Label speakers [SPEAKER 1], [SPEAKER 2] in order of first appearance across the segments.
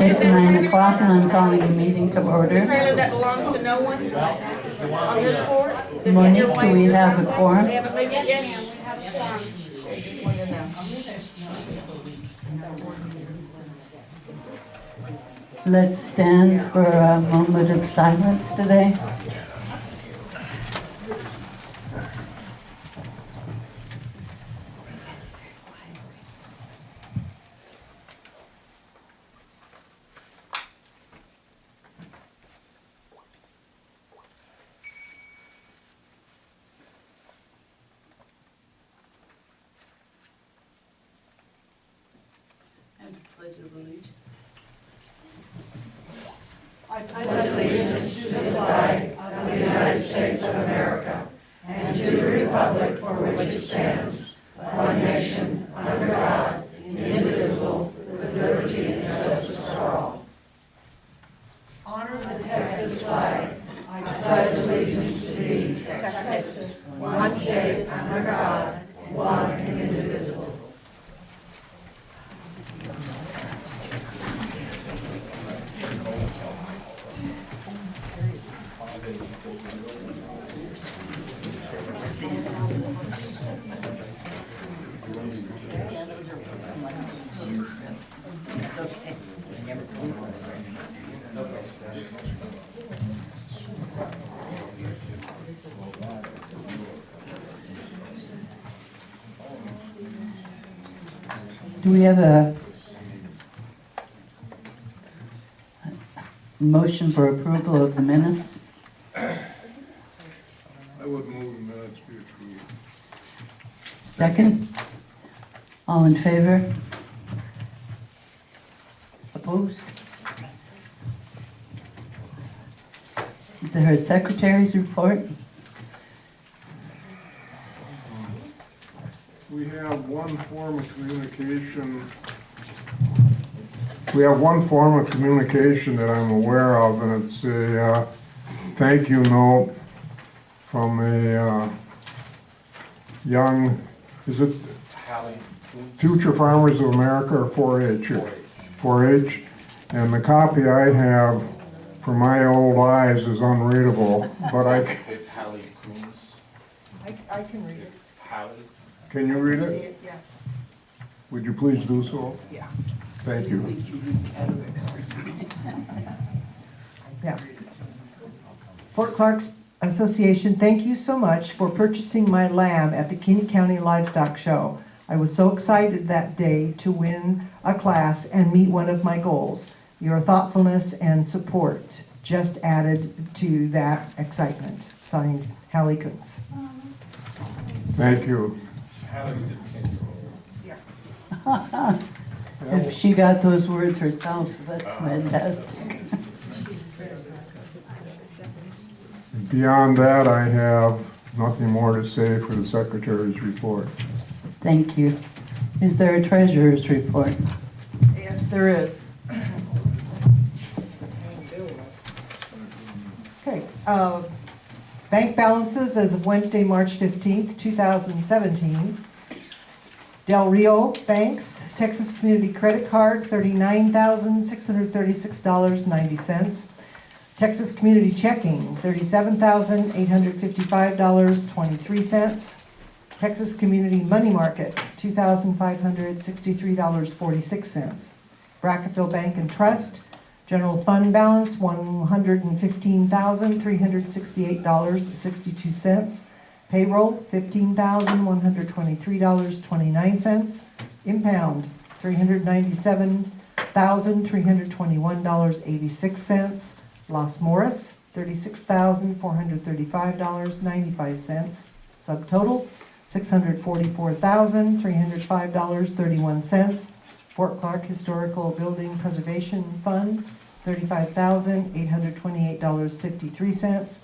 [SPEAKER 1] It's 9 o'clock and I'm calling the meeting to order.
[SPEAKER 2] Trailer that belongs to no one on this floor?
[SPEAKER 1] Monique, do we have a quorum?
[SPEAKER 2] We haven't moved it yet?
[SPEAKER 1] Let's stand for a moment of silence today. Pledge of allegiance.
[SPEAKER 3] I pledge allegiance to the flag of the United States of America and to the republic for which it stands, one nation, under God, indivisible, with liberty and justice for all. Honor the Texas flag. I pledge allegiance to thee, Texas, one state, under God, one and indivisible.
[SPEAKER 1] It's okay. Do we have a motion for approval of the minutes?
[SPEAKER 4] I would move the minutes be approved.
[SPEAKER 1] Second? All in favor? Opposed? Is there a secretary's report?
[SPEAKER 4] We have one form of communication. We have one form of communication that I'm aware of, and it's a thank you note from a young, is it Future Farmers of America or 4-H? 4-H. And the copy I have for my old eyes is unreadable, but
[SPEAKER 5] It's Hallie Coons.
[SPEAKER 3] I can read it.
[SPEAKER 5] Hallie?
[SPEAKER 4] can you read
[SPEAKER 3] See
[SPEAKER 4] it?
[SPEAKER 3] it, yeah.
[SPEAKER 4] Would you please do so?
[SPEAKER 3] Yeah.
[SPEAKER 4] Thank you.
[SPEAKER 3] Yeah. Fort Clark's Association, thank you so much for purchasing my lamb at the Kinney County Livestock Show. I was so excited that day to win a class and meet one of my goals. Your thoughtfulness and support just added to that excitement. Signed, Hallie Coons.
[SPEAKER 4] Thank you.
[SPEAKER 5] Hallie's a 10-year-old.
[SPEAKER 1] If she got those words herself, that's fantastic.
[SPEAKER 4] Beyond that, I have nothing more to say for the Secretary's report.
[SPEAKER 1] Thank you. Is there a treasurer's report?
[SPEAKER 3] Yes, there is. Okay, bank balances as of Wednesday, March 15th, 2017. Del Rio Banks, Texas Community Credit Card, $39,636.90. Texas Community Checking, $37,855.23. Texas Community Money Market, $2,563.46. Brackettville Bank and Trust, general fund balance, $115,368.62. Payroll, $15,123.29. Impound, $397,321.86. Los Morris, $36,435.95. Subtotal, $644,305.31. Fort Clark Historical Building Preservation Fund, $35,828.53.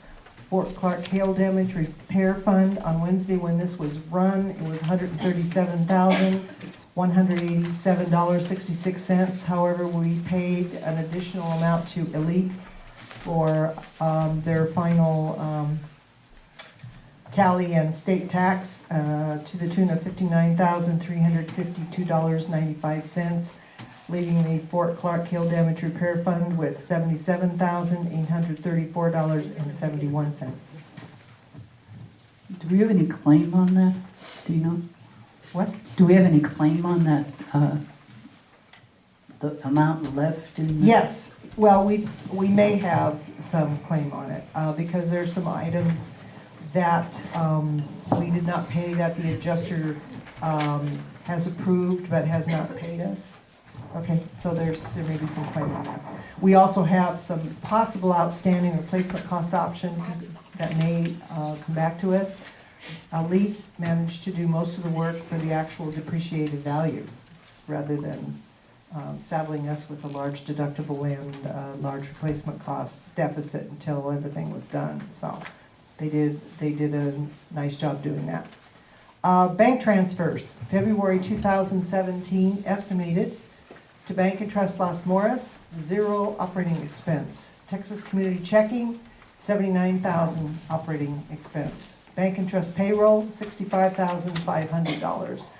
[SPEAKER 3] Fort Clark Hail Damage Repair Fund, on Wednesday when this was run, it was $137,187.66. However, we paid an additional amount to Elite for their final tally and state tax to the tune of $59,352.95, leaving the Fort Clark Hail Damage Repair Fund with $77,834.71.
[SPEAKER 1] Do we have any claim on that? Do you know?
[SPEAKER 3] What?
[SPEAKER 1] Do we have any claim on that, the amount left in? the-
[SPEAKER 3] Yes, well, we may have some claim on it, because there's some items that we did not pay that the adjuster has approved but has not paid us. Okay, so there may be some claim on that. We also have some possible outstanding replacement cost option that may come back to us. Elite managed to do most of the work for the actual depreciated value, rather than saddling us with a large deductible and large replacement cost deficit until everything was done. So they did a nice job doing that. Bank transfers, February 2017 estimated to Bank and Trust Los Morris, 0 operating expense. Texas Community Checking, $79,000 operating expense. Bank and Trust payroll, $65,500.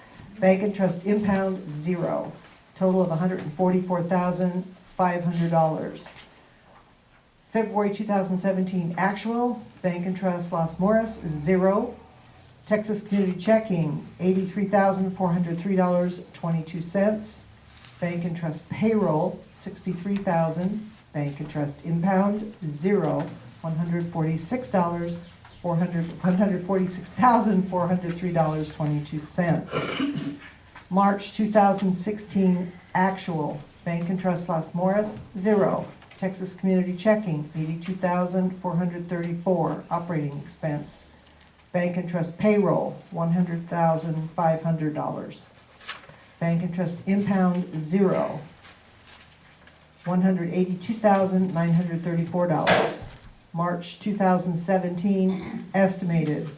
[SPEAKER 3] Bank and Trust impound, 0. Total of $144,500. February 2017 actual, Bank and Trust Los Morris, 0. Texas Community Checking, $83,403.22. Bank and Trust payroll, $63,000. Bank and Trust impound, 0. $146,403.22. March 2016 actual, Bank and Trust Los Morris, 0. Texas Community Checking, $82,434 operating expense. Bank and Trust payroll, $100,500. Bank and Trust impound, 0. $182,934. March 2017 estimated,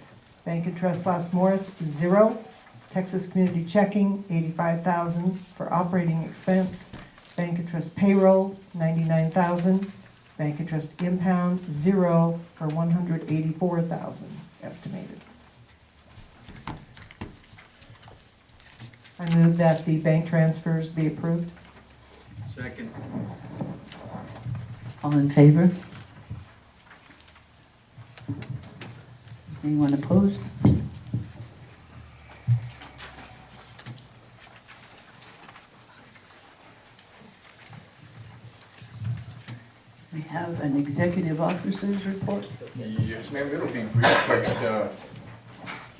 [SPEAKER 3] Bank and Trust Los Morris, 0. Texas Community Checking, $85,000 for operating expense. Bank and Trust payroll, $99,000. Bank and Trust impound, 0 for $184,000 estimated. I move that the bank transfers be approved.
[SPEAKER 6] Second.
[SPEAKER 1] All in favor? Anyone opposed? We have an executive officer's report.
[SPEAKER 5] Yes, ma'am, it'll be brief, but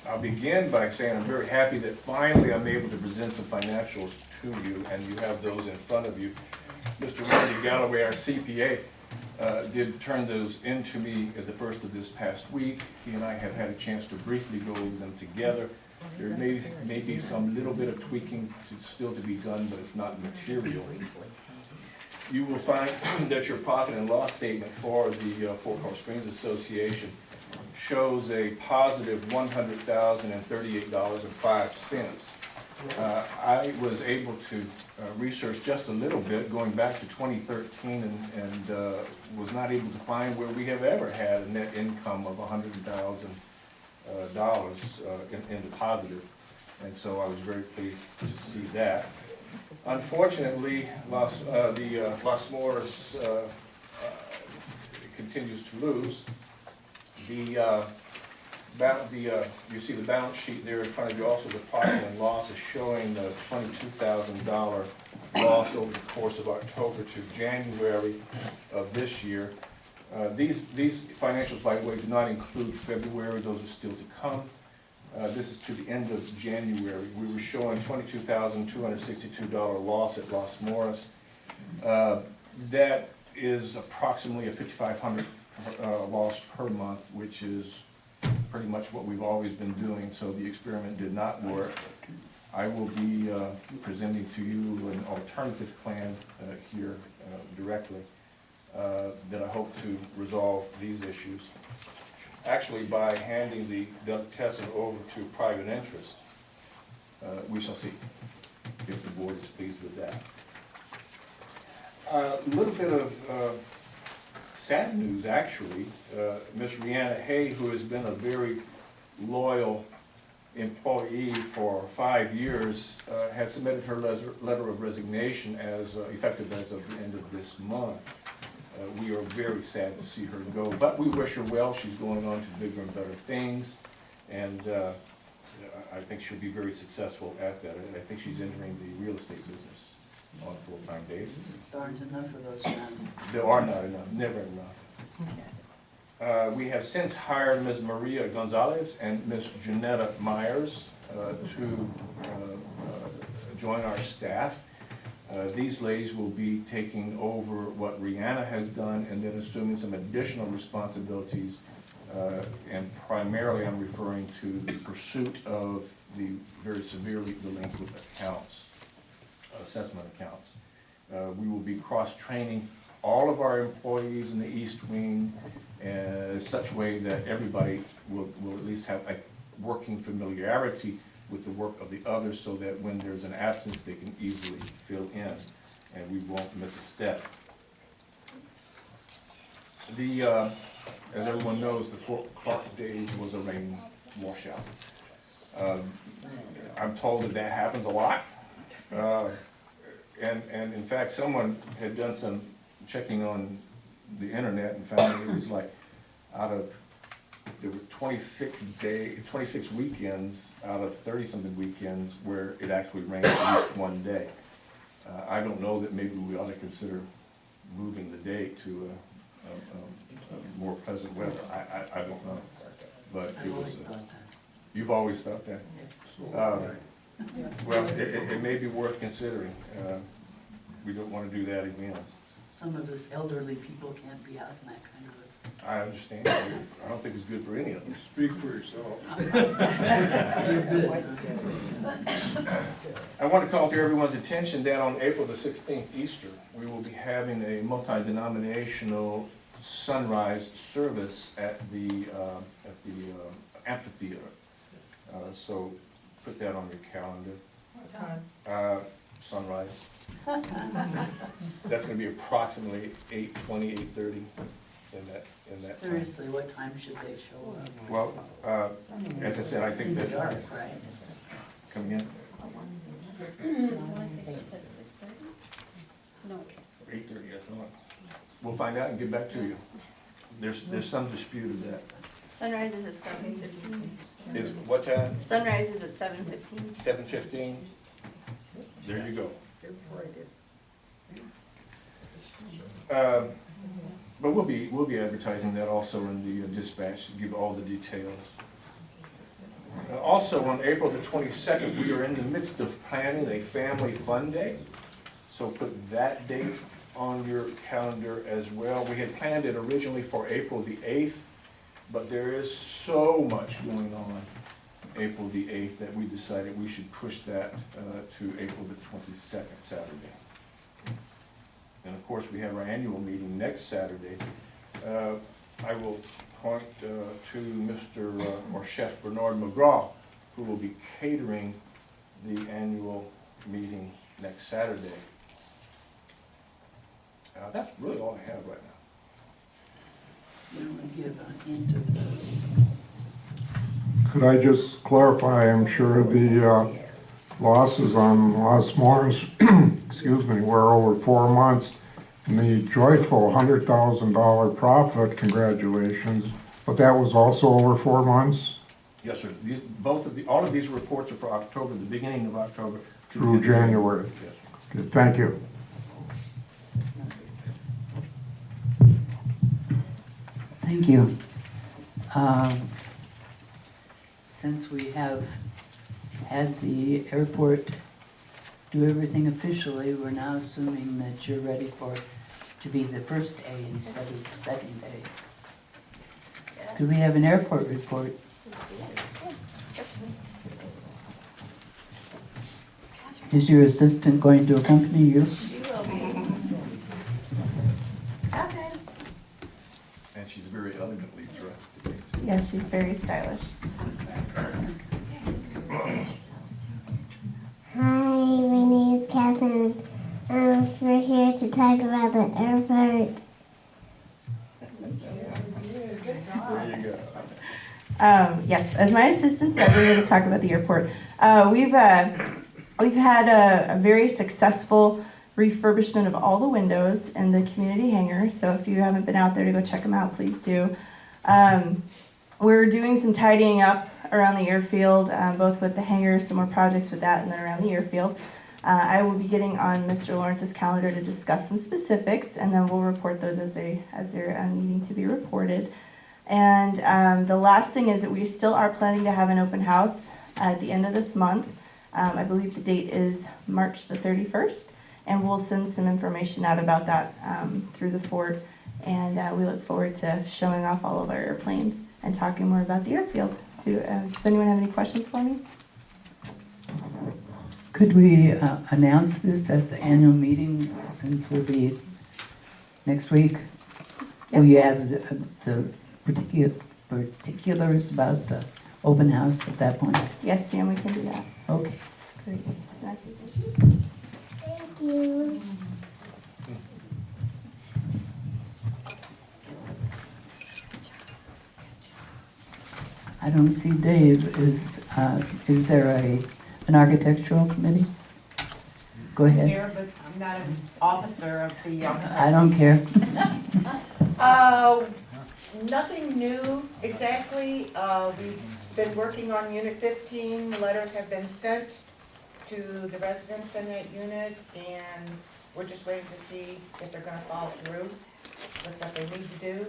[SPEAKER 5] I'll begin by saying I'm very happy that finally I'm able to present some financials to you, and you have those in front of you. Mr. Randy Galloway, our CPA, did turn those into me at the first of this past week. He and I have had a chance to briefly go over them together. There may be some little bit of tweaking still to be done, but it's not material. You will find that your profit and loss statement for the Fort Collins Springs Association shows a positive $100,038.05. I was able to research just a little bit going back to 2013 and was not able to find where we have ever had a net income of $100,000 in the positive, and so I was very pleased to see that. Unfortunately, Los Morris continues to lose. you see the balance sheet there in front of you, also the profit and loss is showing the $22,000 loss over the course of October to January of this year. These financials, by the way, do not include February, those are still to come. This is to the end of January. We were showing $22,262 loss at Los Morris. That is approximately a $5,500 loss per month, which is pretty much what we've always been doing, so the experiment did not work. I will be presenting to you an alternative plan here directly that I hope to resolve these issues. Actually, by handing the delicatessen over to private interest. We shall see if the board is pleased with that. A little bit of sad news, actually. Ms. Rihanna Hay, who has been a very loyal employee for 5 years, has submitted her letter of resignation as effective as of the end of this month. We are very sad to see her go, but we wish her well. She's going on to bigger and better things, and I think she'll be very successful at that. I think she's entering the real estate business on a full-time basis.
[SPEAKER 1] There aren't enough of those men.
[SPEAKER 5] There are not enough, never enough. We have since hired Ms. Maria Gonzalez and Ms. Janetta Myers to join our staff. These ladies will be taking over what Rihanna has done and then assuming some additional responsibilities. And primarily I'm referring to the pursuit of the very severely delinquent accounts, assessment accounts. We will be cross-training all of our employees in the East Wing in such a way that everybody will at least have a working familiarity with the work of the others, so that when there's an absence, they can easily fill in, and we won't miss a step. As everyone knows, the Fort Clark days was a rain washout. I'm told that happens a lot. And in fact, someone had done some checking on the internet and found that it was like there were 26 weekends out of 30-something weekends where it actually rained at least one day. I don't know that maybe we ought to consider moving the date to more pleasant weather. I don't know. But it was, you've always thought that? Well, it may be worth considering. We don't want to do that again.
[SPEAKER 1] Some of us elderly people can't be out in that kind of
[SPEAKER 5] I understand. I don't think it's good for any of us.
[SPEAKER 4] Speak for yourself.
[SPEAKER 5] I want to call to everyone's attention that on April the 16th, Easter, we will be having a multi-denominational sunrise service at the amphitheater. So put that on your calendar.
[SPEAKER 2] What time?
[SPEAKER 5] Sunrise. That's going to be approximately 8:20, 8:30 in that time.
[SPEAKER 1] Seriously, what time should they show up?
[SPEAKER 5] Well, as I said, I think
[SPEAKER 1] In the
[SPEAKER 5] that.
[SPEAKER 1] dark, right?
[SPEAKER 5] Come again?
[SPEAKER 2] No.
[SPEAKER 5] 8:30, I thought. We'll find out and get back to you. There's some dispute of that.
[SPEAKER 6] Sunrise is at 7:15.
[SPEAKER 5] Is what time?
[SPEAKER 6] Sunrise is at 7:15.
[SPEAKER 5] 7:15? There you go. But we'll be advertising that also in the dispatch to give all the details. Also, on April the 22nd, we are in the midst of planning a family fun day. So put that date on your calendar as well. We had planned it originally for April the 8th, but there is so much going on April the 8th that we decided we should push that to April the 22nd, Saturday. And of course, we have our annual meeting next Saturday. I will point to Mr. or Chef Bernard McGraw, who will be catering the annual meeting next Saturday. That's really all I have right now.
[SPEAKER 1] You want to give an hint of those?
[SPEAKER 4] Could I just clarify, I'm sure the losses on Los Morris, excuse me, were over 4 months. And the joyful $100,000 profit, congratulations, but that was also over 4 months?
[SPEAKER 5] Yes, sir. All of these reports are for October, the beginning of October.
[SPEAKER 4] Through
[SPEAKER 5] the end of
[SPEAKER 4] January.
[SPEAKER 5] Yes.
[SPEAKER 4] Okay, thank you.
[SPEAKER 1] Thank you. Since we have had the airport do everything officially, we're now assuming that you're ready for it to be the first day instead of the second day. Do we have an airport report? Is your assistant going to accompany you?
[SPEAKER 6] She will be. Catherine.
[SPEAKER 5] And she's very elegantly dressed today, too.
[SPEAKER 7] Yes, she's very stylish.
[SPEAKER 8] Hi, my name is Catherine. We're here to talk about the airport.
[SPEAKER 5] There you go.
[SPEAKER 7] Yes, as my assistant said, we're here to talk about the airport. We've had a very successful refurbishment of all the windows in the community hangar. So if you haven't been out there to go check them out, please do. We're doing some tidying up around the airfield, both with the hangar, some more projects with that, and then around the airfield. I will be getting on Mr. Lawrence's calendar to discuss some specifics, and then we'll report those as they're needing to be reported. And the last thing is that we still are planning to have an open house at the end of this month. I believe the date is March the 31st, and we'll send some information out about that through the fort. And we look forward to showing off all of our airplanes and talking more about the airfield. Does anyone have any questions for me?
[SPEAKER 1] Could we announce this at the annual meeting since we'll be next week? Will you have the particulars about the open house at that point?
[SPEAKER 7] Yes, ma'am, we can do that.
[SPEAKER 1] Okay.
[SPEAKER 7] Great. That's it.
[SPEAKER 8] Thank you.
[SPEAKER 1] I don't see Dave. Is there an architectural committee? Go ahead.
[SPEAKER 9] Here, but I'm not an officer of the,
[SPEAKER 1] I don't care.
[SPEAKER 9] nothing new exactly. We've been working on Unit 15. Letters have been sent to the residents in that unit, and we're just waiting to see if they're gonna follow through with what they need to do.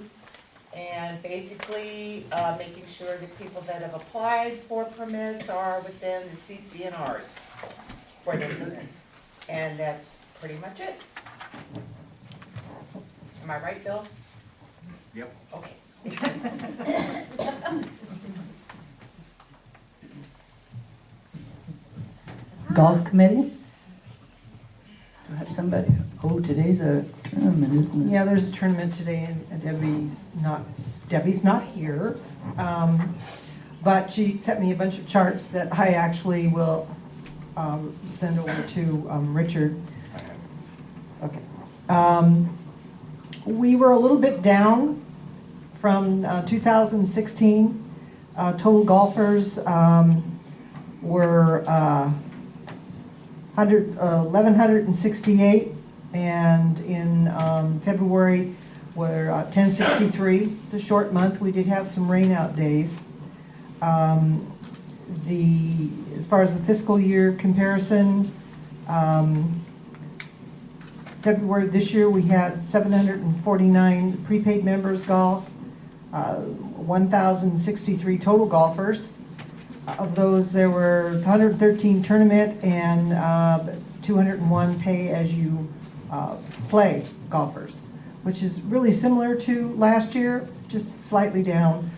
[SPEAKER 9] And basically, making sure that people that have applied for permits are within the CCNRs for their units. And that's pretty much it. Am I right, Bill?
[SPEAKER 5] Yep.
[SPEAKER 9] Okay.
[SPEAKER 1] Golf committee? Do I have somebody? Oh, today's a tournament, isn't it?
[SPEAKER 10] Yeah, there's a tournament today, and Debbie's not here. But she sent me a bunch of charts that I actually will send over to Richard. Okay. We were a little bit down from 2016. Total golfers were 1,168, and in February we're 1063. It's a short month. We did have some rain out days. As far as the fiscal year comparison, February this year we had 749 prepaid members golf, 1,063 total golfers. Of those, there were 113 tournament and 201 pay-as-you-play golfers, which is really similar to last year, just slightly down.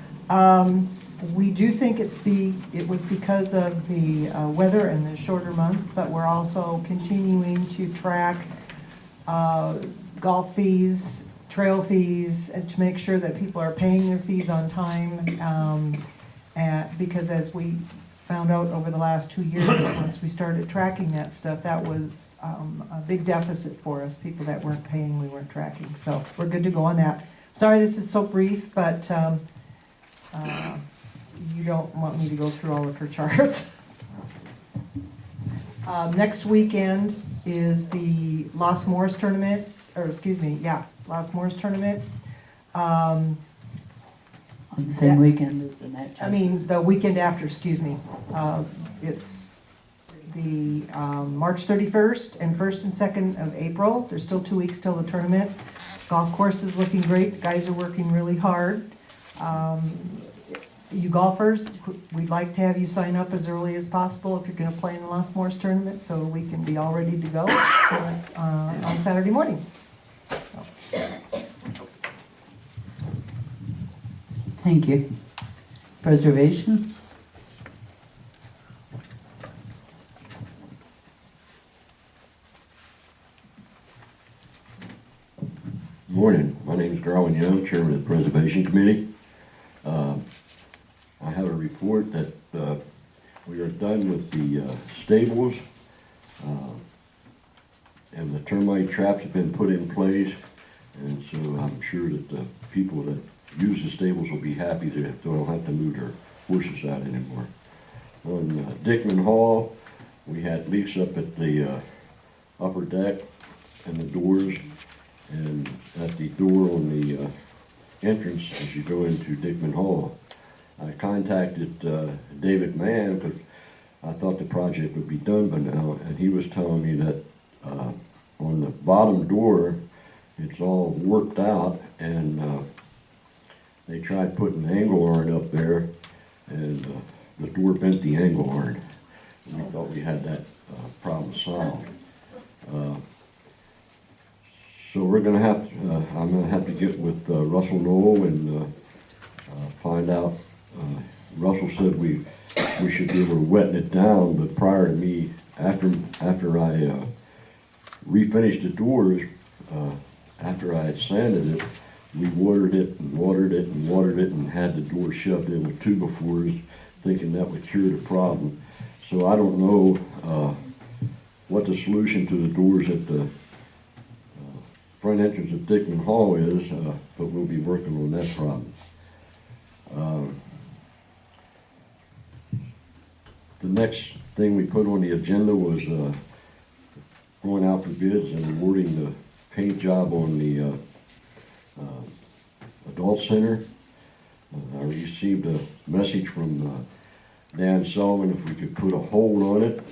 [SPEAKER 10] We do think it was because of the weather and the shorter month, but we're also continuing to track golf fees, trail fees, and to make sure that people are paying their fees on time. Because as we found out over the last 2 years, once we started tracking that stuff, that was a big deficit for us. People that weren't paying, we weren't tracking. So we're good to go on that. Sorry this is so brief, but you don't want me to go through all of her charts. Next weekend is the Los Morris tournament, Los Morris tournament.
[SPEAKER 1] the same weekend as the match.
[SPEAKER 10] I mean, the weekend after, excuse me. It's the March 31st and 1st and 2nd of April. There's still 2 weeks till the tournament. Golf course is looking great. The guys are working really hard. You golfers, we'd like to have you sign up as early as possible if you're going to play in the Los Morris tournament, so we can be all ready to go on Saturday morning.
[SPEAKER 1] Thank you. Preservation?
[SPEAKER 11] Morning, my name is Darwin Young, Chairman of the Preservation Committee. I have a report that we are done with the stables, and the termite traps have been put in place, and so I'm sure that the people that use the stables will be happy that they don't have to move their horses out anymore. On Dickman Hall, we had leaks up at the upper deck and the doors, and at the door on the entrance as you go into Dickman Hall. I contacted David Mann because I thought the project would be done by now, and he was telling me that on the bottom door it's all worked out, and they tried putting angle iron up there, and the door bent the angle iron. We thought we had that problem solved. So we're gonna have to, I'm gonna have to get with Russell Knoll and find out. Russell said we should be able to wet it down, but prior to me, after I refinished the doors, after I had sanded it, we watered it and watered it and watered it and had the door shoved in with 2x4s, thinking that would cure the problem. So I don't know what the solution to the doors at the front entrance of Dickman Hall is, but we'll be working on that problem. The next thing we put on the agenda was going out for bids and awarding the paint job on the adult center. I received a message from Dan Sullivan if we could put a hold on it,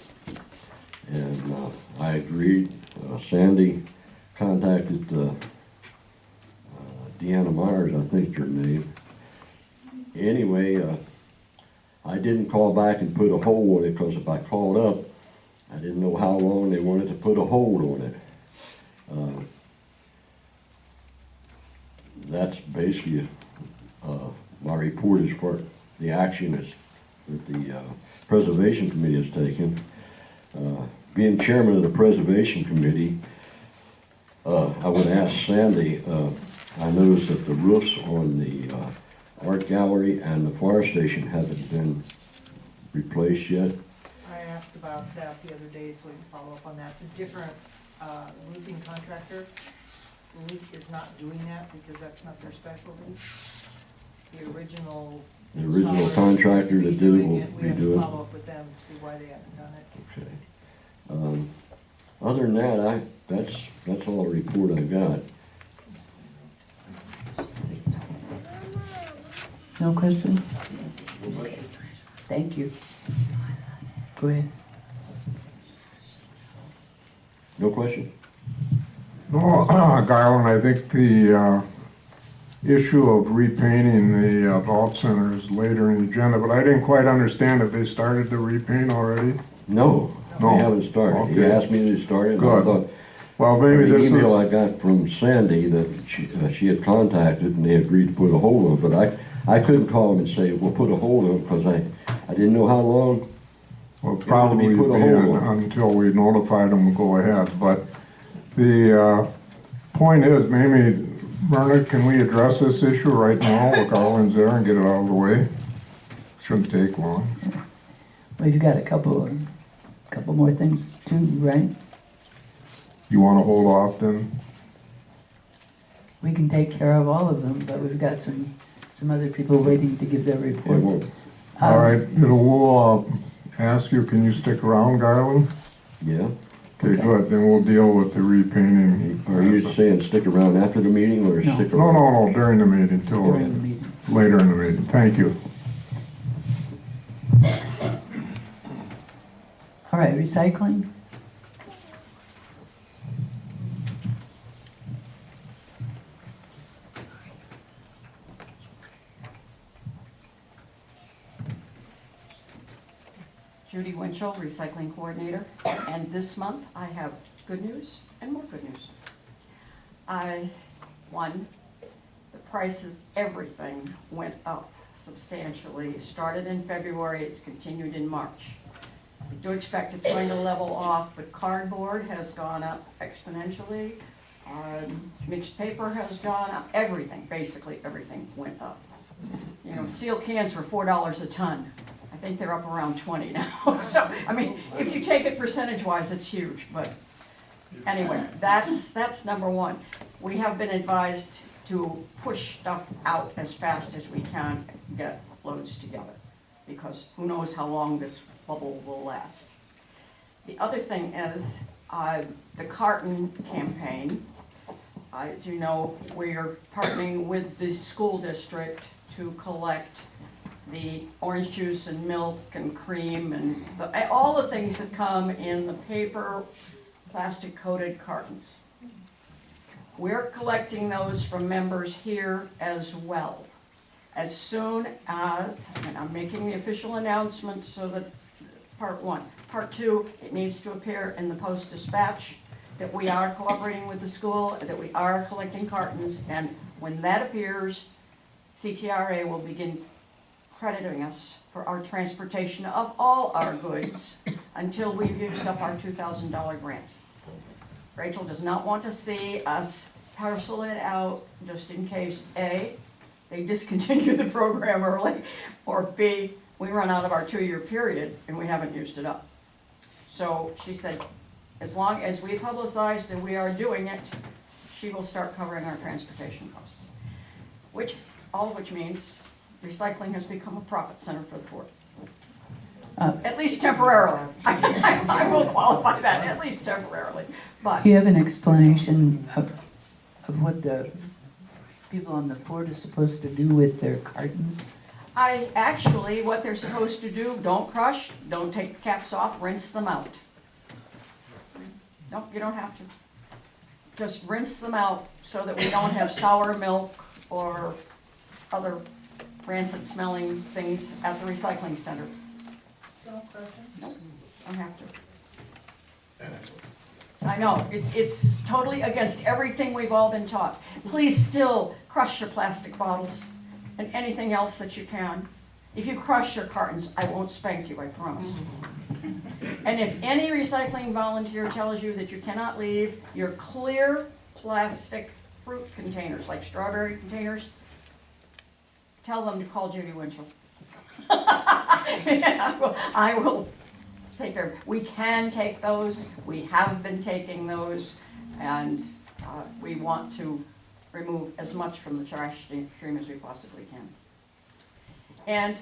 [SPEAKER 11] and I agreed. Sandy contacted Deanna Myers, I think her name. Anyway, I didn't call back and put a hold on it because if I called up, I didn't know how long they wanted to put a hold on it. That's basically my report as far as the action is that the Preservation Committee has taken. Being chairman of the Preservation Committee, I would ask Sandy, I noticed that the roofs on the art gallery and the fire station haven't been replaced yet.
[SPEAKER 10] I asked about that the other day, so we can follow up on that. It's a different roofing contractor. Leak is not doing that because that's not their specialty. The original
[SPEAKER 11] Contractor that did it will
[SPEAKER 10] We
[SPEAKER 11] be
[SPEAKER 10] have to
[SPEAKER 11] doing it.
[SPEAKER 10] follow up with them to see why they haven't done it.
[SPEAKER 11] Okay. Other than that, that's all the report I got.
[SPEAKER 1] No questions? Thank you. Go ahead.
[SPEAKER 11] No question?
[SPEAKER 4] No, Garland, I think the issue of repainting the adult center is later in the agenda, but I didn't quite understand if they started the repaint already.
[SPEAKER 11] No,
[SPEAKER 4] No.
[SPEAKER 11] they haven't started. He
[SPEAKER 4] Okay.
[SPEAKER 11] asked me to start it. and I
[SPEAKER 4] Good.
[SPEAKER 11] thought,
[SPEAKER 4] Well, maybe
[SPEAKER 11] the
[SPEAKER 4] this
[SPEAKER 11] email
[SPEAKER 4] is,
[SPEAKER 11] I got from Sandy that she had contacted and they agreed to put a hold on it, but I couldn't call them and say, well, put a hold on it, because I didn't know how long.
[SPEAKER 4] will
[SPEAKER 11] It was to be
[SPEAKER 4] probably
[SPEAKER 11] put a
[SPEAKER 4] be
[SPEAKER 11] hold on.
[SPEAKER 4] until we notify them to go ahead, but the point is, maybe, Bernard, can we address this issue right now with Garland's there and get it out of the way? Shouldn't take long.
[SPEAKER 1] We've got a couple more things too, right?
[SPEAKER 4] You wanna hold off then?
[SPEAKER 1] We can take care of all of them, but we've got some other people waiting to give their reports.
[SPEAKER 4] All right, we'll ask you, can you stick around, Garland?
[SPEAKER 11] Yeah.
[SPEAKER 4] Okay, good, then we'll deal with the repainting.
[SPEAKER 11] Are you saying stick around after the meeting or
[SPEAKER 1] No.
[SPEAKER 11] stick
[SPEAKER 4] No,
[SPEAKER 11] around?
[SPEAKER 4] no, no, during the meeting, till,
[SPEAKER 1] During the meeting.
[SPEAKER 4] later in the meeting. Thank you.
[SPEAKER 1] All right, recycling?
[SPEAKER 12] Judy Winchell, Recycling Coordinator, and this month I have good news and more good news. One, the price of everything went up substantially. It started in February, it's continued in March. I do expect it's going to level off, but cardboard has gone up exponentially. Mixed paper has gone up, everything, basically everything went up. You know, steel cans were $4 a ton. I think they're up around 20 now. So, I mean, if you take it percentage-wise, it's huge, but anyway, that's number one. We have been advised to push stuff out as fast as we can, get loads together, because who knows how long this bubble will last. The other thing is the carton campaign. As you know, we are partnering with the school district to collect the orange juice and milk and cream and all the things that come in the paper, plastic-coated cartons. We're collecting those from members here as well. As soon as, and I'm making the official announcement so that part one. Part two, it needs to appear in the Post-Dispatch that we are cooperating with the school, that we are collecting cartons, and when that appears, CTRA will begin crediting us for our transportation of all our goods until we've used up our $2,000 grant. Rachel does not want to see us parcel it out just in case A, they discontinue the program early, or B, we run out of our 2-year period and we haven't used it up. So she said, as long as we publicize that we are doing it, she will start covering our transportation costs. All of which means recycling has become a profit center for the port. At least temporarily. I will qualify that, at least temporarily. But
[SPEAKER 1] Do you have an explanation of what the people on the fort are supposed to do with their cartons?
[SPEAKER 12] what they're supposed to do, don't crush, don't take the caps off, rinse them out. Nope, you don't have to. Just rinse them out so that we don't have sour milk or other rancid smelling things at the recycling center.
[SPEAKER 9] Don't crush them?
[SPEAKER 12] Nope, don't have to. I know, it's totally against everything we've all been taught. Please still crush your plastic bottles and anything else that you can. If you crush your cartons, I won't spank you, I promise. And if any recycling volunteer tells you that you cannot leave your clear plastic fruit containers, like strawberry containers, tell them to call Judy Winchell. I will take care of it. We can take those, we have been taking those, and we want to remove as much from the trash stream as we possibly can. And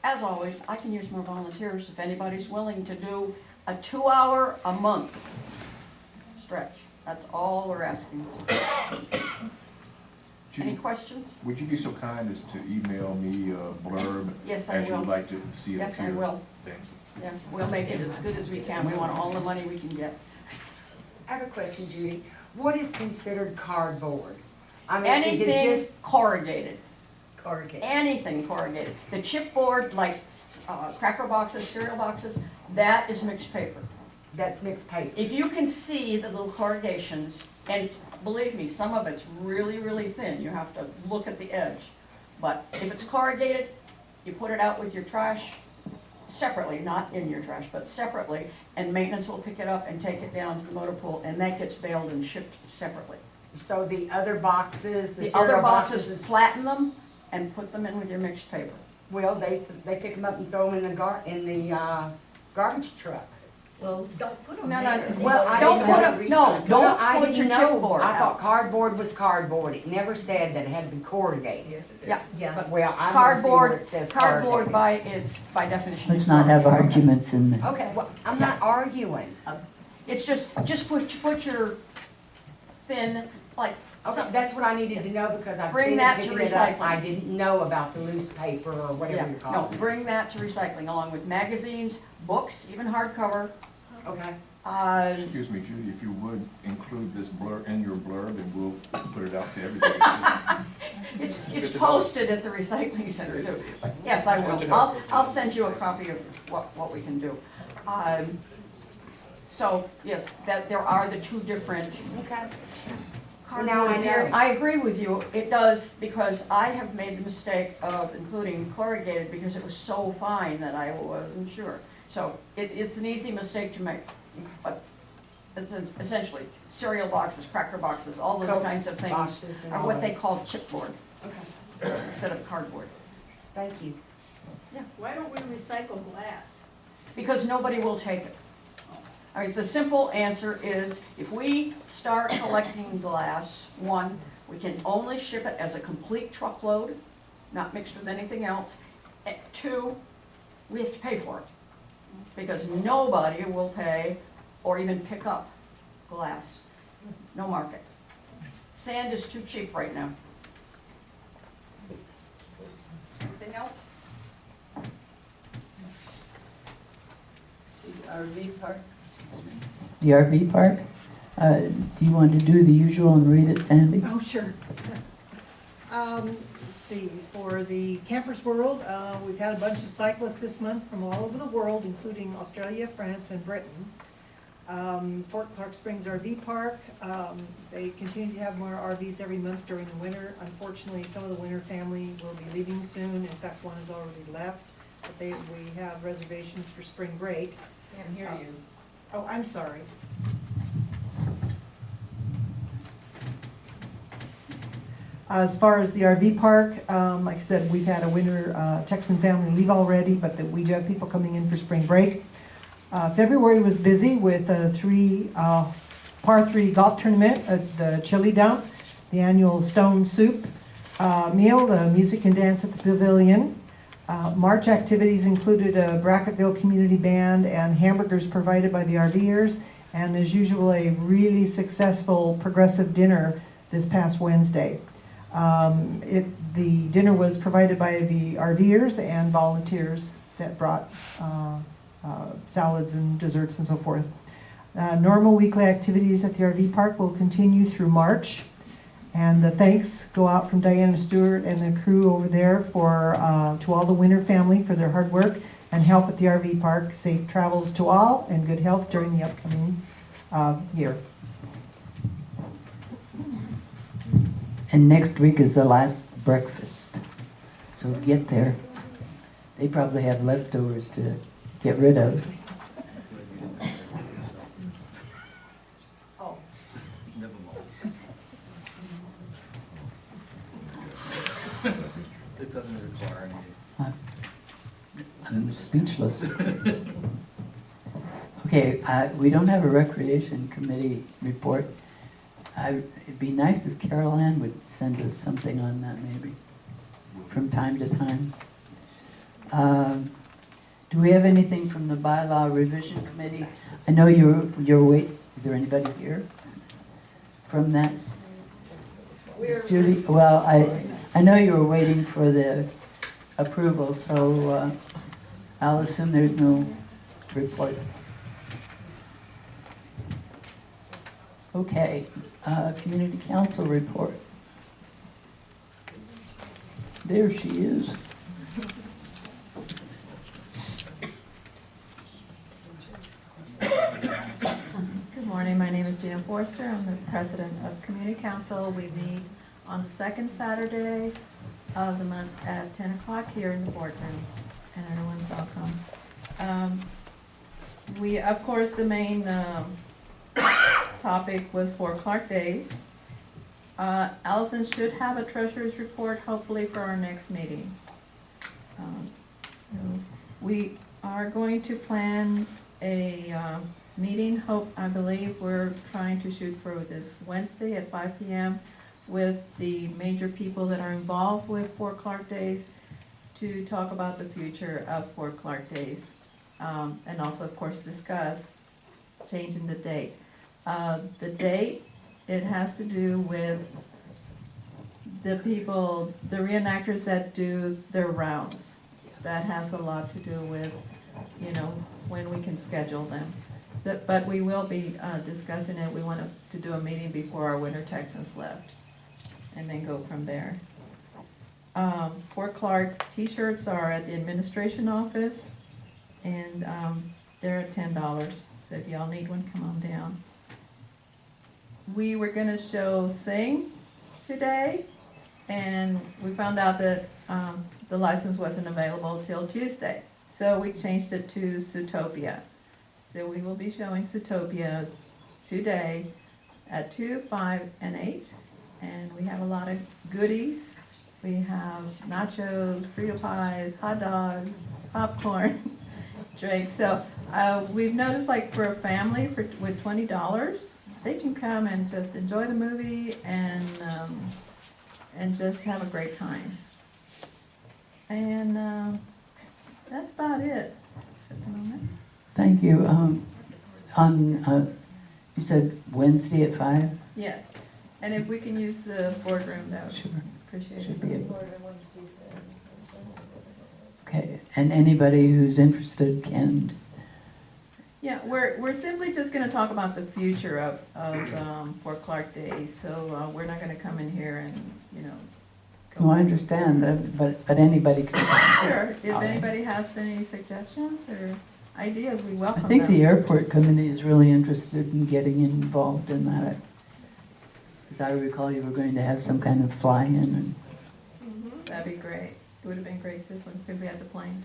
[SPEAKER 12] as always, I can use more volunteers if anybody's willing to do a 2-hour a month stretch. That's all we're asking. Any questions?
[SPEAKER 5] Would you be so kind as to email me a blurb?
[SPEAKER 12] Yes, I
[SPEAKER 5] as you
[SPEAKER 12] will.
[SPEAKER 5] would like to see it
[SPEAKER 12] Yes, I
[SPEAKER 5] appear?
[SPEAKER 12] will.
[SPEAKER 5] Thank you.
[SPEAKER 12] Yes, we'll make it as good as we can. We want all the money we can get.
[SPEAKER 3] I have a question, Judy. What is considered cardboard? I mean, is it
[SPEAKER 12] Anything
[SPEAKER 3] just
[SPEAKER 12] corrugated.
[SPEAKER 3] corrugated?
[SPEAKER 12] Anything corrugated. The chipboard, like cracker boxes, cereal boxes, that is mixed paper.
[SPEAKER 3] That's mixed paper.
[SPEAKER 12] If you can see the little corrugations, and believe me, some of it's really, really thin. You have to look at the edge. But if it's corrugated, you put it out with your trash separately, not in your trash, but separately, and maintenance will pick it up and take it down to the motor pool, and that gets baled and shipped separately.
[SPEAKER 3] So the other boxes,
[SPEAKER 12] The
[SPEAKER 3] cereal
[SPEAKER 12] other boxes, flatten them and put them in with your mixed paper.
[SPEAKER 3] well, they pick them up and throw them in the garbage truck.
[SPEAKER 2] Well, don't put them
[SPEAKER 12] No,
[SPEAKER 2] there.
[SPEAKER 12] no,
[SPEAKER 3] Well, I
[SPEAKER 12] don't
[SPEAKER 3] didn't
[SPEAKER 12] put
[SPEAKER 3] know
[SPEAKER 12] them,
[SPEAKER 3] the
[SPEAKER 12] no,
[SPEAKER 3] research. Well,
[SPEAKER 12] don't
[SPEAKER 3] I
[SPEAKER 12] put your
[SPEAKER 3] didn't know.
[SPEAKER 12] chipboard
[SPEAKER 3] I thought
[SPEAKER 12] out.
[SPEAKER 3] cardboard was cardboard. It never said that it had to be corrugated.
[SPEAKER 2] Yes, it is.
[SPEAKER 12] Yeah,
[SPEAKER 2] Yeah.
[SPEAKER 12] but
[SPEAKER 3] Well, I've never seen where
[SPEAKER 12] cardboard,
[SPEAKER 3] it says
[SPEAKER 12] cardboard
[SPEAKER 3] corrugated.
[SPEAKER 12] by definition.
[SPEAKER 1] Let's
[SPEAKER 12] is
[SPEAKER 1] not have
[SPEAKER 12] corrugated.
[SPEAKER 1] arguments in there.
[SPEAKER 3] Okay, well, I'm not arguing.
[SPEAKER 12] It's just put your thin, like
[SPEAKER 2] Okay, that's what I needed to know because I've
[SPEAKER 12] Bring
[SPEAKER 2] seen
[SPEAKER 12] that
[SPEAKER 2] it
[SPEAKER 12] to
[SPEAKER 2] picking it up.
[SPEAKER 12] recycling.
[SPEAKER 2] I didn't know about the loose paper or whatever
[SPEAKER 12] Yeah,
[SPEAKER 2] you're
[SPEAKER 12] no,
[SPEAKER 2] calling it.
[SPEAKER 12] bring that to recycling along with magazines, books, even hardcover.
[SPEAKER 2] Okay.
[SPEAKER 5] Excuse me, Judy, if you would include this blur in your blurb and we'll put it out to everybody.
[SPEAKER 12] It's posted at the recycling center too, but yes, I will. I'll send you a copy of what we can do. So, yes, that there are the two different
[SPEAKER 2] Okay.
[SPEAKER 12] cardboard.
[SPEAKER 2] Now I know.
[SPEAKER 12] I agree with you, it does, because I have made the mistake of including corrugated because it was so fine that I wasn't sure. So it's an easy mistake to make, but it's essentially cereal boxes, cracker boxes, all those
[SPEAKER 2] Coke
[SPEAKER 12] kinds of things
[SPEAKER 2] boxes and
[SPEAKER 12] are
[SPEAKER 2] all
[SPEAKER 12] what they
[SPEAKER 2] that.
[SPEAKER 12] call chipboard
[SPEAKER 2] Okay.
[SPEAKER 12] instead of cardboard.
[SPEAKER 2] Thank you.
[SPEAKER 3] Why don't we recycle glass?
[SPEAKER 12] Because nobody will take it. All right, the simple answer is, if we start collecting glass, one, we can only ship it as a complete truckload, not mixed with anything else. And two, we have to pay for it, because nobody will pay or even pick up glass. No market. Sand is too cheap right now. Anything else?
[SPEAKER 1] The RV park? The RV park? Do you want to do the usual and read it, Sandy?
[SPEAKER 10] Oh, sure. Let's see, for the Campers World, we've had a bunch of cyclists this month from all over the world, including Australia, France, and Britain. Fort Clark Springs RV Park, they continue to have more RVs every month during the winter. Unfortunately, some of the winter family will be leaving soon. In fact, one has already left, but we have reservations for spring break.
[SPEAKER 9] Can't hear you.
[SPEAKER 10] Oh, I'm sorry. As far as the RV park, like I said, we've had a winter Texan family leave already, but we do have people coming in for spring break. February was busy with a par 3 golf tournament at the Chili Dump, the annual Stone Soup meal, the music and dance at the pavilion. March activities included a Brackettville community band and hamburgers provided by the RVers, and as usual, a really successful progressive dinner this past Wednesday. The dinner was provided by the RVers and volunteers that brought salads and desserts and so forth. Normal weekly activities at the RV park will continue through March. And the thanks go out from Diana Stewart and the crew over there to all the Winter family for their hard work and help at the RV park. Safe travels to all and good health during the upcoming year.
[SPEAKER 1] And next week is the last breakfast. So get there. They probably have leftovers to get rid of.
[SPEAKER 12] Oh,
[SPEAKER 13] It doesn't require any.
[SPEAKER 1] I'm speechless. Okay, we don't have a recreation committee report. It'd be nice if Carol Ann would send us something on that maybe, from time to time. Do we have anything from the bylaw revision committee? I know you're waiting. Is there anybody here from that? Is Judy? Well, I know you were waiting for the approval, so I'll assume there's no report. Okay, community council report. There she is.
[SPEAKER 14] Good morning, my name is Jan Forster, I'm the president of Community Council. We meet on the second Saturday of the month at 10 o'clock here in the boardroom, and everyone's welcome. We, of course, the main topic was for Clark Days. Allison should have a treasurer's report hopefully for our next meeting. So we are going to plan a meeting, I believe we're trying to shoot for this Wednesday at 5 p.m. with the major people that are involved with Fort Clark Days to talk about the future of Fort Clark Days. And also, of course, discuss changing the date. The date, it has to do with the people, the reenactors that do their rounds. That has a lot to do with, when we can schedule them. But we will be discussing it. We want to do a meeting before our Winter Texans left, and then go from there. Fort Clark t-shirts are at the administration office, and they're at $10. So if y'all need one, come on down. We were gonna show Sing today, and we found out that the license wasn't available till Tuesday. So we changed it to Zootopia. So we will be showing Zootopia today at 2, 5, and 8. And we have a lot of goodies. We have nachos, Frito pies, hot dogs, popcorn, drinks. So we've noticed, like, for a family with $20, they can come and just enjoy the movie and just have a great time. And that's about it at the moment.
[SPEAKER 1] Thank you. You said Wednesday at 5?
[SPEAKER 14] Yes. And if we can use the boardroom, that would
[SPEAKER 1] Sure.
[SPEAKER 14] appreciate it.
[SPEAKER 1] Should be able. Okay, and anybody who's interested can.
[SPEAKER 14] Yeah, we're simply just gonna talk about the future of Fort Clark Day, so we're not gonna come in here and, go.
[SPEAKER 1] No, I understand that, but anybody can.
[SPEAKER 14] Sure, if
[SPEAKER 1] All right.
[SPEAKER 14] anybody has any suggestions or ideas, we welcome
[SPEAKER 1] I
[SPEAKER 14] them.
[SPEAKER 1] think the airport committee is really interested in getting involved in that. As I recall, you were going to have some kind of fly-in and.
[SPEAKER 14] That'd be great. It would have been great if this one could be at the plane.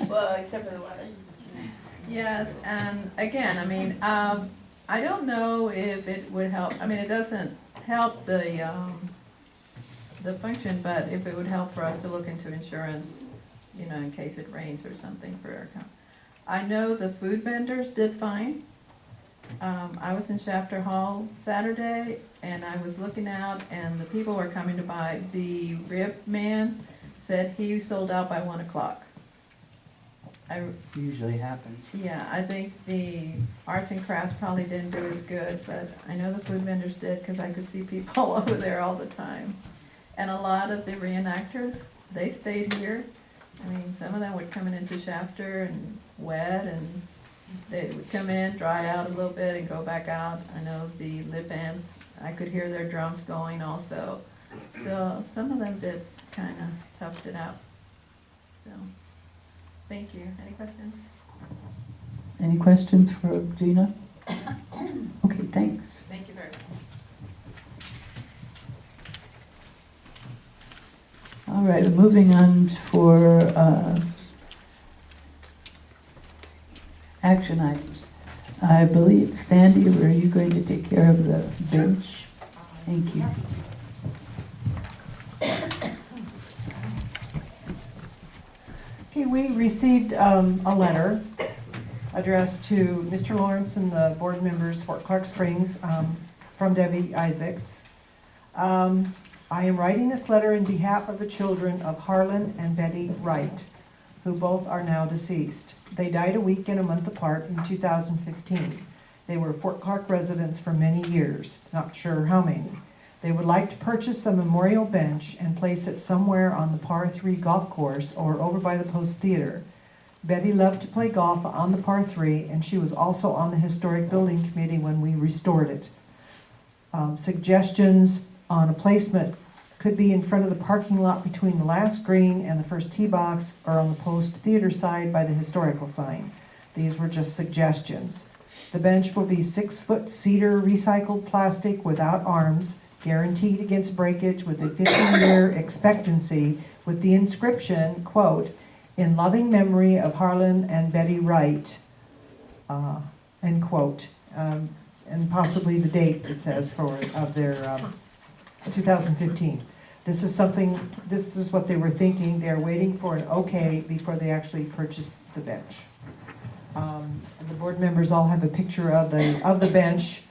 [SPEAKER 6] Well, except for the weather.
[SPEAKER 14] Yes, and again, I don't know if it would help, it doesn't help the function, but if it would help for us to look into insurance, in case it rains or something for our company. I know the food vendors did fine. I was in Shafter Hall Saturday, and I was looking out, and the people were coming to buy. The rib man said he sold out by 1 o'clock.
[SPEAKER 1] Usually happens.
[SPEAKER 14] Yeah, I think the arts and crafts probably didn't do as good, but I know the food vendors did, because I could see people over there all the time. And a lot of the reenactors, they stayed here. Some of them would come into Shafter and wet, and they would come in, dry out a little bit, and go back out. I know the lip bands, I could hear their drums going also. So some of them did kind of toughed it out. So, thank you. Any questions?
[SPEAKER 1] Any questions for Gina? Okay, thanks.
[SPEAKER 14] Thank you very much.
[SPEAKER 1] All right, moving on for action items. I believe, Sandy, were you going to take care of the bench? Thank you.
[SPEAKER 10] Okay, we received a letter addressed to Mr. Lawrence and the board members, Fort Clark Springs, from Debbie Isaacs. I am writing this letter in behalf of the children of Harlan and Betty Wright, who both are now deceased. They died a week and a month apart in 2015. They were Fort Clark residents for many years, not sure how many. They would like to purchase a memorial bench and place it somewhere on the Par 3 golf course or over by the Post Theater. Betty loved to play golf on the Par 3, and she was also on the Historic Building Committee when we restored it. Suggestions on a placement could be in front of the parking lot between the last green and the first tee box, or on the Post Theater side by the historical sign. These were just suggestions. The bench will be 6-foot cedar recycled plastic without arms, guaranteed against breakage with a 50-year expectancy, with the inscription, quote, "In loving memory of Harlan and Betty Wright," end quote, and possibly the date it says of their 2015. This is what they were thinking. They're waiting for an okay before they actually purchase the bench. The board members all have a picture of the bench.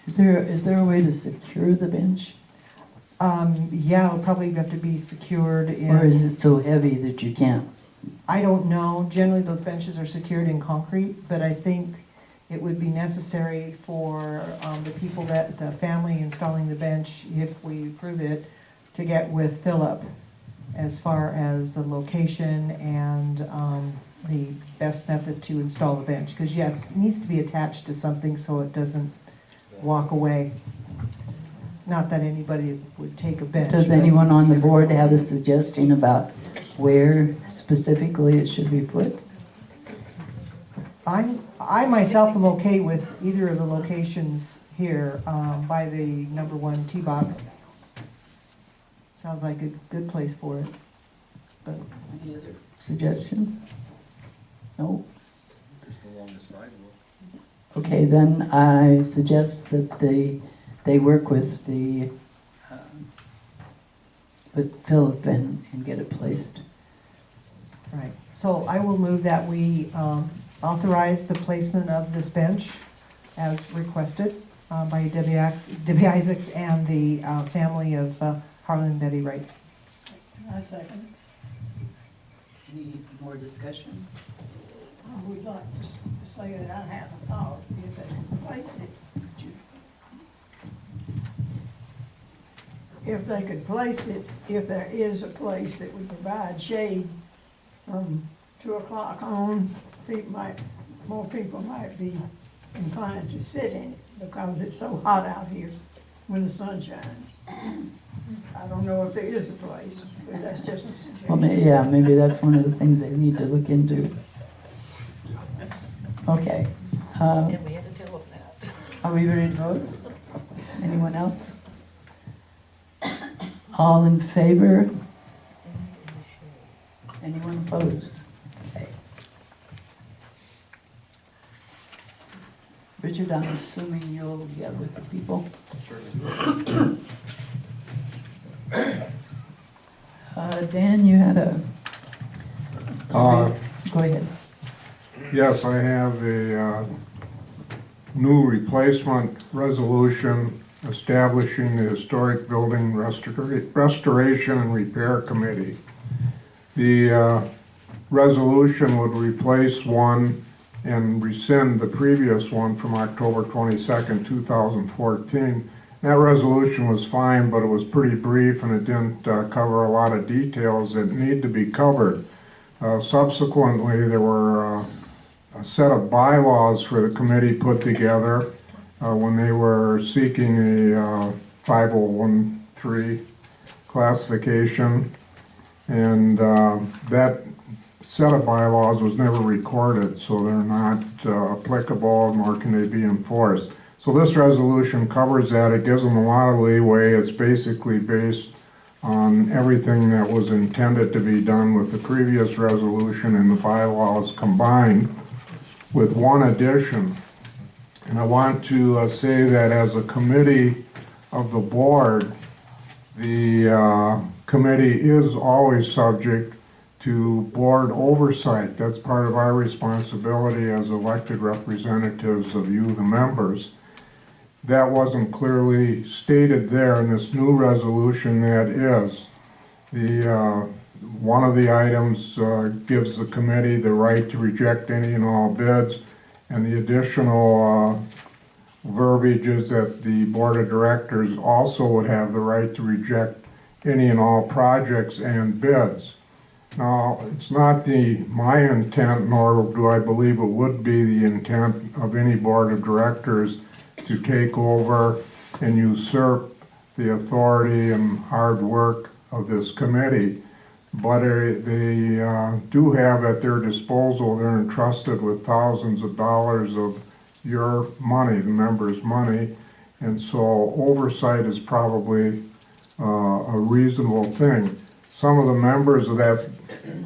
[SPEAKER 1] Is there a way to secure the bench?
[SPEAKER 10] Yeah, it'll probably have to be secured in.
[SPEAKER 1] Or is it so heavy that you can't?
[SPEAKER 10] I don't know. Generally, those benches are secured in concrete, but I think it would be necessary for the people that, the family installing the bench, if we approve it, to get with Philip as far as the location and the best method to install the bench. Because yes, it needs to be attached to something so it doesn't walk away. Not that anybody would take a bench.
[SPEAKER 1] Does
[SPEAKER 10] but
[SPEAKER 1] anyone on the
[SPEAKER 10] it's
[SPEAKER 1] board have a suggestion about where specifically it should be put?
[SPEAKER 10] I myself am okay with either of the locations here by the number 1 tee box. Sounds like a good place for it. But
[SPEAKER 1] Any other suggestions? No?
[SPEAKER 13] Just along the sidewalk.
[SPEAKER 1] Okay, then I suggest that they work with Philip and get it placed.
[SPEAKER 10] right, so I will move that we authorize the placement of this bench as requested by Debbie Isaacs and the family of Harlan Betty Wright.
[SPEAKER 3] I second.
[SPEAKER 1] Any more discussion?
[SPEAKER 3] I would like to say that I have a thought, if they can place it. If they could place it, if there is a place that would provide shade from 2 o'clock on, more people might be inclined to sit in it, because it's so hot out here when the sun shines. I don't know if there is a place, but that's just a suggestion.
[SPEAKER 1] Well, yeah, maybe that's one of the things they need to look into. Okay.
[SPEAKER 3] And we had to tell them that.
[SPEAKER 1] Are we ready to vote? Anyone else? All in favor? Anyone opposed? Okay. Richard, I'm assuming you'll get with the people? Dan, you had a... Go ahead.
[SPEAKER 4] Yes, I have a new replacement resolution establishing the Historic Building Restoration and Repair Committee. The resolution would replace one and rescind the previous one from October 22nd, 2014. That resolution was fine, but it was pretty brief and it didn't cover a lot of details that need to be covered. Subsequently, there were a set of bylaws for the committee put together when they were seeking a 5013 classification, and that set of bylaws was never recorded, so they're not applicable, nor can they be enforced. So this resolution covers that. It gives them a lot of leeway. It's basically based on everything that was intended to be done with the previous resolution and the bylaws combined, with one addition. And I want to say that as a committee of the board, the committee is always subject to board oversight. That's part of our responsibility as elected representatives of you, the members. That wasn't clearly stated there in this new resolution. That is. One of the items gives the committee the right to reject any and all bids, and the additional verbiage is that the board of directors also would have the right to reject any and all projects and bids. Now, it's not my intent, nor do I believe it would be the intent of any board of directors to take over and usurp the authority and hard work of this committee. But they do have at their disposal, they're entrusted with thousands of dollars of your money, the members' money, and so oversight is probably a reasonable thing. Some of the members of that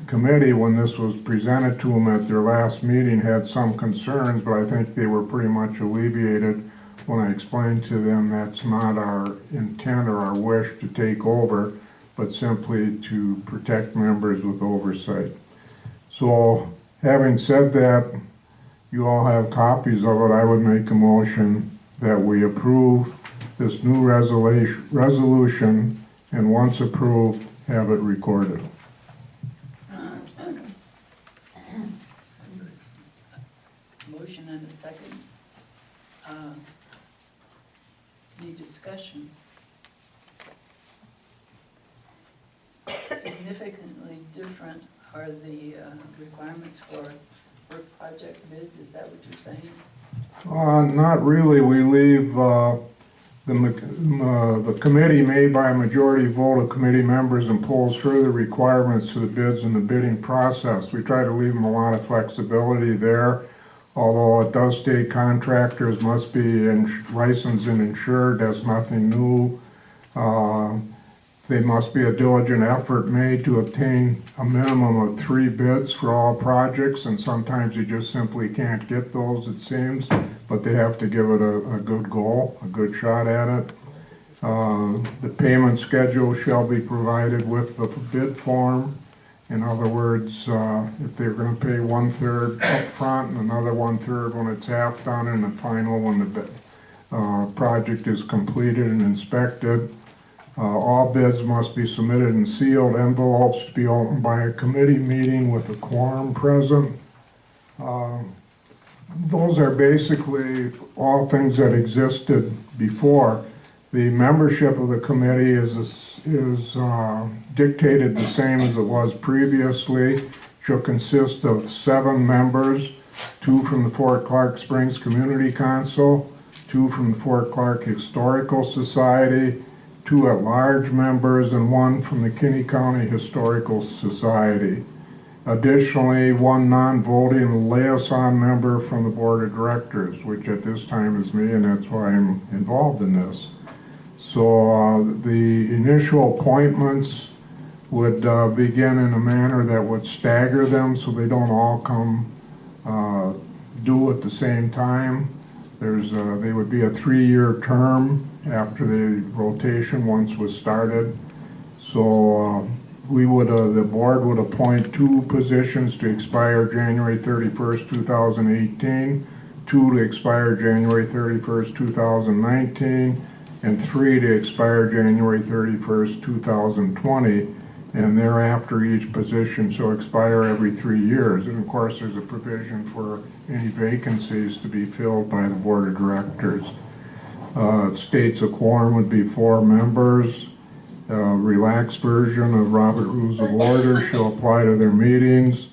[SPEAKER 4] committee, when this was presented to them at their last meeting, had some concerns, but I think they were pretty much alleviated when I explained to them that's not our intent or our wish to take over, but simply to protect members with oversight. So, having said that, you all have copies of it. I would make a motion that we approve this new resolution, and once approved, have it recorded.
[SPEAKER 1] Motion and a second. any discussion? Significantly different are the requirements for work project bids, is that what you're saying?
[SPEAKER 4] Not really. We leave the committee may by majority vote of committee members impose further requirements to the bids and the bidding process. We try to leave them a lot of flexibility there, although it does state contractors must be licensed and insured. That's nothing new. There must be a diligent effort made to obtain a minimum of 3 bids for all projects, and sometimes you just simply can't get those, it seems, but they have to give it a good goal, a good shot at it. The payment schedule shall be provided with the bid form. In other words, if they're going to pay 1/3 up front and another 1/3 when it's half done, and the final when the project is completed and inspected. All bids must be submitted in sealed envelopes to be opened by a committee meeting with a quorum present. Those are basically all things that existed before. The membership of the committee is dictated the same as it was previously. It shall consist of 7 members, 2 from the Fort Clark Springs Community Council, 2 from the Fort Clark Historical Society, 2 at-large members, and 1 from the Kinney County Historical Society. Additionally, 1 non-voting liaison member from the Board of Directors, which at this time is me, and that's why I'm involved in this. So the initial appointments would begin in a manner that would stagger them so they don't all come due at the same time. They would be a 3-year term after the rotation once was started. So the board would appoint 2 positions to expire January 31st, 2018, 2 to expire January 31st, 2019, and 3 to expire January 31st, 2020. And thereafter, each position shall expire every 3 years. And of course, there's a provision for any vacancies to be filled by the Board of Directors. It states a quorum would be 4 members. A relaxed version of Robert Rules of Order shall apply to their meetings,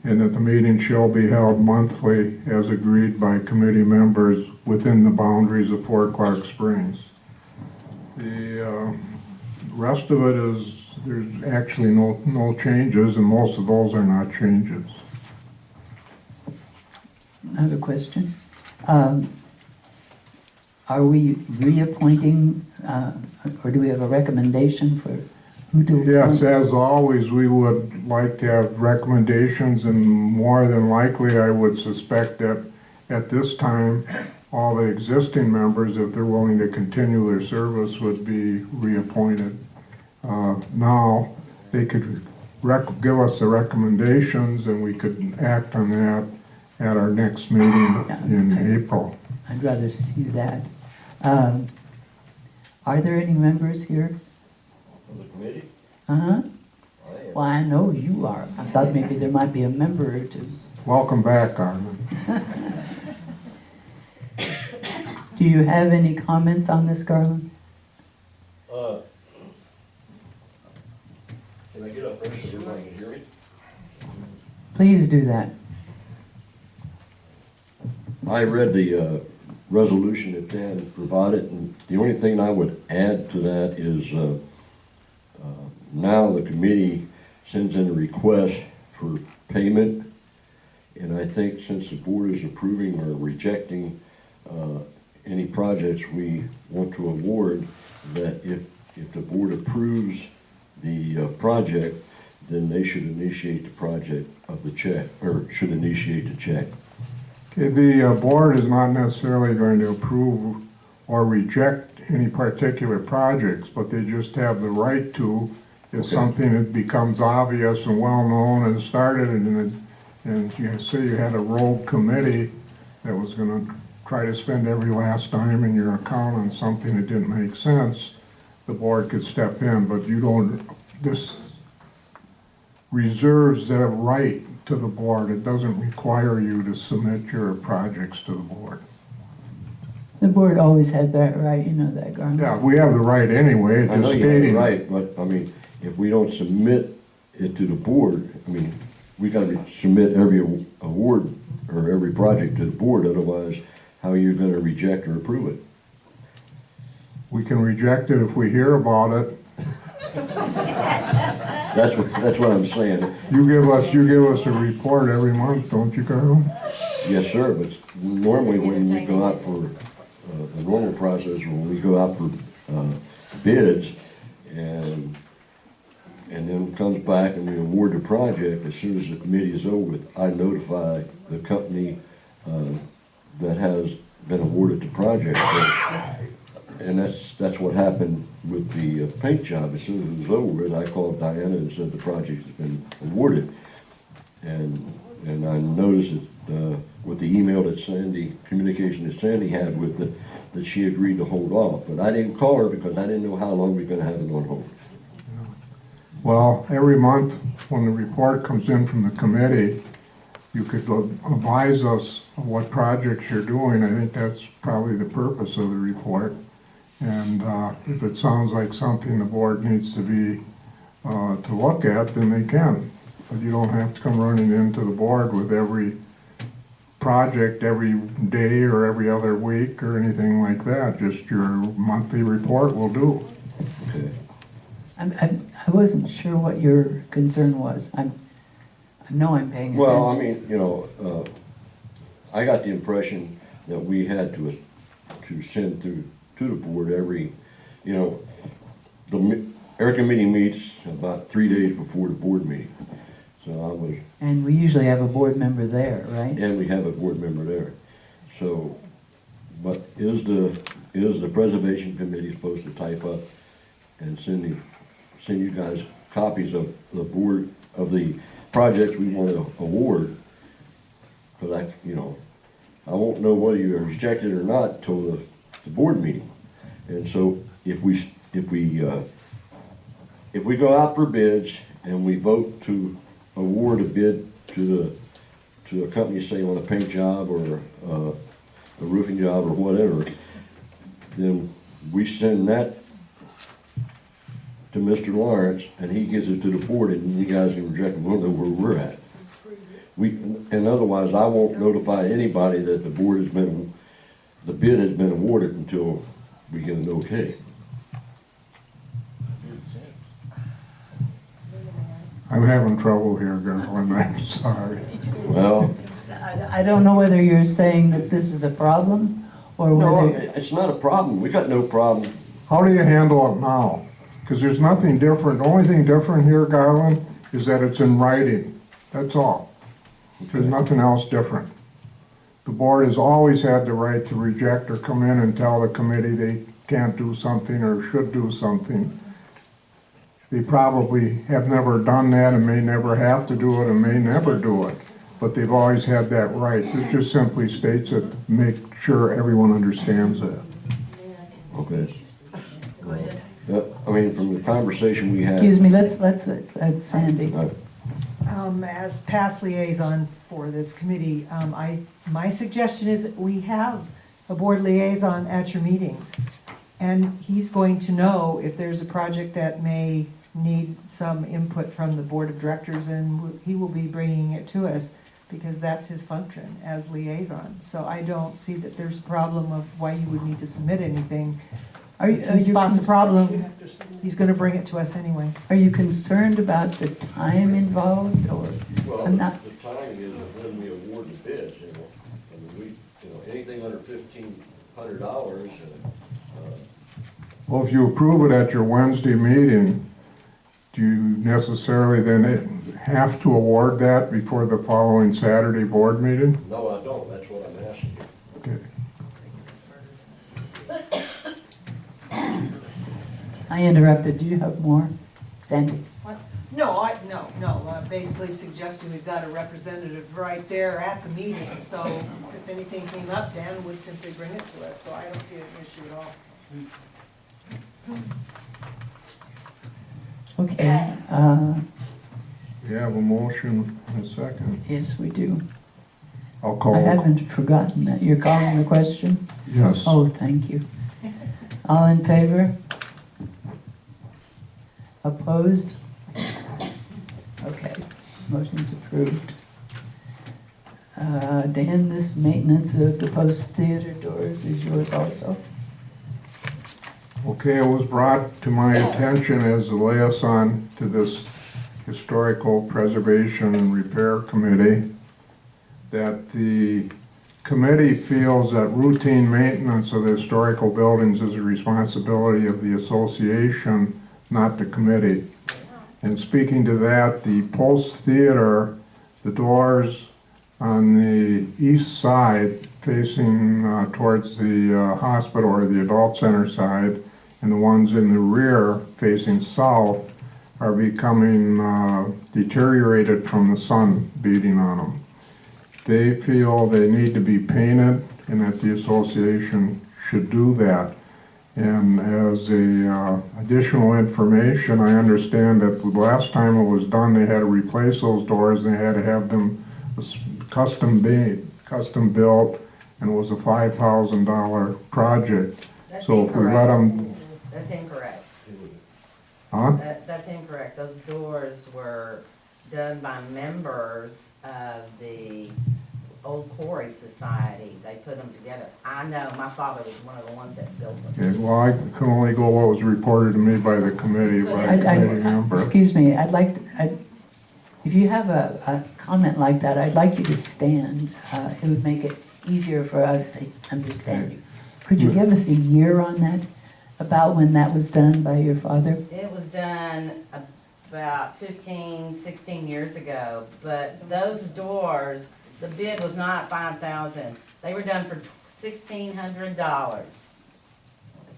[SPEAKER 4] and that the meeting shall be held monthly as agreed by committee members within the boundaries of Fort Clark Springs. The rest of it is, there's actually no changes, and most of those are not changes.
[SPEAKER 1] I have a question. Are we reappointing, or do we have a recommendation for who to appoint?
[SPEAKER 4] Yes, as always, we would like to have recommendations, and more than likely, I would suspect that at this time, all the existing members, if they're willing to continue their service, would be reappointed. Now, they could give us the recommendations, and we could act on that at our next meeting in April.
[SPEAKER 1] I'd rather see that. Are there any members here?
[SPEAKER 11] On the committee?
[SPEAKER 1] Uh-huh. Well, I know you are. I thought maybe there might be a member or 2.
[SPEAKER 4] Welcome back, Carmen.
[SPEAKER 1] Do you have any comments on this, Garland?
[SPEAKER 11] Can I get up there so everybody can hear me?
[SPEAKER 1] Please do that.
[SPEAKER 11] I read the resolution that Dan provided, and the only thing I would add to that is now the committee sends in a request for payment, and I think since the board is approving or rejecting any projects we want to award, that if the board approves the project, then they should initiate the project of the check, or should initiate the check.
[SPEAKER 4] Okay, the board is not necessarily going to approve or reject any particular projects, but they just have the right to, if something that becomes obvious and well-known and started, and you say you had a rogue committee that was going to try to spend every last dime in your account on something that didn't make sense, the board could step in, but you don't, this reserves that right to the board. It doesn't require you to submit your projects to the board.
[SPEAKER 1] The board always had that right, you know that, Garmin.
[SPEAKER 4] Yeah, we have the right anyway,
[SPEAKER 11] I know
[SPEAKER 4] just
[SPEAKER 11] you have it
[SPEAKER 4] stating.
[SPEAKER 11] right, but, I mean, if we don't submit it to the board, I mean, we gotta submit every award or every project to the board, otherwise, how are you gonna reject or approve it?
[SPEAKER 4] We can reject it if we hear about it.
[SPEAKER 11] That's what I'm saying.
[SPEAKER 4] You give us a report every month, don't you, Carl?
[SPEAKER 11] Yes, sir, but normally when we go out for, the normal process, when we go out for, bids, and then comes back and we award the project, as soon as the committee is over with, I notify the company, that has been awarded the project. And that's what happened with the paint job. As soon as it was over with, I called Diana and said the project has been awarded. And I noticed that, with the email that communication that Sandy had with it, that she agreed to hold off. But I didn't call her because I didn't know how long we were gonna have it on hold.
[SPEAKER 4] Well, every month, when the report comes in from the committee, you could advise us of what projects you're doing. I think that's probably the purpose of the report. And if it sounds like something the board needs to be, to look at, then they can. But you don't have to come running into the board with every project every day or every other week or anything like that. Just your monthly report will do.
[SPEAKER 11] Okay.
[SPEAKER 1] I wasn't sure what your concern was. I know I'm paying attention.
[SPEAKER 11] Well, I mean, you know, I got the impression that we had to send to the board every, you know, our committee meets about 3 days before the board meeting. So I was.
[SPEAKER 1] And we usually have a board member there, right?
[SPEAKER 11] And we have a board member there. So, but is the preservation committee supposed to type up and send you guys copies of the board, of the projects we want to award? Because I won't know whether you're rejected or not till the board meeting. And so if we go out for bids and we vote to award a bid to a company, say on a paint job or a roofing job or whatever, then we send that to Mr. Lawrence and he gives it to the board and you guys can reject it. We'll know where we're at. And otherwise I won't notify anybody that the bid has been awarded until we get an okay.
[SPEAKER 4] I'm having trouble here, Gerlin, I'm sorry.
[SPEAKER 11] Well,
[SPEAKER 1] I don't know whether you're saying that this is a problem or
[SPEAKER 11] no,
[SPEAKER 1] whether.
[SPEAKER 11] it's not a problem. We got no problem.
[SPEAKER 4] How do you handle it now? Because there's nothing different. The only thing different here, Garland, is that it's in writing. That's all. There's nothing else different. The board has always had the right to reject or come in and tell the committee they can't do something or should do something. They probably have never done that and may never have to do it and may never do it. But they've always had that right. It just simply states it, make sure everyone understands that.
[SPEAKER 11] Okay. Go ahead. I mean, from the conversation we had.
[SPEAKER 1] Excuse me, let's Sandy.
[SPEAKER 10] As past liaison for this committee, my suggestion is that we have a board liaison at your meetings. And he's going to know if there's a project that may need some input from the board of directors, and he will be bringing it to us because that's his function as liaison. So I don't see that there's a problem of why you would need to submit anything. If he spots a problem, he's going to bring it to us anyway.
[SPEAKER 1] Are you concerned about the time involved, or?
[SPEAKER 11] Well,
[SPEAKER 1] I'm not.
[SPEAKER 11] the timing is when we award the bids, you know. I mean, anything under $1,500,
[SPEAKER 4] Well, if you approve it at your Wednesday meeting, do you necessarily then have to award that before the following Saturday board meeting?
[SPEAKER 11] no, I don't. That's what I'm asking you.
[SPEAKER 4] Okay.
[SPEAKER 1] I interrupted. Do you have more? Sandy?
[SPEAKER 3] No, basically suggesting we've got a representative right there at the meeting, so if anything came up, Dan would simply bring it to us, so I don't see an issue at all.
[SPEAKER 1] Okay.
[SPEAKER 4] We have a motion and a second.
[SPEAKER 1] Yes, we do.
[SPEAKER 4] I'll
[SPEAKER 1] I
[SPEAKER 4] call,
[SPEAKER 1] haven't forgotten that. You're calling the question?
[SPEAKER 4] yes.
[SPEAKER 1] Oh, thank you. All in favor? Opposed? Okay, motion's approved. Dan, this maintenance of the post theater doors is yours also?
[SPEAKER 4] Okay, it was brought to my attention as the liaison to this Historical Preservation and Repair Committee that the committee feels that routine maintenance of the historical buildings is a responsibility of the association, not the committee. And speaking to that, the Post Theater, the doors on the east side facing towards the hospital or the adult center side, and the ones in the rear facing south are becoming deteriorated from the sun beating on them. They feel they need to be painted and that the association should do that. And as additional information, I understand that the last time it was done, they had to replace those doors. They had to have them custom made, custom built, and it was a $5,000 project.
[SPEAKER 3] That's
[SPEAKER 4] So if we let them,
[SPEAKER 3] That's incorrect.
[SPEAKER 4] huh?
[SPEAKER 3] That's incorrect. Those doors were done by members of the Old Quarry Society. They put them together. I know, my father was one of the ones that built them.
[SPEAKER 4] Okay, well, I can only go what was reported to me by the committee, by a committee member.
[SPEAKER 1] Excuse me, I'd like, if you have a comment like that, I'd like you to stand. It would make it easier for us to understand you. Could you give us a year on that, about when that was done by your father?
[SPEAKER 3] It was done about 15, 16 years ago, but those doors, the bid was not $5,000. They were done for $1,600.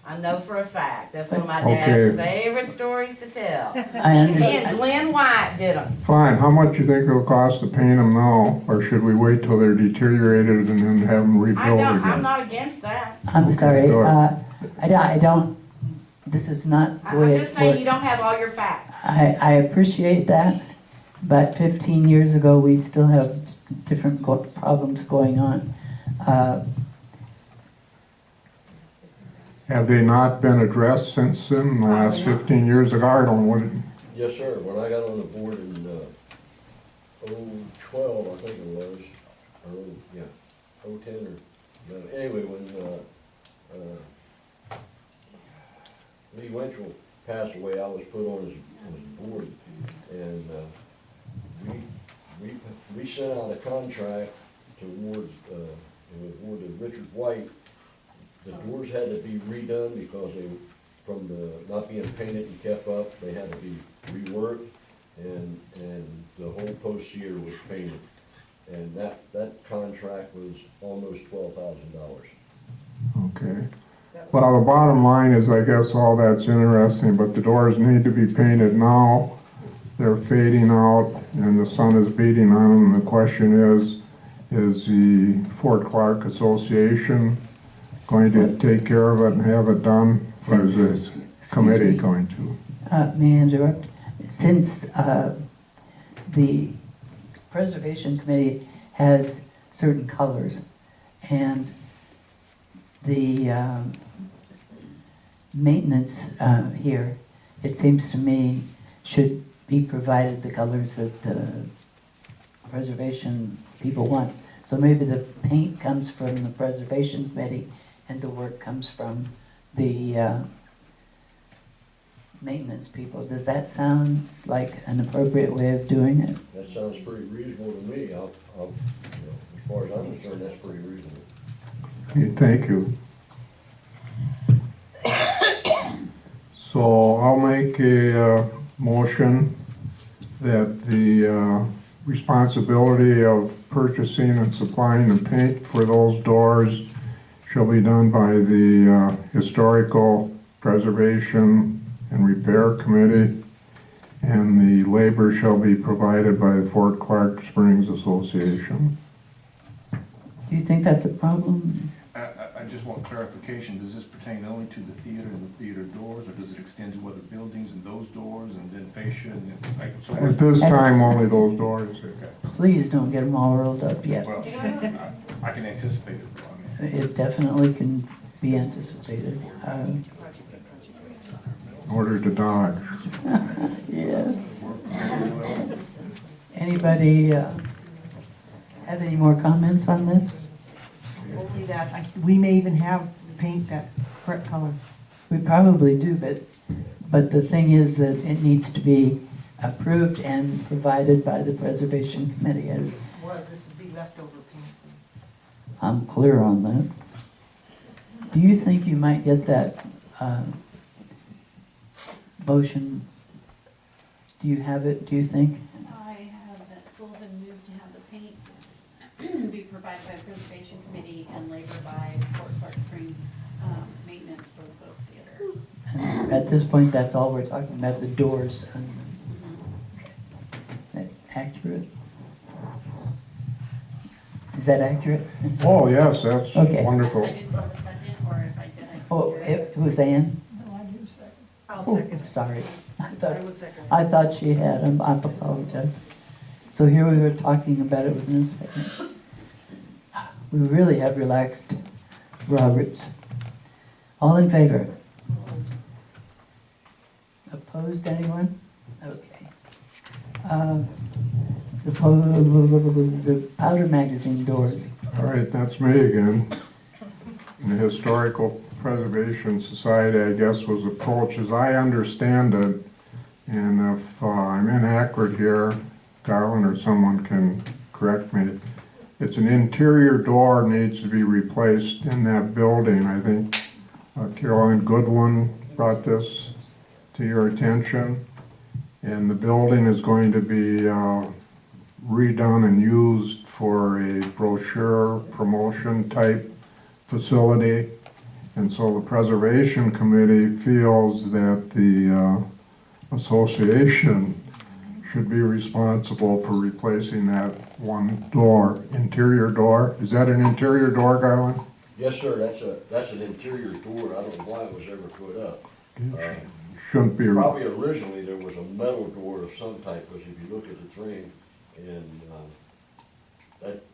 [SPEAKER 3] I know for a fact. That's one of my dad's
[SPEAKER 4] Okay.
[SPEAKER 3] favorite stories to tell.
[SPEAKER 1] I understand.
[SPEAKER 3] And Glenn White did them.
[SPEAKER 4] Fine, how much you think it'll cost to paint them now, or should we wait till they're deteriorated and then have them rebuilt
[SPEAKER 3] I'm
[SPEAKER 4] again?
[SPEAKER 3] not against that.
[SPEAKER 1] I'm sorry,
[SPEAKER 4] go
[SPEAKER 1] I don't, this is not the way
[SPEAKER 3] I'm
[SPEAKER 1] it
[SPEAKER 3] just saying you
[SPEAKER 1] works.
[SPEAKER 3] don't have all your facts.
[SPEAKER 1] I appreciate that, but 15 years ago, we still have different problems going on.
[SPEAKER 4] Have they not been addressed since then, in the last
[SPEAKER 3] Probably not.
[SPEAKER 4] 15 years ago? I don't, what,
[SPEAKER 11] Yes, sir. When I got on the board in 012, I think it was, or 010 or, no, anyway, when Lee Winchell passed away, I was put on his board, and we sent out a contract towards, it was awarded Richard White. The doors had to be redone because they, from the not being painted and kept up, they had to be reworked, and the whole post theater was painted. And that contract was almost $12,000.
[SPEAKER 4] okay. Well, the bottom line is, I guess all that's interesting, but the doors need to be painted now. They're fading out, and the sun is beating on them, and the question is the Fort Clark Association going to take care of it and have it done, or is this committee
[SPEAKER 1] me.
[SPEAKER 4] going to?
[SPEAKER 1] May I interrupt? Since the Preservation Committee has certain colors, and the maintenance here, it seems to me, should be provided the colors that the preservation people want. So maybe the paint comes from the Preservation Committee and the work comes from the maintenance people. Does that sound like an appropriate way of doing it?
[SPEAKER 11] That sounds pretty reasonable to me. As far as I'm concerned, that's pretty reasonable.
[SPEAKER 4] Okay, thank you. So I'll make a motion that the responsibility of purchasing and supplying the paint for those doors shall be done by the Historical Preservation and Repair Committee, and the labor shall be provided by the Fort Clark Springs Association.
[SPEAKER 1] Do you think that's a problem?
[SPEAKER 5] I I just want clarification, does this pertain only to the theater and the theater doors, or does it extend to other buildings and those doors, and then fascia, and then, like, so?
[SPEAKER 4] At this time, only those doors.
[SPEAKER 5] Okay,
[SPEAKER 1] Please don't get them all rolled up yet.
[SPEAKER 5] well, I can anticipate it, though, I mean.
[SPEAKER 1] It definitely can be anticipated.
[SPEAKER 4] In order to dodge.
[SPEAKER 1] Yes. Anybody have any more comments on this?
[SPEAKER 10] Only that, we may even have paint that correct color.
[SPEAKER 1] We probably do, but the thing is that it needs to be approved and provided by the Preservation Committee.
[SPEAKER 10] Well, this would be leftover paint.
[SPEAKER 1] I'm clear on that. Do you think you might get that motion? Do you have it, do you think?
[SPEAKER 6] I have that Sullivan moved to have the paint be provided by the Preservation Committee and labor by Fort Clark Springs maintenance for the Post Theater.
[SPEAKER 1] And at this point, that's all we're talking about, the doors. And is that accurate? Is that accurate?
[SPEAKER 4] Oh, yes, that's
[SPEAKER 1] Okay.
[SPEAKER 4] wonderful.
[SPEAKER 6] I didn't know the second, or if I did, I.
[SPEAKER 1] Oh, it was Ann?
[SPEAKER 10] I'll
[SPEAKER 1] Oh,
[SPEAKER 10] second.
[SPEAKER 1] sorry.
[SPEAKER 10] I will second.
[SPEAKER 1] I thought she had, I apologize. So here we were talking about it within a second. We really have relaxed Roberts. All in favor? Opposed, anyone? Okay. The powder magazine doors.
[SPEAKER 4] All right, that's me again. The Historical Preservation Society, I guess, was approached, as I understand it, and if I'm inaccurate here, Garland or someone can correct me. It's an interior door needs to be replaced in that building. I think Caroline Goodwin brought this to your attention. And the building is going to be redone and used for a brochure promotion type facility. And so the Preservation Committee feels that the association should be responsible for replacing that one door, interior door. Is that an interior door, Garland?
[SPEAKER 11] Yes, sir, that's an interior door. I don't know why it was ever put up.
[SPEAKER 4] Shouldn't be.
[SPEAKER 11] Probably originally there was a metal door of some type, because if you look at the frame, and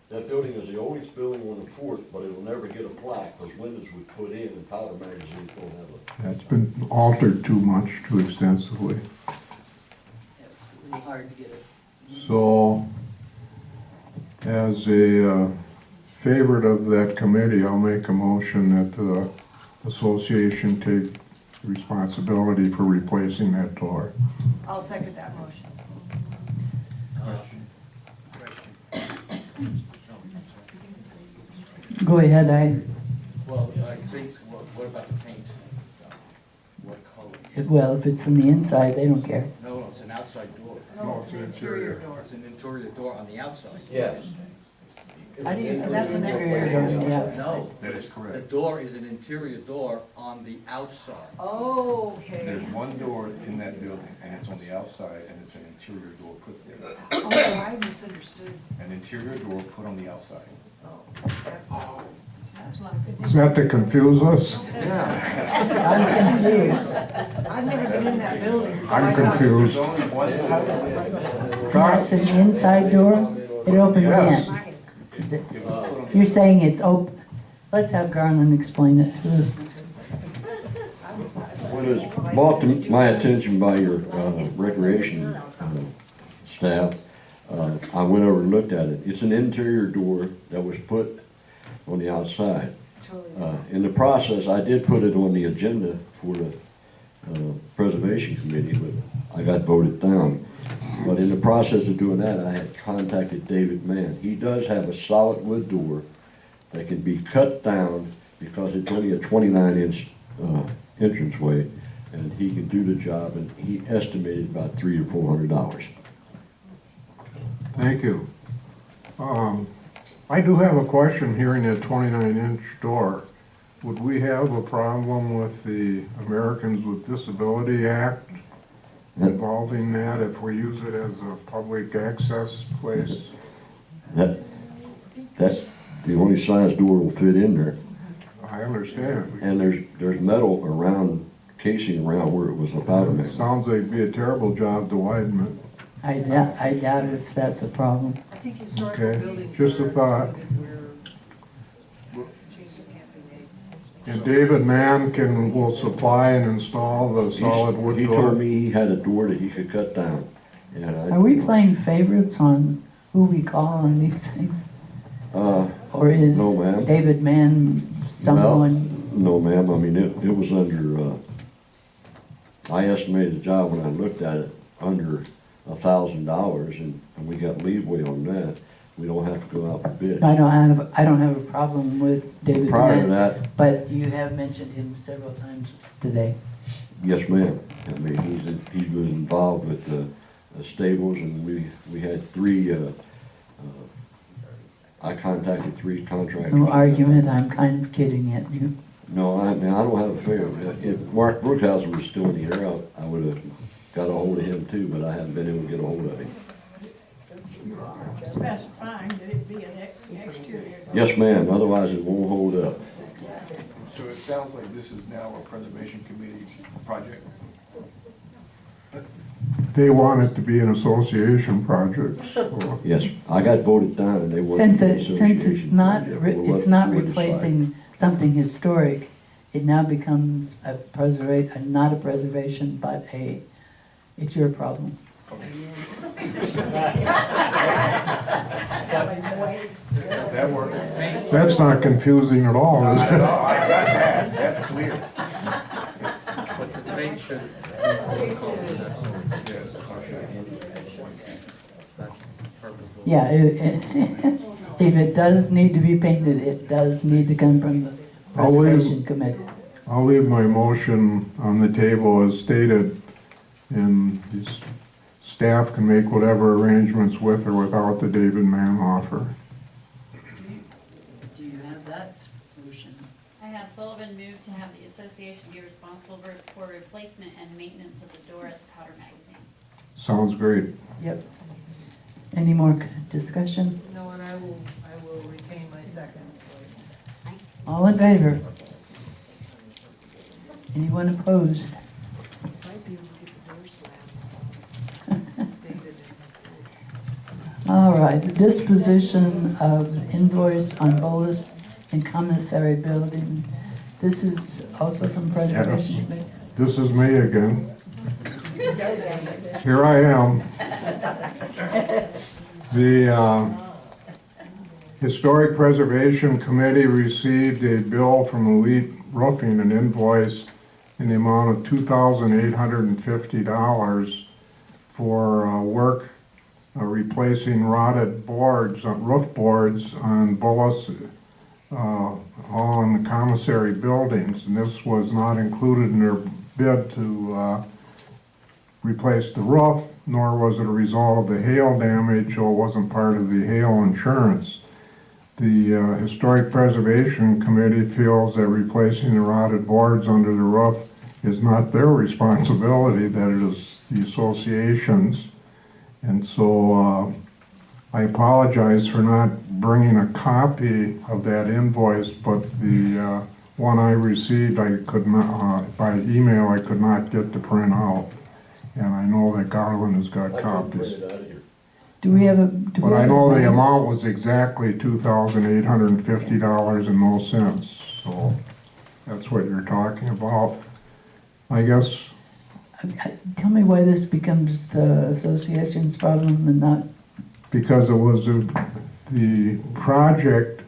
[SPEAKER 11] that building is the oldest building on the fort, but it'll never get a plaque, because windows were put in and powder magazines don't have a.
[SPEAKER 4] It's been altered too much, too extensively.
[SPEAKER 1] It's really hard to get it.
[SPEAKER 4] So, as a favorite of that committee, I'll make a motion that the association take responsibility for replacing that door.
[SPEAKER 10] I'll second that motion.
[SPEAKER 13] Question.
[SPEAKER 1] Go ahead,
[SPEAKER 13] Well, I think, what about the paint? What color?
[SPEAKER 1] well, if it's on the inside, they don't care.
[SPEAKER 13] No, it's an outside door.
[SPEAKER 10] No, it's an interior door.
[SPEAKER 13] It's an interior door on the outside.
[SPEAKER 11] Yes.
[SPEAKER 1] How do you,
[SPEAKER 10] That's an
[SPEAKER 1] interior door on the outside?
[SPEAKER 13] No.
[SPEAKER 5] That is correct.
[SPEAKER 13] The door is an interior door on the outside.
[SPEAKER 10] Okay.
[SPEAKER 5] There's one door in that building, and it's on the outside, and it's an interior door put there.
[SPEAKER 10] Oh, I misunderstood.
[SPEAKER 5] An interior door put on the outside.
[SPEAKER 10] Oh, that's not.
[SPEAKER 4] Is that to confuse us?
[SPEAKER 1] I'm confused.
[SPEAKER 10] I've never been in that building, so I
[SPEAKER 4] I'm
[SPEAKER 10] thought.
[SPEAKER 4] confused.
[SPEAKER 5] There's only one.
[SPEAKER 1] That's an inside door? It opens
[SPEAKER 4] Yes.
[SPEAKER 1] in? Is it, you're saying it's open? Let's have Garland explain it to us.
[SPEAKER 11] What is brought to my attention by your recreation staff, I went over and looked at it. It's an interior door that was put on the outside. In the process, I did put it on the agenda for the Preservation Committee, but I got voted down. But in the process of doing that, I had contacted David Mann. He does have a solid wood door that can be cut down because it's only a 29-inch entranceway, and he can do the job, and he estimated about $300 to $400.
[SPEAKER 4] Thank you. I do have a question hearing that 29-inch door. Would we have a problem with the Americans with Disability Act involving that if we use it as a public access place?
[SPEAKER 11] That's the only size door will fit in there.
[SPEAKER 4] I I understand.
[SPEAKER 11] And there's metal around, casing around where it was about a
[SPEAKER 4] It
[SPEAKER 11] minute.
[SPEAKER 4] sounds like it'd be a terrible job to widen it.
[SPEAKER 1] I doubt if that's a problem.
[SPEAKER 10] I think historical
[SPEAKER 4] Okay,
[SPEAKER 10] buildings
[SPEAKER 4] just a
[SPEAKER 10] are
[SPEAKER 4] thought.
[SPEAKER 10] excluded where changes can't be made.
[SPEAKER 4] And David Mann will supply and install the solid wood
[SPEAKER 11] He
[SPEAKER 4] door.
[SPEAKER 11] told me he had a door that he could cut down. And I.
[SPEAKER 1] Are we playing favorites on who we call on these things? Or is
[SPEAKER 11] No, ma'am.
[SPEAKER 1] David Mann someone?
[SPEAKER 11] No, ma'am, I mean, it was under, I estimated the job when I looked at it, under $1,000, and we got leeway on that. We don't have to go out for bid.
[SPEAKER 1] I don't have a problem with David
[SPEAKER 11] Prior to
[SPEAKER 1] Mann,
[SPEAKER 11] that,
[SPEAKER 1] but you have mentioned him several times today.
[SPEAKER 11] yes, ma'am. I mean, he was involved with the stables, and we had three, I contacted three contractors.
[SPEAKER 1] No argument, I'm kind of kidding at you.
[SPEAKER 11] No, I mean, I don't have a favor. If Mark Brookhauser was still in the air, I would have got a hold of him too, but I haven't been able to get a hold of him.
[SPEAKER 14] Specifying that it be an exterior.
[SPEAKER 11] Yes, ma'am, otherwise it won't hold up.
[SPEAKER 5] So it sounds like this is now a preservation committee project.
[SPEAKER 4] They want it to be an association project, so.
[SPEAKER 11] Yes, I got voted down and they wanted.
[SPEAKER 1] Since it's not replacing something historic, it now becomes not a preservation, but it's your problem.
[SPEAKER 5] That works.
[SPEAKER 4] That's not confusing at all, is
[SPEAKER 5] I
[SPEAKER 4] it?
[SPEAKER 5] got that, that's clear.
[SPEAKER 13] But the paint should.
[SPEAKER 1] Yeah, if it does need to be painted, it does need to come from the preservation committee.
[SPEAKER 4] I'll leave my motion on the table as stated, and staff can make whatever arrangements with or without the David Mann offer.
[SPEAKER 1] Do you have that motion?
[SPEAKER 6] I have Sullivan move to have the association be responsible for replacement and maintenance of the door at the Powder Magazine.
[SPEAKER 4] Sounds great.
[SPEAKER 1] Yep. Any more discussion?
[SPEAKER 10] No, and I will retain my second.
[SPEAKER 1] All in favor? Anyone opposed?
[SPEAKER 10] Might be able to get the door slammed. David.
[SPEAKER 1] All right, the disposition of invoice on bolus and commissary building. This is also from preservation committee.
[SPEAKER 4] This is me again. Here I am. The Historic Preservation Committee received a bill from Elite Roofing, an invoice in the amount of $2,850 for work replacing rotted boards, roof boards on Bullis Hall and the commissary buildings. And this was not included in their bid to replace the roof, nor was it a result of the hail damage, or wasn't part of the hail insurance. The Historic Preservation Committee feels that replacing the rotted boards under the roof is not their responsibility, that it is the association's. And so I apologize for not bringing a copy of that invoice, but the one I received, I could not, by email, I could not get to print out. And I know that Garland has got copies.
[SPEAKER 1] Do we have a?
[SPEAKER 4] But I know the amount was exactly $2,850.00. So that's what you're talking about. I guess,
[SPEAKER 1] Tell me why this becomes the association's problem and not,
[SPEAKER 4] because it was the project,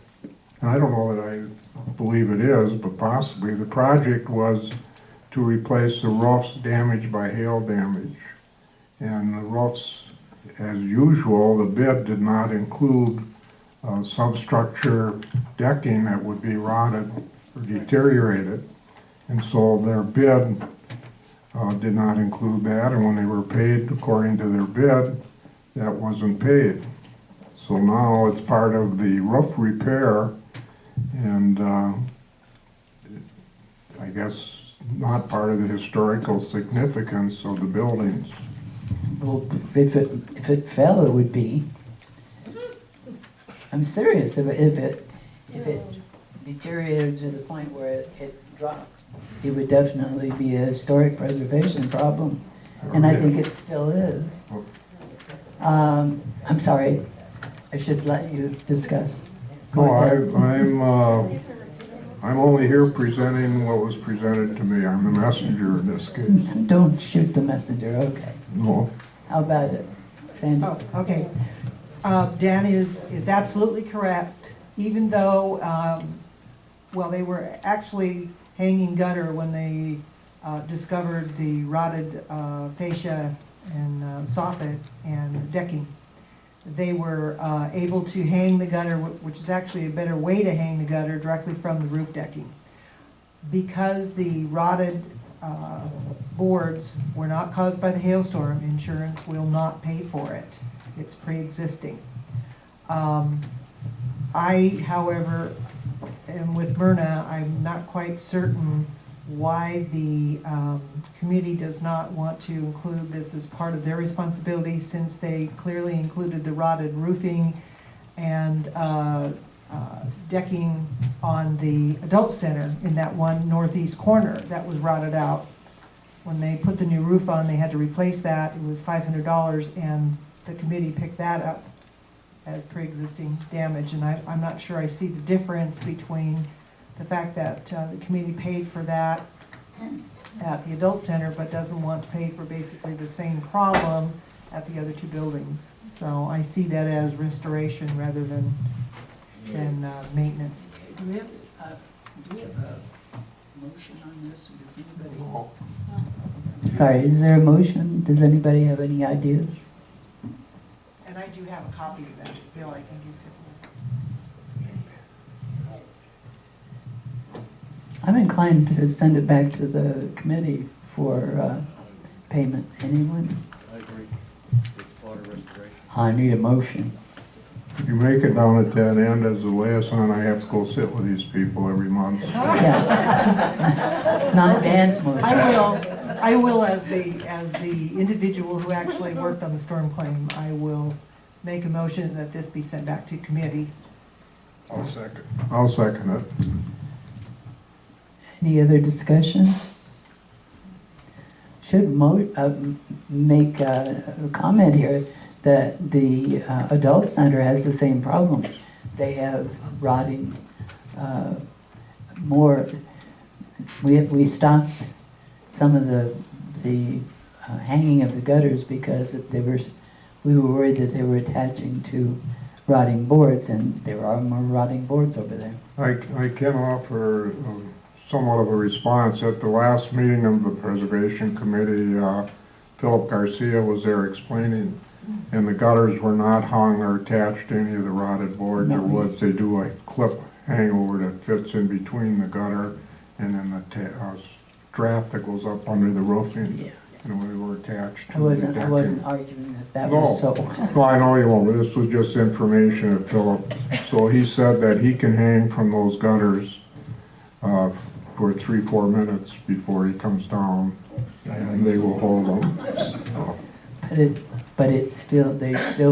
[SPEAKER 4] and I don't know that I believe it is, but possibly, the project was to replace the roofs damaged by hail damage. And the roofs, as usual, the bid did not include substructure decking that would be rotted or deteriorated. And so their bid did not include that, and when they were paid according to their bid, that wasn't paid. So now it's part of the roof repair, and I guess not part of the historical significance of the buildings.
[SPEAKER 1] well, if it fell, it would be. I'm serious, the deteriorated to the point where it dropped, it would definitely be a historic preservation problem, and I think it still is. I'm sorry, I should let you discuss. Go
[SPEAKER 4] No,
[SPEAKER 1] ahead.
[SPEAKER 4] I'm only here presenting what was presented to me. I'm the messenger in this case.
[SPEAKER 1] Don't shoot the messenger, okay.
[SPEAKER 4] No.
[SPEAKER 1] How about it, Sandy?
[SPEAKER 10] Oh, okay. Dan is absolutely correct, even though, well, they were actually hanging gutter when they discovered the rotted fascia and soffit and decking. They were able to hang the gutter, which is actually a better way to hang the gutter, directly from the roof decking. Because the rotted boards were not caused by the hailstorm, insurance will not pay for it. It's pre-existing. I, however, am with Myrna. I'm not quite certain why the committee does not want to include this as part of their responsibility, since they clearly included the rotted roofing and decking on the adult center in that one northeast corner that was rotted out. When they put the new roof on, they had to replace that. It was $500, and the committee picked that up as pre-existing damage. And I'm not sure I see the difference between the fact that the committee paid for that at the adult center, but doesn't want to pay for basically the same problem at the other two buildings. So I see that as restoration rather than maintenance.
[SPEAKER 1] Do we have a motion on this? Does anybody? Sorry, is there a motion? Does anybody have any ideas?
[SPEAKER 10] And I do have a copy of that, Bill, I can give to you.
[SPEAKER 1] I'm inclined to send it back to the committee for payment. Anyone?
[SPEAKER 13] I agree. It's part of restoration.
[SPEAKER 1] I need a motion.
[SPEAKER 4] You make it down at that end as the liaison, I have to go sit with these people every month.
[SPEAKER 1] Yeah. It's not Dan's motion.
[SPEAKER 10] I will as the individual who actually worked on the storm claim, I will make a motion that this be sent back to committee.
[SPEAKER 4] I'll second it.
[SPEAKER 1] Any other discussion? Should make a comment here that the adult center has the same problem. They have rotting more. We stopped some of the hanging of the gutters because we were worried that they were attaching to rotting boards, and there are more rotting boards over there.
[SPEAKER 4] I can offer somewhat of a response. At the last meeting of the Preservation Committee, Philip Garcia was there explaining, and the gutters were not hung or attached to any of the rotted boards or woods. They do a clip hangover that fits in between the gutter and then the strap that goes up under the roofing.
[SPEAKER 1] Yeah.
[SPEAKER 4] And we were attached to
[SPEAKER 1] I wasn't
[SPEAKER 4] the decking.
[SPEAKER 1] arguing that was so.
[SPEAKER 4] No, I know you won't, but this was just information of Philip. So he said that he can hang from those gutters for 3-4 minutes before he comes down, and they will hold them.
[SPEAKER 1] But they still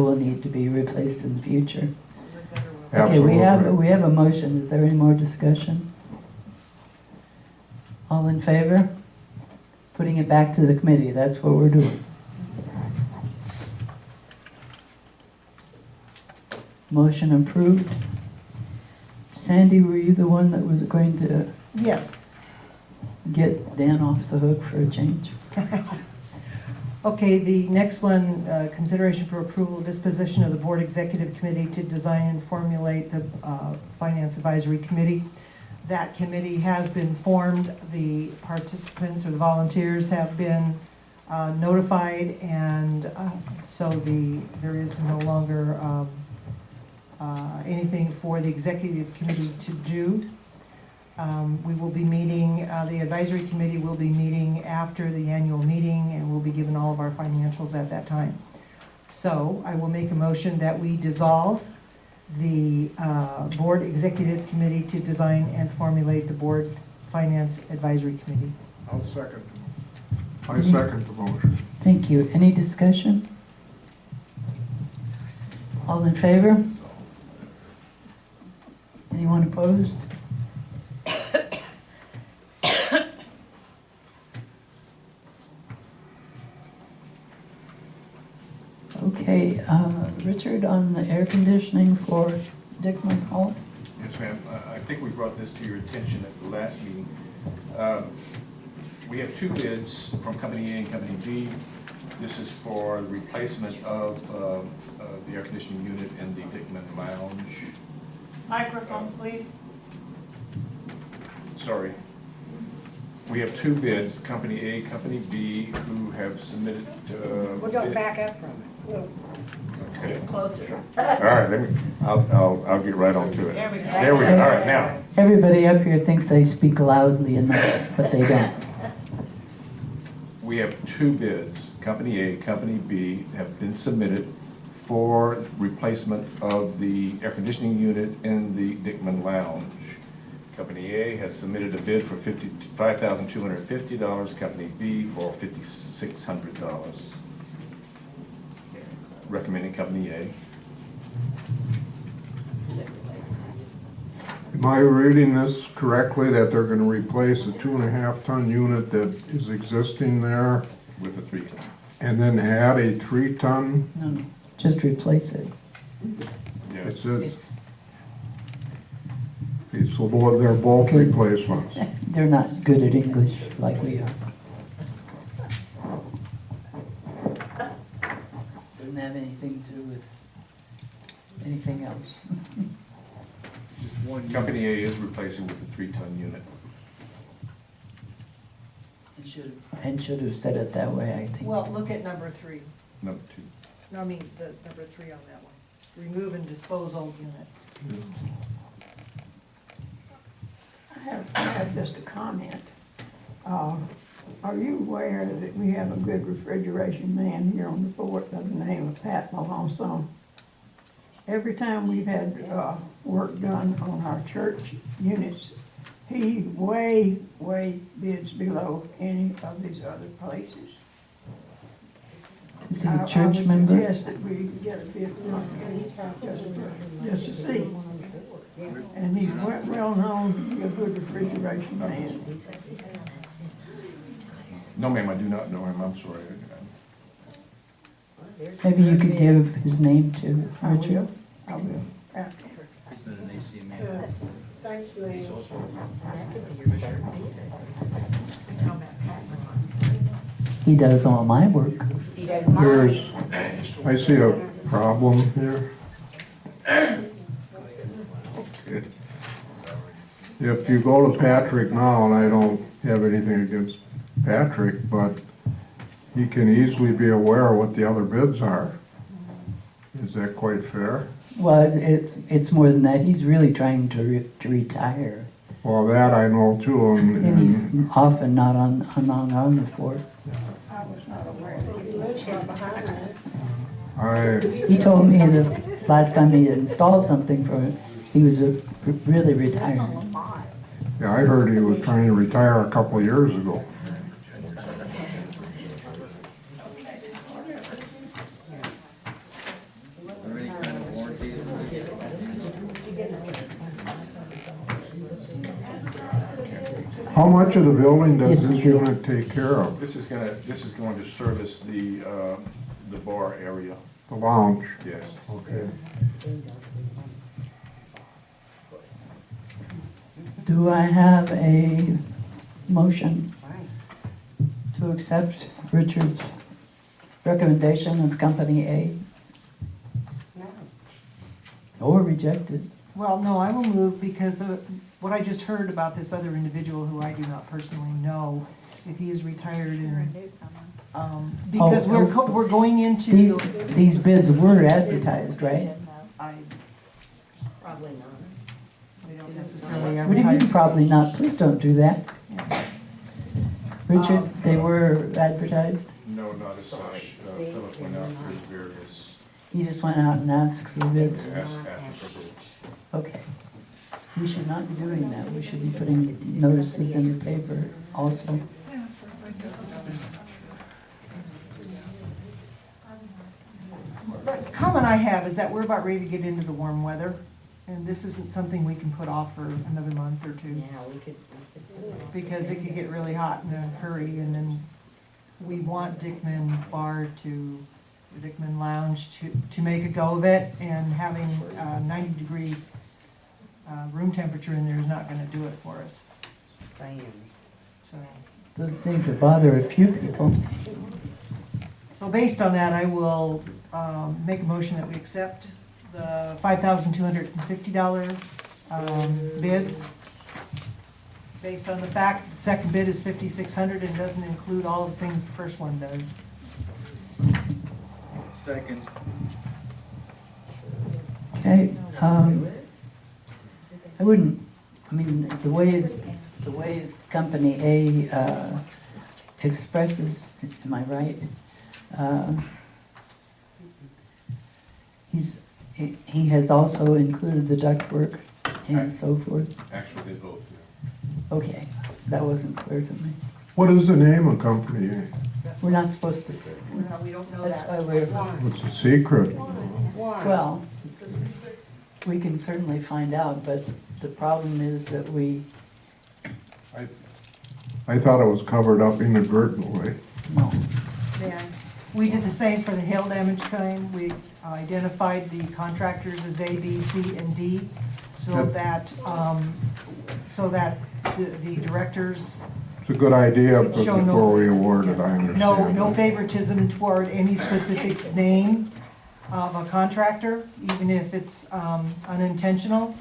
[SPEAKER 1] will need to be replaced in the future. Okay,
[SPEAKER 4] Absolutely.
[SPEAKER 1] we have a motion. Is there any more discussion? All in favor? Putting it back to the committee, that's what we're doing. Motion approved. Sandy, were you the one that was going to
[SPEAKER 10] Yes.
[SPEAKER 1] get Dan off the hook for a change?
[SPEAKER 10] Okay, the next one, consideration for approval, disposition of the Board Executive Committee to design and formulate the Finance Advisory Committee. That committee has been formed. The participants or the volunteers have been notified, and so there is no longer anything for the Executive Committee to do. We will be meeting, the Advisory Committee will be meeting after the annual meeting, and we'll be given all of our financials at that time. So I will make a motion that we dissolve the Board Executive Committee to design and formulate the Board Finance Advisory Committee.
[SPEAKER 4] I'll second. I second the motion.
[SPEAKER 1] Thank you. Any discussion? All in favor? Anyone opposed? Okay, Richard, on the air conditioning for Dickman Hall?
[SPEAKER 5] Yes, ma'am. I think we brought this to your attention at the last meeting. We have two bids from Company A and Company B. This is for the replacement of the air conditioning unit in the Dickman Lounge.
[SPEAKER 9] Microphone, please.
[SPEAKER 5] Sorry. We have two bids, Company A, Company B, who have submitted.
[SPEAKER 3] Well, don't back up from it.
[SPEAKER 5] Okay.
[SPEAKER 9] Closer.
[SPEAKER 5] All right, I'll get right on to it.
[SPEAKER 9] There we go.
[SPEAKER 5] There we go, all right, now.
[SPEAKER 1] Everybody up here thinks they speak loudly enough, but they don't.
[SPEAKER 5] We have two bids, Company A, Company B, have been submitted for replacement of the air conditioning unit in the Dickman Lounge. Company A has submitted a bid for $5,250, Company B for $5,600. Recommending Company A.
[SPEAKER 4] Am I reading this correctly, that they're gonna replace a 2.5-ton unit that is existing there
[SPEAKER 5] With a 3-ton.
[SPEAKER 4] and then add a 3-ton?
[SPEAKER 1] No, just replace it.
[SPEAKER 5] Yeah.
[SPEAKER 4] It's it.
[SPEAKER 1] It's,
[SPEAKER 4] Okay, so they're both replacements.
[SPEAKER 1] they're not good at English like we are. Doesn't have anything to do with anything else.
[SPEAKER 5] Company A is replacing with a 3-ton unit.
[SPEAKER 1] And should have said it that way, I think.
[SPEAKER 10] Well, look at number 3.
[SPEAKER 5] Number 2.
[SPEAKER 10] No, I mean, the number 3 on that one. Remove and dispose old unit.
[SPEAKER 3] I have just a comment. Are you aware that we have a good refrigeration man here on the board by the name of Pat Malonson? Every time we've had work done on our church units, he way bids below any of these other places.
[SPEAKER 1] Is he a church member?
[SPEAKER 3] I would suggest that we get a bid from him just to see. And he's well known to be a good refrigeration man.
[SPEAKER 5] No, ma'am, I do not know him, I'm sorry.
[SPEAKER 1] Maybe you could give his name to
[SPEAKER 3] I
[SPEAKER 1] Richard.
[SPEAKER 3] will. I will. After.
[SPEAKER 13] He's been an AC man.
[SPEAKER 9] Thank you.
[SPEAKER 13] He's also
[SPEAKER 1] He does all my work.
[SPEAKER 4] I see a problem here. If you go to Patrick now, and I don't have anything against Patrick, but he can easily be aware of what the other bids are. Is that quite fair?
[SPEAKER 1] Well, it's more than that. He's really trying to retire.
[SPEAKER 4] Well, that I know too,
[SPEAKER 1] And he's
[SPEAKER 4] and
[SPEAKER 1] often not on the fort.
[SPEAKER 3] I was not aware that he lived right behind me.
[SPEAKER 1] He told me the last time he installed something for it, he was really retired.
[SPEAKER 4] yeah, I heard he was trying to retire a couple of years ago.
[SPEAKER 13] Are there any kind of warranties?
[SPEAKER 4] How much of the building does
[SPEAKER 1] Yes, we
[SPEAKER 4] this
[SPEAKER 1] do.
[SPEAKER 4] unit take care of?
[SPEAKER 5] This is going to service the bar area,
[SPEAKER 4] The lounge?
[SPEAKER 5] yes.
[SPEAKER 4] Okay.
[SPEAKER 1] Do I have a motion to accept Richard's recommendation of Company A? Or reject it?
[SPEAKER 10] Well, no, I will move because of what I just heard about this other individual who I do not personally know, if he is retired and, because we're going into.
[SPEAKER 1] These bids were advertised, right?
[SPEAKER 12] Probably not.
[SPEAKER 10] They don't necessarily
[SPEAKER 1] What do you mean,
[SPEAKER 10] advertise.
[SPEAKER 1] probably not? Please don't do that. Richard, they were advertised?
[SPEAKER 5] No, not as such. Philip went out for various,
[SPEAKER 1] He just went out and asked for bids?
[SPEAKER 5] asked for bids.
[SPEAKER 1] Okay. We should not be doing that. We should be putting notices in the paper also.
[SPEAKER 10] The comment I have is that we're about ready to get into the warm weather, and this isn't something we can put off for another month or two.
[SPEAKER 12] Yeah, we could do it.
[SPEAKER 10] Because it could get really hot in a hurry, and then we want Dickman Bar to the Dickman Lounge to make a go of it, and having 90-degree room temperature in there is not gonna do it for us. So,
[SPEAKER 1] Doesn't seem to bother a few people.
[SPEAKER 10] so based on that, I will make a motion that we accept the $5,250 bid. Based on the fact the second bid is $5,600 and doesn't include all the things the first one does.
[SPEAKER 13] Second.
[SPEAKER 1] Okay, I wouldn't, I mean, the way Company A expresses, am I right? He has also included the ductwork and so forth.
[SPEAKER 5] Actually, they both do.
[SPEAKER 1] Okay, that wasn't clear to me.
[SPEAKER 4] What is the name of Company A?
[SPEAKER 1] We're not supposed to,
[SPEAKER 10] We don't know
[SPEAKER 1] that's
[SPEAKER 10] that.
[SPEAKER 1] why we're,
[SPEAKER 4] It's a secret.
[SPEAKER 1] well, we can certainly find out, but the problem is that
[SPEAKER 4] I thought it was covered up inadvertently.
[SPEAKER 1] no.
[SPEAKER 10] Yeah. We did the same for the hail damage claim. We identified the contractors as A, B, C, and D, so
[SPEAKER 4] Yep.
[SPEAKER 10] that the directors,
[SPEAKER 4] It's a good idea, but
[SPEAKER 10] Show no-
[SPEAKER 4] before we award it, I understand.
[SPEAKER 10] no favoritism toward any specific name of a contractor, even if it's unintentional.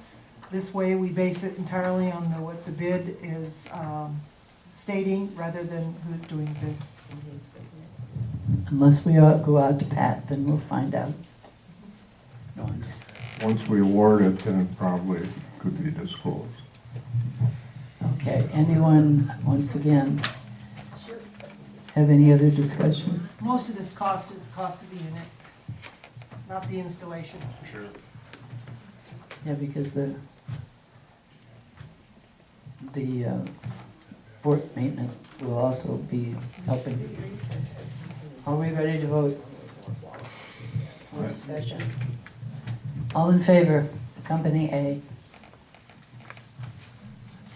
[SPEAKER 10] This way, we base it entirely on what the bid is stating, rather than who's doing the bid.
[SPEAKER 1] Unless we go out to Pat, then we'll find out. No, I'm just,
[SPEAKER 4] Once we award it, then it probably could be disclosed.
[SPEAKER 1] okay, anyone, once again, have any other discussion?
[SPEAKER 10] Most of this cost is the cost of the unit, not the installation.
[SPEAKER 5] Sure.
[SPEAKER 1] Yeah, because the fort maintenance will also be helping. Are we ready to vote? More discussion? All in favor, Company A?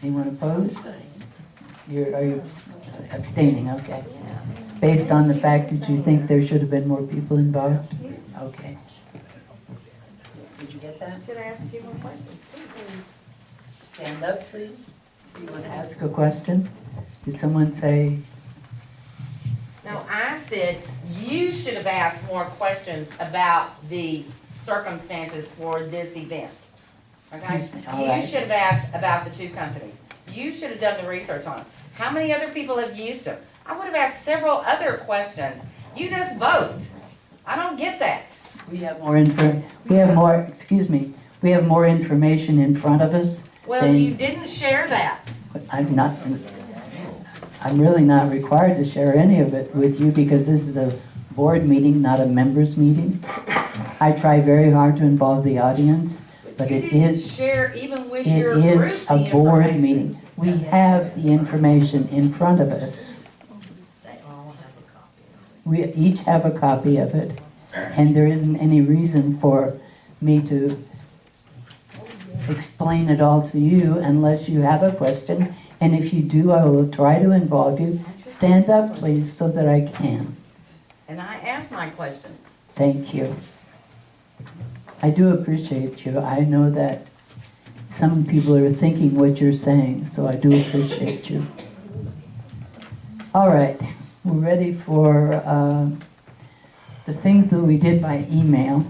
[SPEAKER 1] Anyone opposed? Are you abstaining, okay. Based on the fact that you think there should have been more people involved? Okay. Did you get that?
[SPEAKER 2] Should I ask a few more questions?
[SPEAKER 1] Stand up, please. If you want to ask a question. Did someone say,
[SPEAKER 15] No, I said you should have asked more questions about the circumstances for this event. Okay?
[SPEAKER 1] Excuse me, all
[SPEAKER 15] You
[SPEAKER 1] right.
[SPEAKER 15] should have asked about the two companies. You should have done the research on them. How many other people have used them? I would have asked several other questions. You just vote. I don't get that.
[SPEAKER 1] we have more excuse me, we have more information in front of us?
[SPEAKER 15] Well,
[SPEAKER 1] than-
[SPEAKER 15] you didn't share that.
[SPEAKER 1] I'm really not required to share any of it with you because this is a board meeting, not a members meeting. I try very hard to involve the audience, but
[SPEAKER 15] you
[SPEAKER 1] it
[SPEAKER 15] didn't
[SPEAKER 1] is,
[SPEAKER 15] share even with
[SPEAKER 1] it
[SPEAKER 15] your
[SPEAKER 1] is
[SPEAKER 15] group
[SPEAKER 1] a
[SPEAKER 15] the
[SPEAKER 1] board
[SPEAKER 15] information.
[SPEAKER 1] meeting. We have the information in front of us. We each have a copy of it, and there isn't any reason for me to explain it all to you unless you have a question. And if you do, I will try to involve you. Stand up, please, so that I can.
[SPEAKER 15] And I asked my questions.
[SPEAKER 1] Thank you. I do appreciate you. I know that some people are thinking what you're saying, so I do appreciate you. All right, we're ready for the things that we did by email.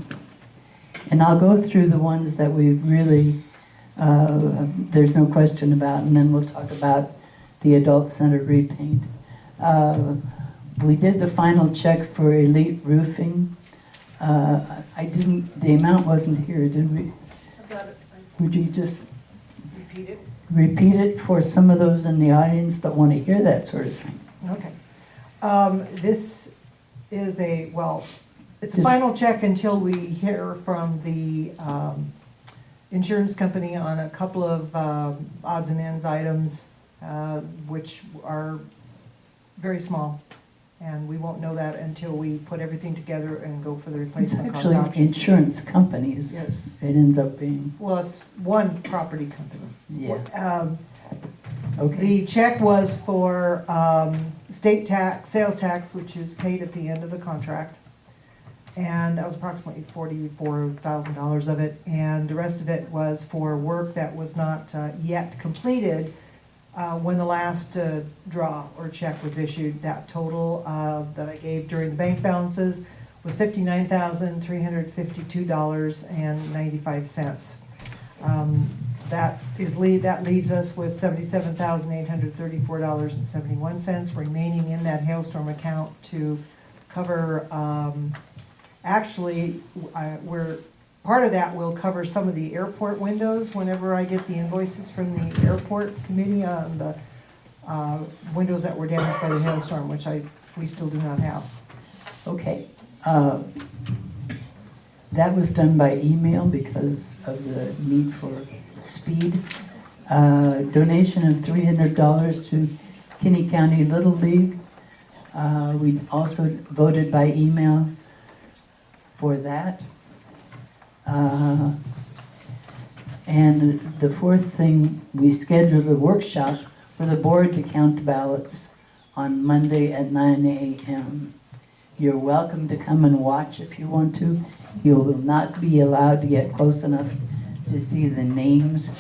[SPEAKER 1] And I'll go through the ones that we really, there's no question about, and then we'll talk about the adult center repaint. We did the final check for Elite Roofing. The amount wasn't here, did we? Would you just repeat it for some of those in the audience that want to hear that sort of thing?
[SPEAKER 10] Okay. This is it's a
[SPEAKER 1] Just-
[SPEAKER 10] final check until we hear from the insurance company on a couple of odds and ends items, which are very small. And we won't know that until we put everything together and go for the
[SPEAKER 1] It's
[SPEAKER 10] replacement cost
[SPEAKER 1] actually
[SPEAKER 10] option.
[SPEAKER 1] insurance companies.
[SPEAKER 10] Yes.
[SPEAKER 1] It ends up being,
[SPEAKER 10] Well, it's one property company.
[SPEAKER 1] yeah. Okay,
[SPEAKER 10] The check was for state tax, sales tax, which is paid at the end of the contract. And that was approximately $44,000 of it. And the rest of it was for work that was not yet completed when the last draw or check was issued. That total that I gave during the bank balances was $59,352.95. That leaves us with $77,834.71 remaining in that hailstorm account to cover. Actually, part of that will cover some of the airport windows whenever I get the invoices from the airport committee on the windows that were damaged by the hailstorm, which we still do not have.
[SPEAKER 1] Okay. That was done by email because of the need for speed. Donation of $300 to Kinney County Little League. We also voted by email for that. And the fourth thing, we scheduled a workshop for the board to count the ballots on Monday at 9 a.m. You're welcome to come and watch if you want to. You will not be allowed to get close enough to see the names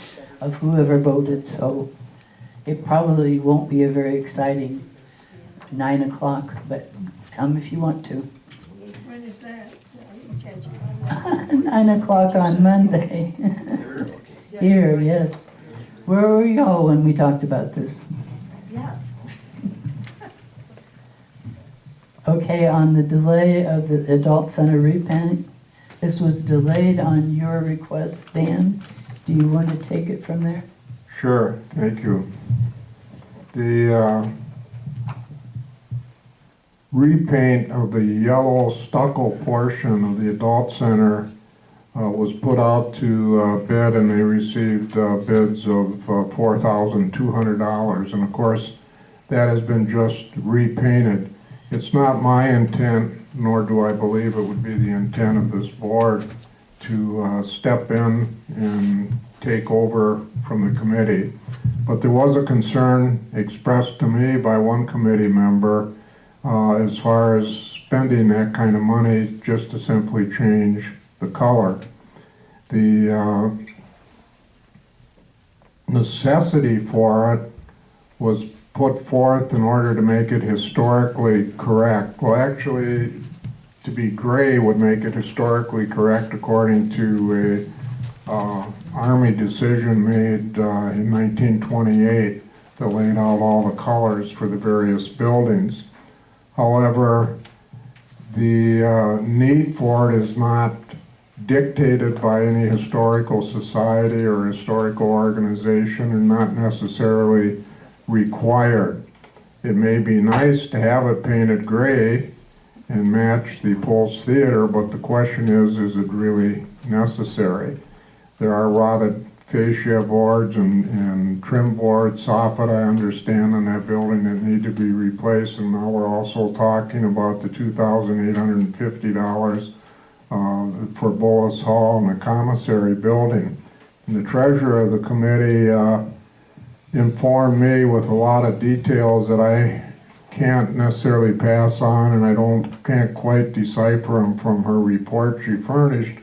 [SPEAKER 1] of whoever voted, so it probably won't be a very exciting 9 o'clock, but come if you want to.
[SPEAKER 14] When is that?
[SPEAKER 1] 9 o'clock on Monday. Here, yes. Where were you all when we talked about this?
[SPEAKER 14] Yeah.
[SPEAKER 1] Okay, on the delay of the adult center repaint, this was delayed on your request, Dan. Do you want to take it from there?
[SPEAKER 4] Sure, thank you. The repaint of the yellow stucco portion of the adult center was put out to bid, and they received bids of $4,200. And of course, that has been just repainted. It's not my intent, nor do I believe it would be the intent of this board, to step in and take over from the committee. But there was a concern expressed to me by one committee member as far as spending that kind of money just to simply change the color. The necessity for it was put forth in order to make it historically correct. Well, actually, to be gray would make it historically correct according to a Army decision made in 1928 that laid out all the colors for the various buildings. However, the need for it is not dictated by any historical society or historical organization, and not necessarily required. It may be nice to have it painted gray and match the Pulse Theater, but the question is it really necessary? There are rotted fascia boards and trim boards, soffit, I understand, in that building that need to be replaced, and now we're also talking about the $2,850 for Bullis Hall and the commissary building. And the treasurer of the committee informed me with a lot of details that I can't necessarily pass on, and I can't quite decipher them from her report she furnished,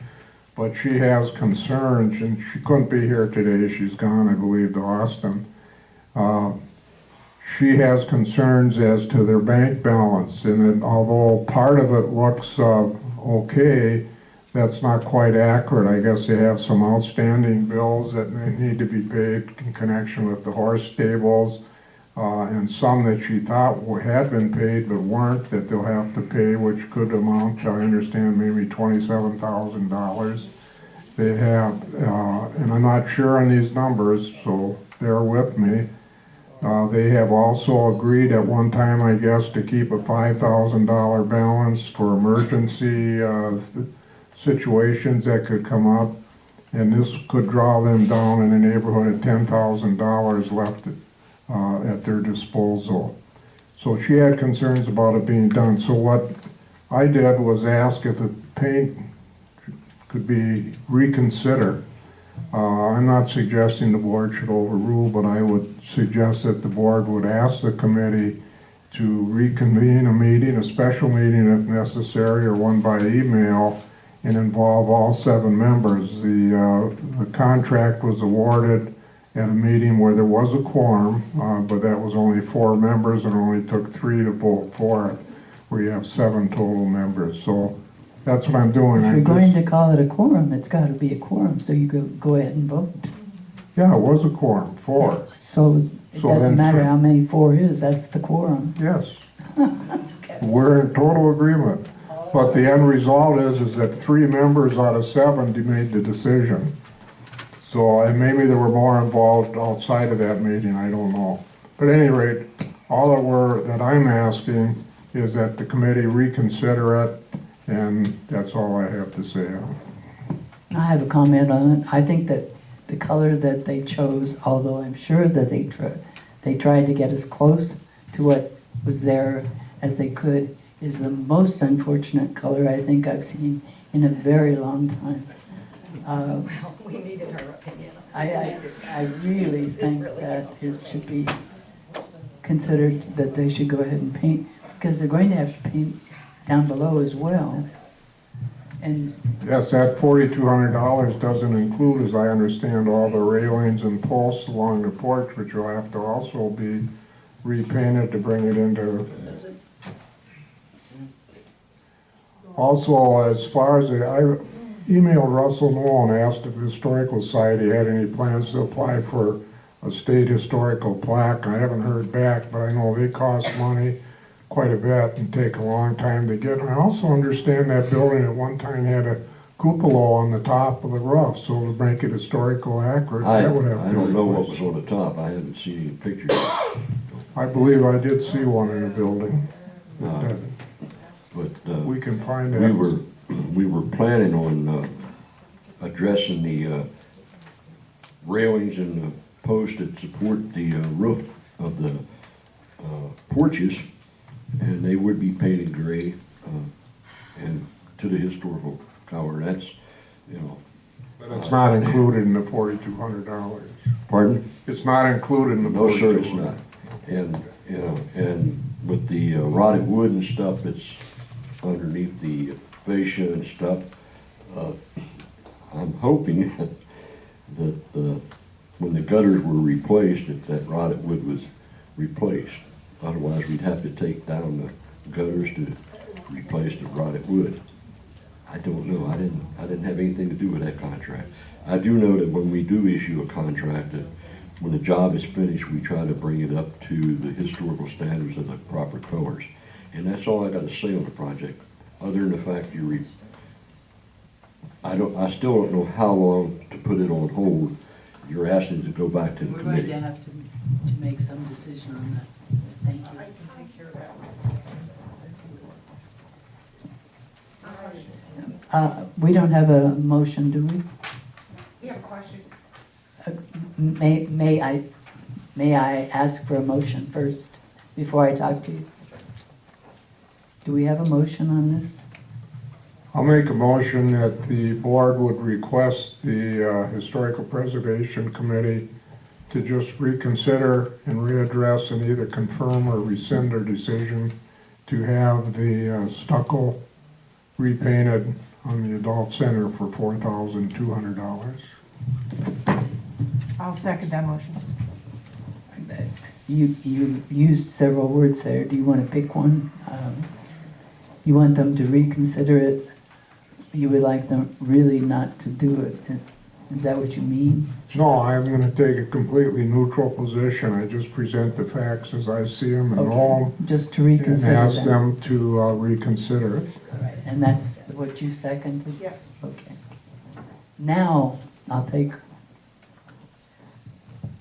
[SPEAKER 4] but she has concerns, and she couldn't be here today. She's gone, I believe, to Austin. She has concerns as to their bank balance, and although part of it looks okay, that's not quite accurate. I guess they have some outstanding bills that need to be paid in connection with the horse stables, and some that she thought had been paid but weren't, that they'll have to pay, which could amount to, I understand, maybe $27,000. They have, and I'm not sure on these numbers, so bear with me. They have also agreed at one time, I guess, to keep a $5,000 balance for emergency situations that could come up, and this could draw them down in the neighborhood of $10,000 left at their disposal. So she had concerns about it being done. So what I did was ask if the paint could be reconsidered. I'm not suggesting the board should overrule, but I would suggest that the board would ask the committee to reconvene a meeting, a special meeting if necessary, or one by email, and involve all 7 members. The contract was awarded at a meeting where there was a quorum, but that was only 4 members and only took 3 to vote for it, where you have 7 total members. So that's what I'm doing.
[SPEAKER 1] If you're going to call it a quorum, it's gotta be a quorum, so you go ahead and vote.
[SPEAKER 4] Yeah, it was a quorum, 4.
[SPEAKER 1] So it
[SPEAKER 4] So
[SPEAKER 1] doesn't
[SPEAKER 4] then
[SPEAKER 1] matter
[SPEAKER 4] three-
[SPEAKER 1] how many 4 is, that's the quorum.
[SPEAKER 4] Yes. We're in total agreement. But the end result is that 3 members out of 7 made the decision. So, and maybe there were more involved outside of that meeting, I don't know. But at any rate, all that I'm asking is that the committee reconsider it, and that's all I have to say.
[SPEAKER 1] I have a comment on it. I think that the color that they chose, although I'm sure that they tried to get as close to what was there as they could, is the most unfortunate color I think I've seen in a very long time.
[SPEAKER 12] We needed her opinion.
[SPEAKER 1] I really think that it should be considered that they should go ahead and paint, because they're going to have to paint down below as well. And
[SPEAKER 4] Yes, that $4,200 doesn't include, as I understand, all the railings and posts along the porch, which will have to also be repainted to bring it into. Also, as far as I emailed Russell Knoll and asked if the Historical Society had any plans to apply for a state historical plaque. I haven't heard back, but I know they cost money quite a bit and take a long time to get. And I also understand that building at one time had a cupola on the top of the roof, so to make it historical accurate,
[SPEAKER 11] I
[SPEAKER 4] that would have to be
[SPEAKER 11] don't know what
[SPEAKER 4] replaced.
[SPEAKER 11] was on the top, I haven't seen any pictures.
[SPEAKER 4] I believe I did see one in the building.
[SPEAKER 11] But
[SPEAKER 4] We can find that.
[SPEAKER 11] we were planning on addressing the railings and the posts that support the roof of the porches, and they would be painted gray and to the historical color. That's,
[SPEAKER 4] But it's not included in the $4,200.
[SPEAKER 11] Pardon?
[SPEAKER 4] It's not included in the
[SPEAKER 11] No, sir, it's
[SPEAKER 4] $4,200.
[SPEAKER 11] not. And with the rotted wood and stuff that's underneath the fascia and stuff, I'm hoping that when the gutters were replaced, that rotted wood was replaced. Otherwise, we'd have to take down the gutters to replace the rotted wood. I don't know. I didn't have anything to do with that contract. I do know that when we do issue a contract, that when the job is finished, we try to bring it up to the historical standards of the proper colors. And that's all I got to say on the project, other than the fact I still don't know how long to put it on hold. You're asking to go back to the
[SPEAKER 1] we're going to
[SPEAKER 11] committee.
[SPEAKER 1] have to make some decision on that. Thank you.
[SPEAKER 12] I can take care of that.
[SPEAKER 1] We don't have a motion, do we?
[SPEAKER 9] We have a question.
[SPEAKER 1] May I ask for a motion first before I talk to you? Do we have a motion on this?
[SPEAKER 4] I'll make a motion that the board would request the Historical Preservation Committee to just reconsider and readdress and either confirm or rescind their decision to have the stucco repainted on the adult center for $4,200.
[SPEAKER 10] I'll second that motion.
[SPEAKER 1] You used several words there. Do you want to pick one? You want them to reconsider it? You would like them really not to do it? Is that what you mean?
[SPEAKER 4] No, I'm going to take a completely neutral position. I just present the facts as I see them and know them.
[SPEAKER 1] Just to
[SPEAKER 4] And
[SPEAKER 1] reconsider
[SPEAKER 4] ask
[SPEAKER 1] them?
[SPEAKER 4] them to reconsider it.
[SPEAKER 1] All right, and that's what you seconded?
[SPEAKER 10] Yes.
[SPEAKER 1] Okay. Now, I'll take,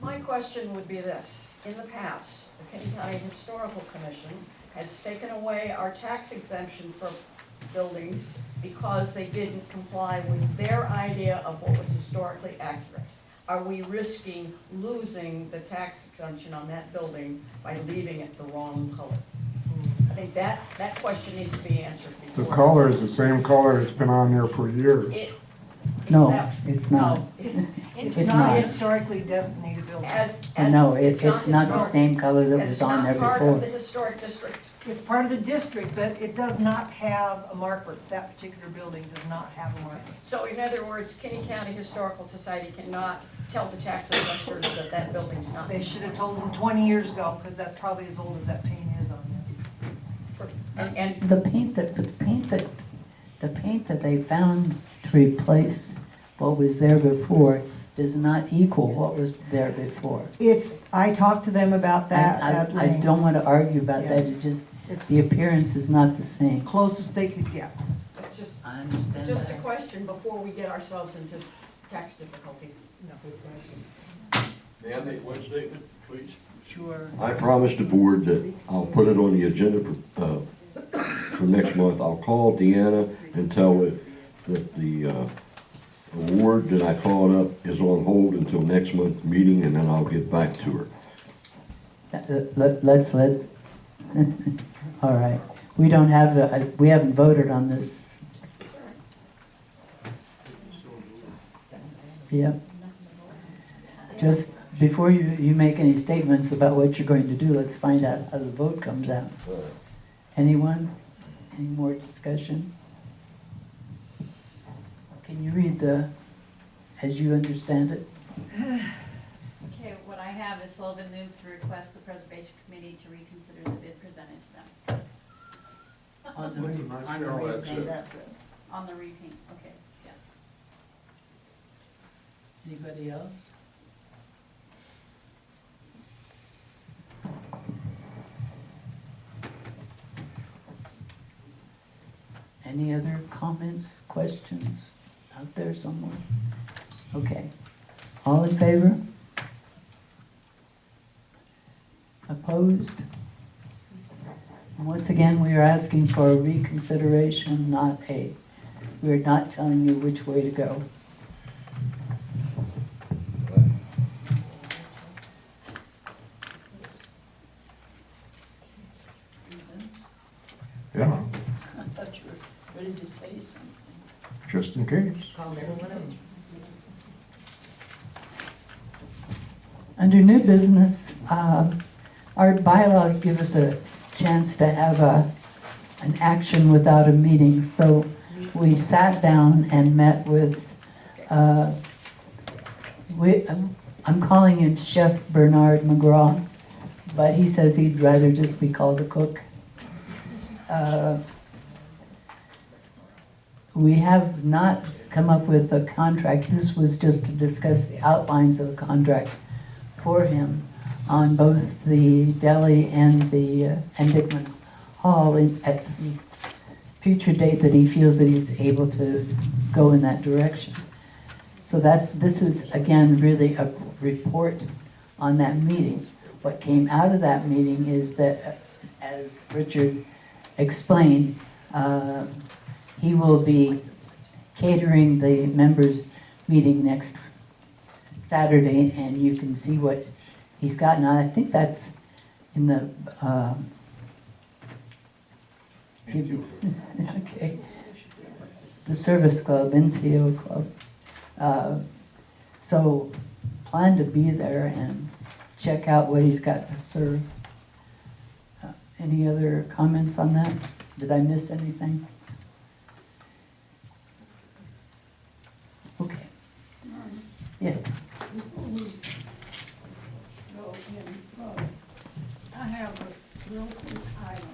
[SPEAKER 12] My question would be this. In the past, the Kenny County Historical Commission has taken away our tax exemption for buildings because they didn't comply with their idea of what was historically accurate. Are we risking losing the tax exemption on that building by leaving it the wrong color? I think that question needs to be answered
[SPEAKER 4] The
[SPEAKER 12] before.
[SPEAKER 4] color is the same color that's been on there for years.
[SPEAKER 12] It-
[SPEAKER 1] No,
[SPEAKER 12] except-
[SPEAKER 1] it's not.
[SPEAKER 12] No,
[SPEAKER 10] It's
[SPEAKER 1] It's
[SPEAKER 10] not
[SPEAKER 1] not.
[SPEAKER 10] a historically designated building.
[SPEAKER 1] No, it's not the
[SPEAKER 12] historic.
[SPEAKER 1] same color that was on there
[SPEAKER 12] It's not part of the
[SPEAKER 1] before.
[SPEAKER 12] historic district.
[SPEAKER 10] It's part of the district, but it does not have a marker. That particular building does not have a marker.
[SPEAKER 12] So in other words, Kenny County Historical Society cannot tell the tax assessors that that building's not.
[SPEAKER 10] They should have told them 20 years ago, because that's probably as old as that paint is on there.
[SPEAKER 12] And
[SPEAKER 1] The paint that they found to replace what was there before does not equal what was there before.
[SPEAKER 10] I talked to them about that at
[SPEAKER 1] I
[SPEAKER 10] length.
[SPEAKER 1] don't want to argue about that,
[SPEAKER 10] Yes.
[SPEAKER 1] it's just,
[SPEAKER 10] It's
[SPEAKER 1] the appearance is not the same.
[SPEAKER 10] closest they could get.
[SPEAKER 12] it's just,
[SPEAKER 1] I understand
[SPEAKER 12] just a
[SPEAKER 1] that.
[SPEAKER 12] question before we get ourselves into tax difficulty.
[SPEAKER 11] May I make one statement, please?
[SPEAKER 1] Sure.
[SPEAKER 11] I promised the board that I'll put it on the agenda for next month. I'll call Deanna and tell it that the award that I called up is on hold until next month's meeting, and then I'll get back to her.
[SPEAKER 1] Let's let, all right. We don't have, we haven't voted on this. Yep. Just before you make any statements about what you're going to do, let's find out how the vote comes out. Anyone? Any more discussion? Can you read as you understand it?
[SPEAKER 6] Okay, what I have is Sullivan moved to request the Preservation Committee to reconsider the bid presented to them.
[SPEAKER 1] On the repaint.
[SPEAKER 10] That's it.
[SPEAKER 6] On the repaint, okay, yeah.
[SPEAKER 1] Anybody else? Any other comments, questions out there somewhere? Okay. All in favor? Opposed? And once again, we are asking for a reconsideration, we're not telling you which way to go.
[SPEAKER 4] Yeah,
[SPEAKER 1] I thought you were ready to say something.
[SPEAKER 4] just in case.
[SPEAKER 1] Under new business, our bylaws give us a chance to have an action without a meeting. So we sat down and met with, I'm calling him Chef Bernard McGraw, but he says he'd rather just be called a cook. We have not come up with a contract. This was just to discuss the outlines of a contract for him on both the deli and and Dickman Hall at some future date that he feels that he's able to go in that direction. So this is, again, really a report on that meeting. What came out of that meeting is that, as Richard explained, he will be catering the members' meeting next Saturday, and you can see what he's got. Now, I think that's in the, okay, the Service Club, NCO Club. So plan to be there and check out what he's got to serve. Any other comments on that? Did I miss anything? Okay. Yes.
[SPEAKER 3] I have a real quick item.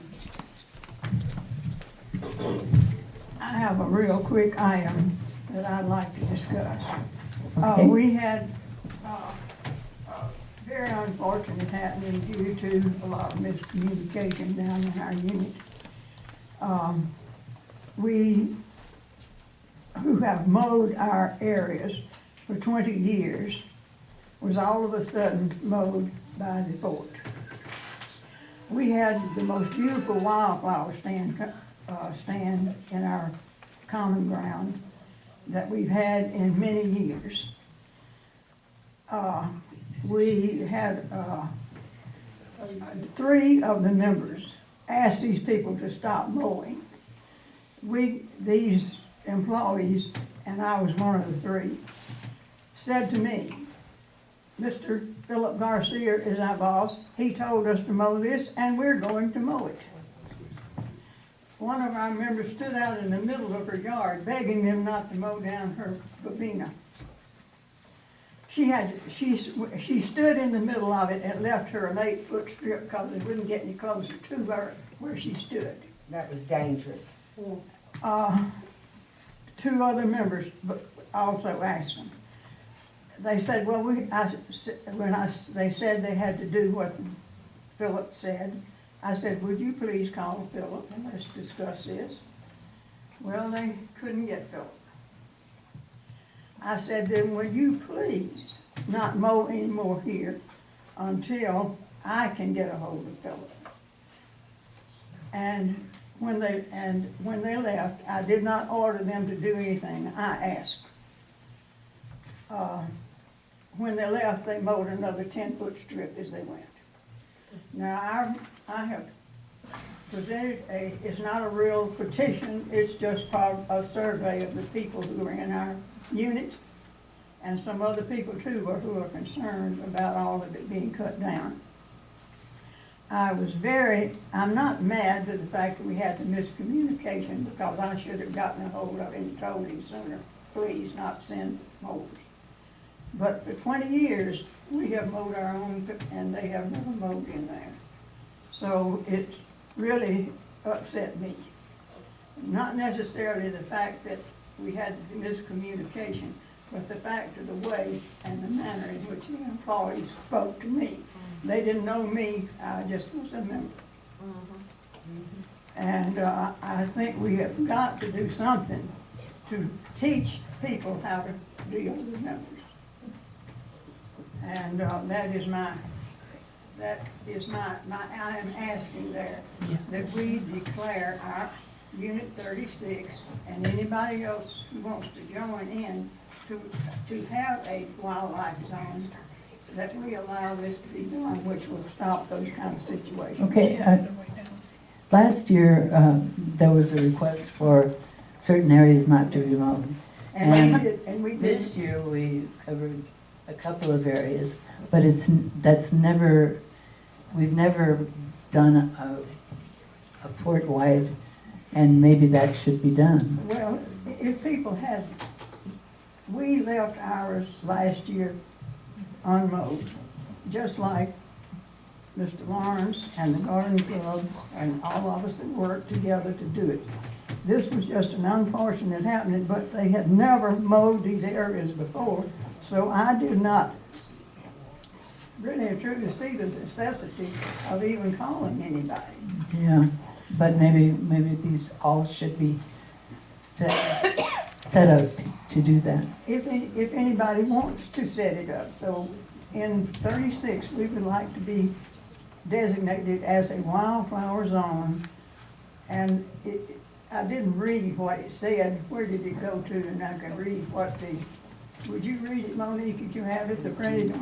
[SPEAKER 3] I have a real quick item that I'd like to discuss.
[SPEAKER 1] Okay.
[SPEAKER 3] We had very unfortunate happening due to a lot of miscommunication down in our unit. We, who have mowed our areas for 20 years, was all of a sudden mowed by the board. We had the most beautiful wildflower stand in our common ground that we've had in many years. We had 3 of the members asked these people to stop mowing. These employees, and I was one of the 3, said to me, Mr. Philip Garcia is our boss. He told us to mow this, and we're going to mow it. One of our members stood out in the middle of her yard begging them not to mow down her verbena. She stood in the middle of it and left her an 8-foot strip because they wouldn't get any closer to her where she stood.
[SPEAKER 9] That was dangerous.
[SPEAKER 3] 2 other members also asked them. They said, well, they said they had to do what Philip said, I said, would you please call Philip and let's discuss this? Well, they couldn't get Philip. I said, then will you please not mow anymore here until I can get a hold of Philip? And when they left, I did not order them to do anything. I asked. When they left, they mowed another 10-foot strip as they went. Now, I have presented it's not a real petition, it's just part of a survey of the people who are in our unit, and some other people too who are concerned about all of it being cut down. I'm not mad at the fact that we had the miscommunication, because I should have gotten a hold of him and told him sooner, please not send mowers. But for 20 years, we have mowed our own, and they have never mowed in there. So it's really upset me. Not necessarily the fact that we had the miscommunication, but the fact of the way and the manner in which the employees spoke to me. They didn't know me, I just was a member. And I think we have got to do something to teach people how to deal with members. And that is my, I am asking there that we declare our Unit 36 and anybody else who wants to join in to have a wildlife zone, so that we allow this to be done, which will stop those kind of situations.
[SPEAKER 1] Okay, last year, there was a request for certain areas not to be mowed.
[SPEAKER 3] And we did.
[SPEAKER 1] This year, we covered a couple of areas, but we've never done a fort-wide, and maybe that should be done.
[SPEAKER 3] Well, if people had, we left ours last year unmowed, just like Mr. Lawrence and the Garden Club and all of us that worked together to do it. This was just an unfortunate happening, but they had never mowed these areas before, so I did not really and truly see the necessity of even calling anybody.
[SPEAKER 1] Yeah, but maybe these all should be set up to do that.
[SPEAKER 3] If anybody wants to set it up. So in 36, we would like to be designated as a wildflower zone. And I didn't read what it said. Where did it go to? And I can read what would you read it, Monique? Did you have it, the printed?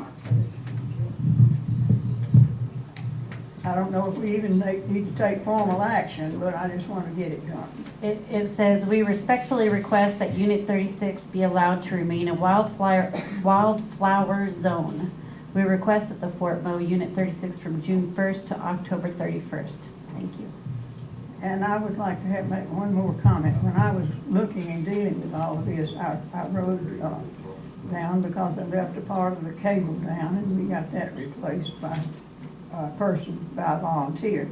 [SPEAKER 3] I don't know if we even need to take formal action, but I just want to get it done.
[SPEAKER 6] It says, we respectfully request that Unit 36 be allowed to remain a wildflower zone. We request that the Fort mow Unit 36 from June 1st to October 31st. Thank you.
[SPEAKER 3] And I would like to make one more comment. When I was looking and dealing with all of this, I rode down because I left a part of the cable down, and we got that replaced by a volunteer.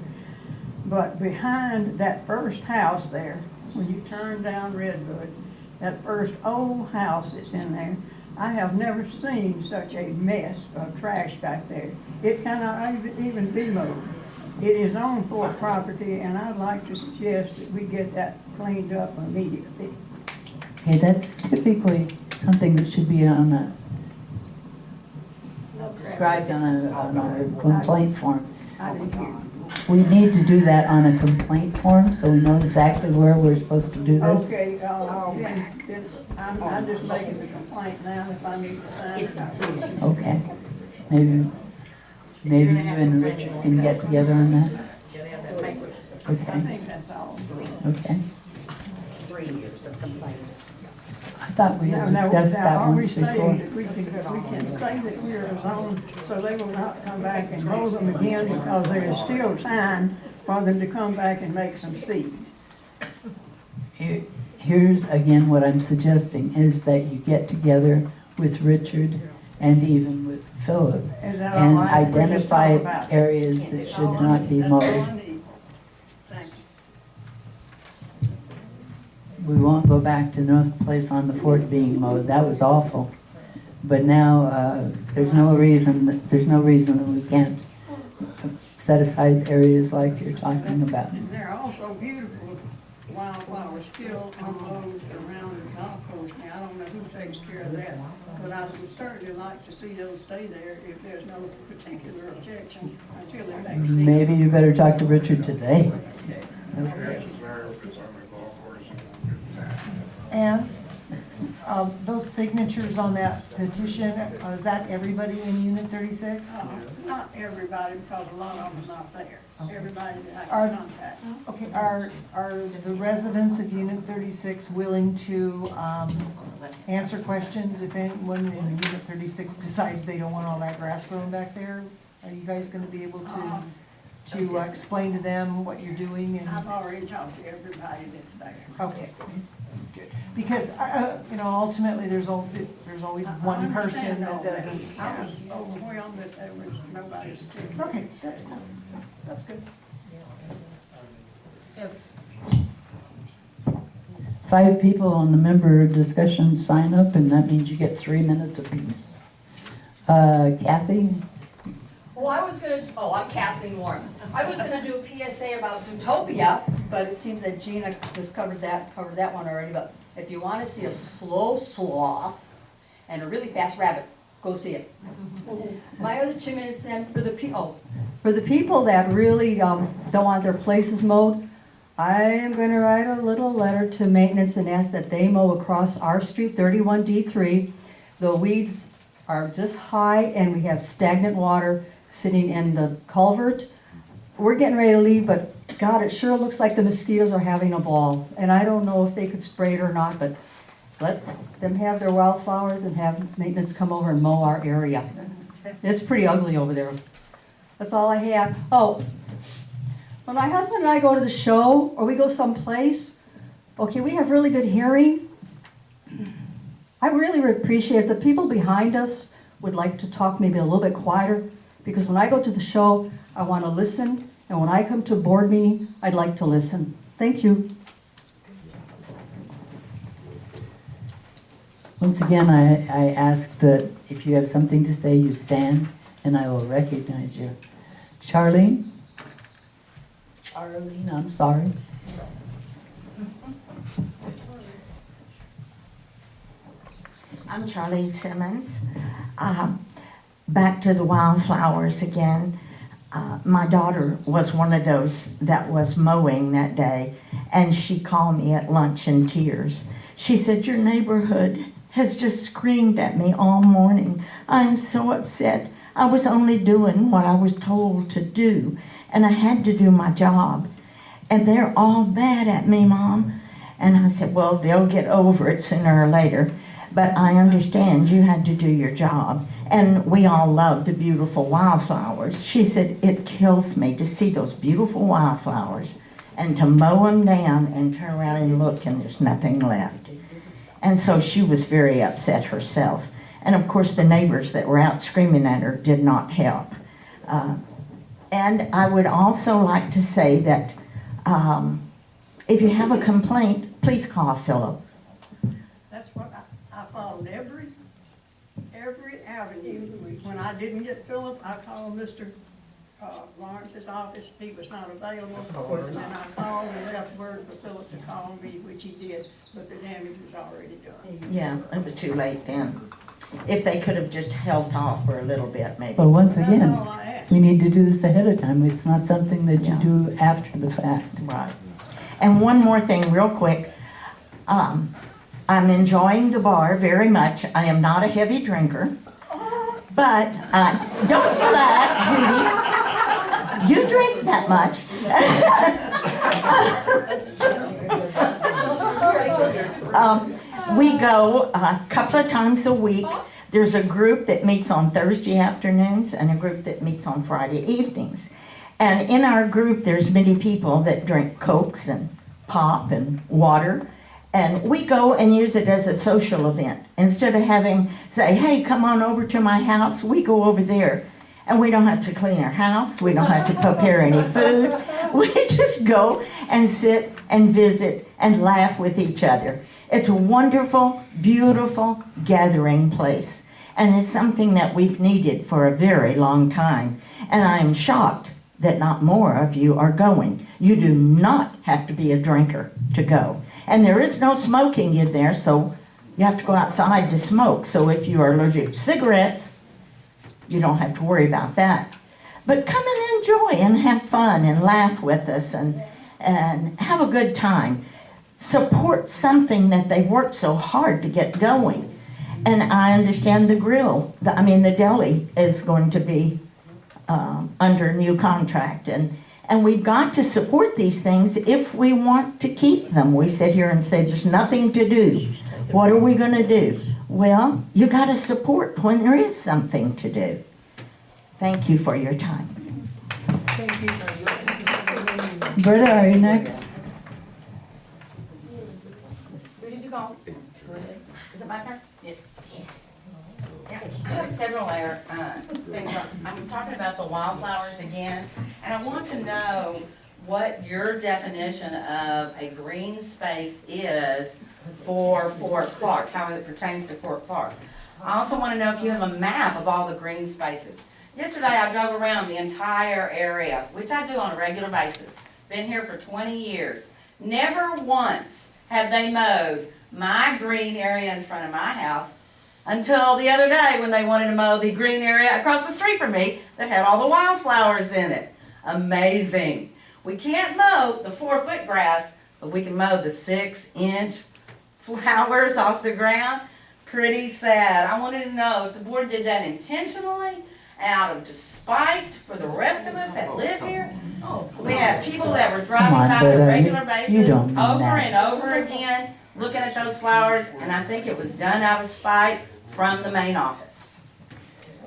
[SPEAKER 3] But behind that first house there, when you turn down Redwood, that first old house that's in there, I have never seen such a mess of trash back there. It cannot even be mowed. It is on Fort property, and I'd like to suggest that we get that cleaned up immediately.
[SPEAKER 1] Okay, that's typically something that should be described on a complaint form.
[SPEAKER 3] I didn't hear.
[SPEAKER 1] We need to do that on a complaint form, so we know exactly where we're supposed to do this.
[SPEAKER 3] Okay, then I'm just making the complaint now. If I need to sign it, I will.
[SPEAKER 1] Okay, maybe you and Richard can get together on that.
[SPEAKER 3] I
[SPEAKER 1] Okay,
[SPEAKER 3] think that's all.
[SPEAKER 1] okay.
[SPEAKER 9] 3 years of complaining.
[SPEAKER 1] thought we had discussed that once before.
[SPEAKER 3] That we can say that we're a zone, so they will not come back and mow them again, because there is still time for them to come back and make some seed.
[SPEAKER 1] Here's again what I'm suggesting, is that you get together with Richard and even with Philip
[SPEAKER 3] Is that
[SPEAKER 1] and
[SPEAKER 3] all right? We just
[SPEAKER 1] identify
[SPEAKER 3] talk about it.
[SPEAKER 1] areas that should not be
[SPEAKER 3] That's all
[SPEAKER 1] mowed.
[SPEAKER 3] I need. Thank you.
[SPEAKER 1] We won't go back to North Place on the Fort being mowed, that was awful. But now, there's no reason that we can't set aside areas like you're talking about.
[SPEAKER 3] And there are also beautiful wildflowers still unmowed around the golf course. Now, I don't know who takes care of that, but I would certainly like to see those stay there if there's no particular objection until they're next season.
[SPEAKER 1] Maybe you better talk to Richard today.
[SPEAKER 10] And those signatures on that petition, is that everybody in Unit 36?
[SPEAKER 3] Not everybody, because a lot of them are not there. Everybody that I
[SPEAKER 10] Are-
[SPEAKER 3] can contact.
[SPEAKER 10] Okay, are the residents of Unit 36 willing to answer questions if anyone in Unit 36 decides they don't want all that grass growing back there? Are you guys gonna be able to explain to them what you're doing and?
[SPEAKER 3] I've already talked to everybody that's there.
[SPEAKER 10] Okay, good. Because, ultimately, there's always one person that doesn't.
[SPEAKER 3] I was overwhelmed that there was nobody sticking.
[SPEAKER 10] Okay, that's cool. That's good.
[SPEAKER 1] 5 people on the member discussion sign up, and that means you get 3 minutes apiece. Kathy?
[SPEAKER 16] Well, I'm Kathleen Warren. I was gonna do a PSA about Zootopia, but it seems that Gina just covered that one already. But if you wanna see a slow sloth and a really fast rabbit, go see it. My other 2 minutes then, for the people that really don't want their places mowed, I am gonna write a little letter to maintenance and ask that they mow across our street, 31D3. The weeds are just high and we have stagnant water sitting in the culvert. We're getting ready to leave, but God, it sure looks like the mosquitoes are having a ball. And I don't know if they could spray it or not, but let them have their wildflowers and have maintenance come over and mow our area. It's pretty ugly over there. That's all I have. Oh, when my husband and I go to the show or we go someplace, okay, we have really good hearing. I really appreciate if the people behind us would like to talk maybe a little bit quieter, because when I go to the show, I want to listen, and when I come to a board meeting, I'd like to listen. Thank you.
[SPEAKER 1] Once again, I ask that if you have something to say, you stand, and I will recognize you. Charlene? Charlene, I'm sorry.
[SPEAKER 17] I'm Charlene Simmons. Back to the wildflowers again. My daughter was one of those that was mowing that day, and she called me at lunch in tears. She said, "Your neighborhood has just screamed at me all morning. I'm so upset. I was only doing what I was told to do, and I had to do my job. And they're all bad at me, Mom." And I said, "Well, they'll get over it sooner or later. But I understand you had to do your job. And we all love the beautiful wildflowers." She said, "It kills me to see those beautiful wildflowers and to mow them down and turn around and look and there's nothing left." And so she was very upset herself. And of course the neighbors that were out screaming at her did not help. And I would also like to say that if you have a complaint, please call Philip.
[SPEAKER 3] That's what I followed every avenue. When I didn't get Philip, I called Mr. Lawrence's office. He was not available. And then I called and left word for Philip to call me, which he did, but the damage was already done.
[SPEAKER 17] Yeah, it was too late then. If they could have just held off for a little bit, maybe.
[SPEAKER 1] But once
[SPEAKER 3] That's
[SPEAKER 1] again,
[SPEAKER 3] all I asked.
[SPEAKER 1] we need to do this ahead of time. It's not something that you do after the fact.
[SPEAKER 17] Right. And one more thing real quick. I'm enjoying the bar very much. I am not a heavy drinker. But don't do that, Judy. You drink that much. We go a couple of times a week. There's a group that meets on Thursday afternoons and a group that meets on Friday evenings. And in our group, there's many people that drink Cokes and pop and water. And we go and use it as a social event. Instead of say, hey, come on over to my house, we go over there. And we don't have to clean our house. We don't have to prepare any food. We just go and sit and visit and laugh with each other. It's a wonderful, beautiful gathering place. And it's something that we've needed for a very long time. And I am shocked that not more of you are going. You do not have to be a drinker to go. And there is no smoking in there, so you have to go outside to smoke. So if you are allergic to cigarettes, you don't have to worry about that. But come and enjoy and have fun and laugh with us and have a good time. Support something that they worked so hard to get going. And I understand the the deli is going to be under new contract. And we've got to support these things if we want to keep them. We sit here and say there's nothing to do. What are we going to do? Well, you got to support when there is something to do. Thank you for your time.
[SPEAKER 10] Thank you.
[SPEAKER 1] Britta, are you next?
[SPEAKER 15] Who did you call? Is it my turn? Yes. Yeah, I have several things. I'm talking about the wildflowers again, and I want to know what your definition of a green space is for Fort Clark, how it pertains to Fort Clark. I also want to know if you have a map of all the green spaces. Yesterday I drove around the entire area, which I do on a regular basis. Been here for 20 years. Never once have they mowed my green area in front of my house until the other day when they wanted to mow the green area across the street from me that had all the wildflowers in it. Amazing. We can't mow the 4-foot grass, but we can mow the 6-inch flowers off the ground. Pretty sad. I wanted to know if the board did that intentionally, out of despite for the rest of us that live here. We have people that were driving by on a regular basis over and over again, looking at those flowers, and I think it was done out of spite from the main office.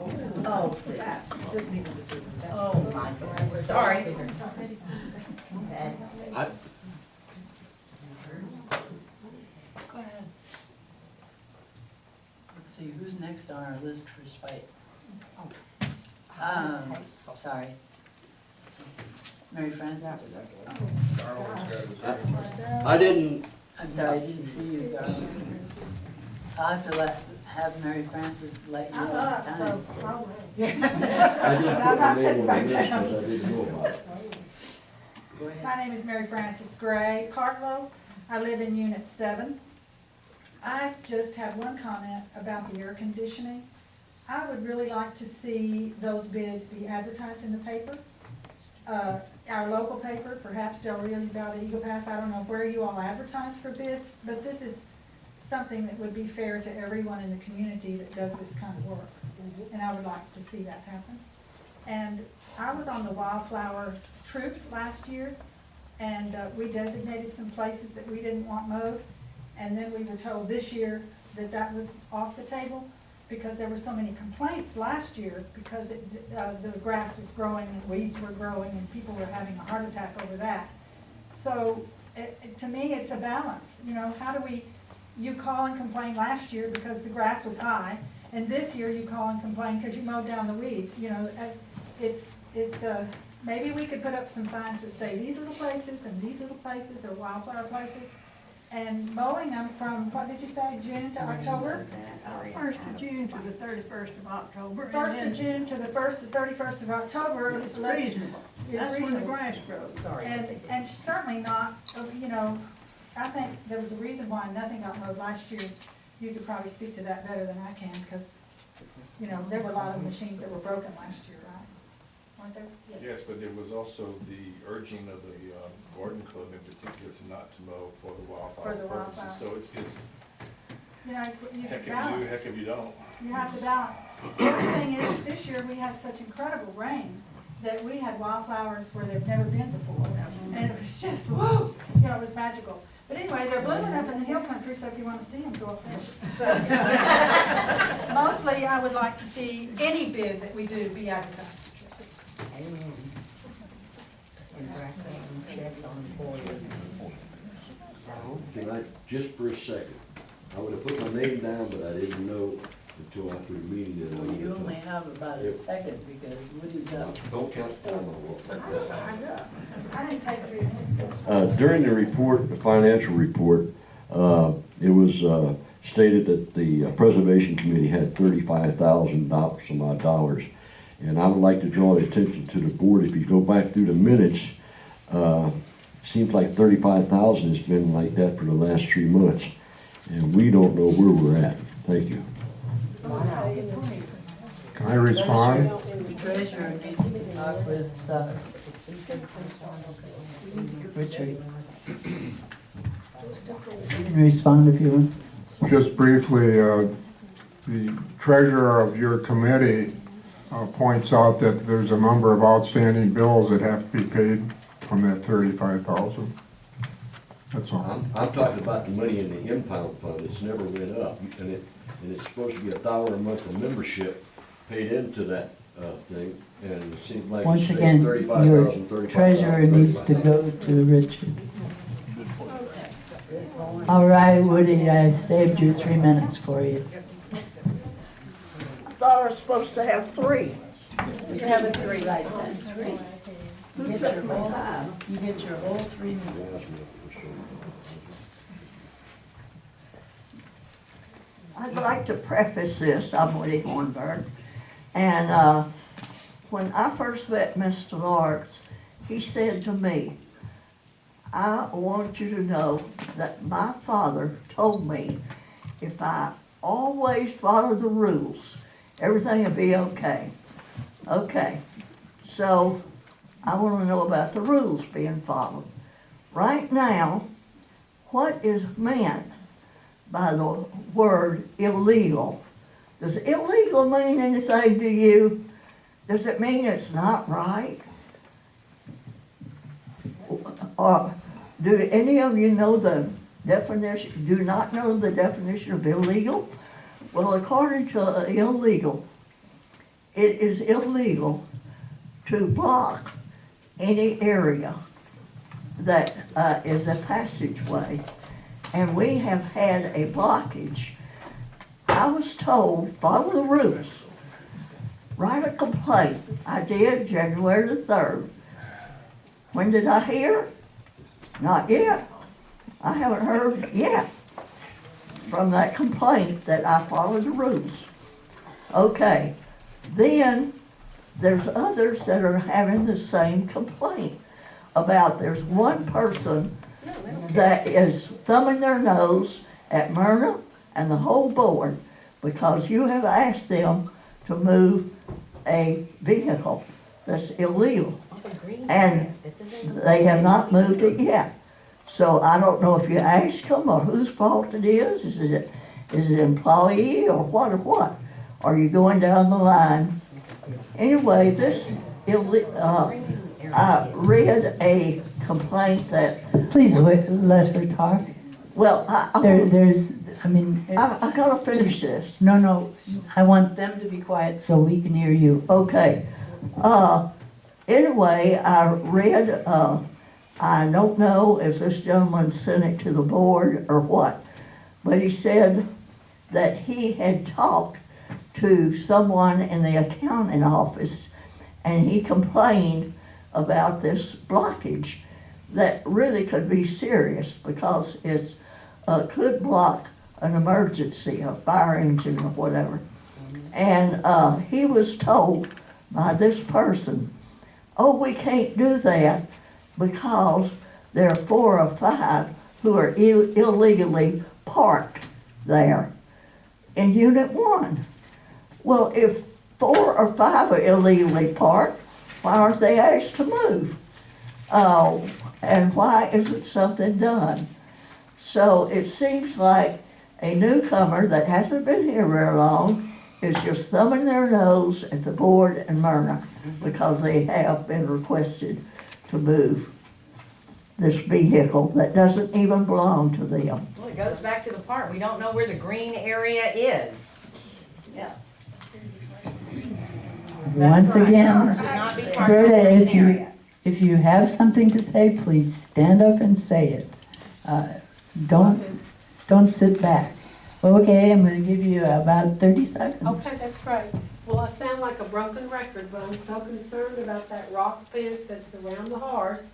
[SPEAKER 10] Oh, that doesn't even deserve that.
[SPEAKER 15] Oh, my God. Sorry.
[SPEAKER 1] Go ahead. Let's see, who's next on our list for spite? Sorry. Mary Frances?
[SPEAKER 11] I didn't,
[SPEAKER 1] I'm sorry, I didn't see you, darling. I'll have to have Mary Frances let you have time.
[SPEAKER 11] I didn't put my name on the list because I didn't know about it.
[SPEAKER 1] Go ahead.
[SPEAKER 18] My name is Mary Frances Gray Partlow. I live in Unit 7. I just have one comment about the air conditioning. I would really like to see those bids be advertised in the paper. Our local paper, perhaps Del Rio, about Eagle Pass, I don't know where you all advertise for bids, but this is something that would be fair to everyone in the community that does this kind of work. And I would like to see that happen. And I was on the wildflower troop last year, and we designated some places that we didn't want mowed. And then we were told this year that that was off the table because there were so many complaints last year because the grass was growing and weeds were growing and people were having a heart attack over that. So to me, it's a balance. You know, how do you call and complain last year because the grass was high, and this year you call and complain because you mowed down the weed. You know, maybe we could put up some signs that say these little places and these little places are wildflower places, and mowing them from, what did you say, June to October?
[SPEAKER 3] 1st of June to the 31st of October.
[SPEAKER 18] 1st of June to the 31st of October.
[SPEAKER 3] It's reasonable. That's when the grass grows. Sorry.
[SPEAKER 18] And certainly not, you know, I think there was a reason why nothing got mowed last year. You could probably speak to that better than I can, because, you know, there were a lot of machines that were broken last year, right? Weren't there?
[SPEAKER 5] Yes, but there was also the urging of the Garden Club in particular to not to mow for the wildfire purposes. So it's
[SPEAKER 18] you know, you
[SPEAKER 5] heck if
[SPEAKER 18] balance.
[SPEAKER 5] you do, heck if you don't.
[SPEAKER 18] You have to balance. The other thing is, this year we had such incredible rain that we had wildflowers where they've never been before. And it was just, whoa, you know, it was magical. But anyway, they're blooming up in the hill country, so if you want to see them, go up there. Mostly, I would like to see any bid that we do be advertised.
[SPEAKER 11] Can I, just for a second, I would have put my name down, but I didn't know until after the meeting that I
[SPEAKER 1] Well,
[SPEAKER 11] would
[SPEAKER 1] you
[SPEAKER 11] have.
[SPEAKER 1] only have about a second because Woody's up.
[SPEAKER 11] Don't count the time
[SPEAKER 18] I didn't take 3 minutes.
[SPEAKER 11] During the report, the financial report, it was stated that the Preservation Committee had $35,000 some odd dollars. And I would like to draw the attention to the board, if you go back through the minutes, seems like 35,000 has been like that for the last 3 months. And we don't know where we're at. Thank you.
[SPEAKER 4] Can I respond?
[SPEAKER 1] The treasurer needs to talk with Richard. You can respond if you want.
[SPEAKER 4] Just briefly, the treasurer of your committee points out that there's a number of outstanding bills that have to be paid from that 35,000. That's all.
[SPEAKER 11] I'm talking about the money in the impound fund. It's never went up. And it's supposed to be $1 a month of membership paid into that thing. And it seems like
[SPEAKER 1] Once
[SPEAKER 11] it's
[SPEAKER 1] again, your
[SPEAKER 11] 35,000.
[SPEAKER 1] treasurer needs to go to Richard. All right, Woody, I saved you 3 minutes for you.
[SPEAKER 3] I thought I was supposed to have 3.
[SPEAKER 1] You're having 3, I said 3. You get your whole 3 minutes.
[SPEAKER 3] I'd like to preface this, I'm Woody Hornberg, and when I first met Mr. Lawrence, he said to me, I want you to know that my father told me if I always follow the rules, everything will be okay. Okay, so I want to know about the rules being followed. Right now, what is meant by the word illegal? Does illegal mean anything to you? Does it mean it's not right? Or do any of you know the definition, do not know the definition of illegal? Well, according to illegal, it is illegal to block any area that is a passageway. And we have had a blockage. I was told, follow the rules. Write a complaint. I did January the 3rd. When did I hear? Not yet. I haven't heard yet from that complaint that I followed the rules. Okay, then there's others that are having the same complaint about there's one person that is thumbing their nose at Myrna and the whole board because you have asked them to move a vehicle that's illegal. And they have not moved it yet. So I don't know if you asked them or whose fault it is. Is it employee or what? Are you going down the line? Anyway, this I read a complaint that.
[SPEAKER 1] Please let her talk.
[SPEAKER 3] Well,
[SPEAKER 1] I
[SPEAKER 3] gotta finish this.
[SPEAKER 1] No, I want them to be quiet so we can hear you.
[SPEAKER 3] Okay. Anyway, I read, I don't know if this gentleman sent it to the board or what, but he said that he had talked to someone in the accounting office and he complained about this blockage that really could be serious because it could block an emergency, a fire engine or whatever. And he was told by this person, oh, we can't do that because there are 4 or 5 who are illegally parked there in Unit 1. Well, if 4 or 5 are illegally parked, why aren't they asked to move? And why isn't something done? So it seems like a newcomer that hasn't been here very long is just thumbing their nose at the board and Myrna because they have been requested to move.
[SPEAKER 17] this vehicle that doesn't even belong to them.
[SPEAKER 15] Well, it goes back to the part, we don't know where the green area is.
[SPEAKER 16] Yeah.
[SPEAKER 1] Once again,
[SPEAKER 15] Should not be part of the
[SPEAKER 1] Berta,
[SPEAKER 15] green area.
[SPEAKER 1] if you have something to say, please stand up and say it. Don't sit back. Okay, I'm gonna give you about 30 seconds.
[SPEAKER 19] Okay, that's great. Well, I sound like a broken record, but I'm so concerned about that rock fence that's around the horse.